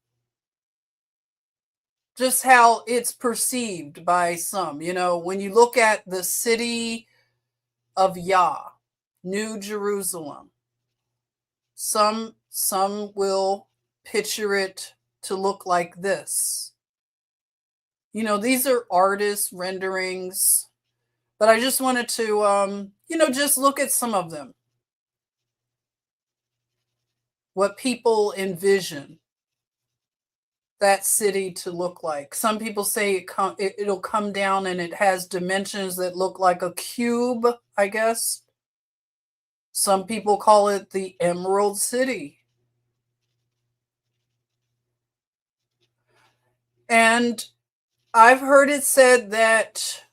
Just how it's perceived by some, when you look at the city of Yah, New Jerusalem, some will picture it to look like this. These are artist renderings, but I just wanted to, just look at some of them. What people envision that city to look like. Some people say it'll come down and it has dimensions that look like a cube, I guess. Some people call it the Emerald City. And I've heard it said that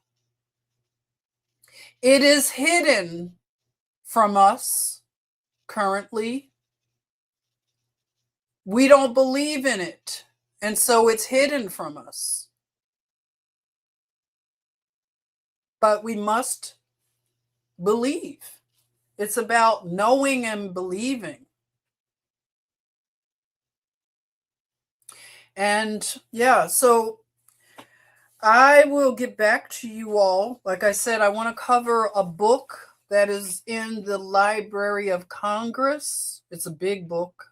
it is hidden from us currently. We don't believe in it, and so it's hidden from us. But we must believe. It's about knowing and believing. And yeah, so I will get back to you all. Like I said, I want to cover a book that is in the Library of Congress. It's a big book.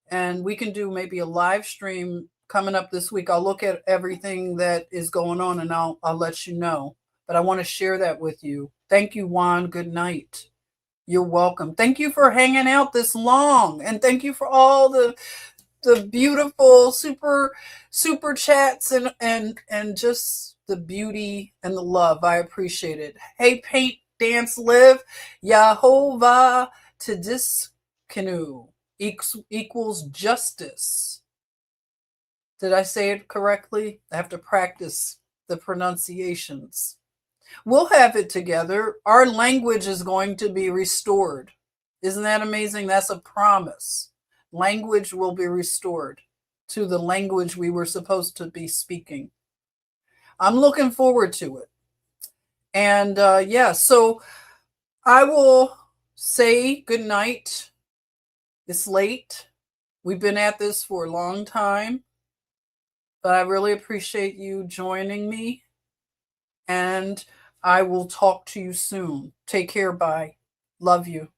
And we can do maybe a live stream coming up this week. I'll look at everything that is going on and I'll let you know. But I want to share that with you. Thank you, Juan. Good night. You're welcome. Thank you for hanging out this long. And thank you for all the beautiful super chats and just the beauty and the love. I appreciate it. Hey, paint, dance, live. Yahovah Tediskanu equals justice. Did I say it correctly? I have to practice the pronunciations. We'll have it together. Our language is going to be restored. Isn't that amazing? That's a promise. Language will be restored to the language we were supposed to be speaking. I'm looking forward to it. And so I will say good night. It's late. We've been at this for a long time, but I really appreciate you joining me. And I will talk to you soon. Take care. Bye. Love you.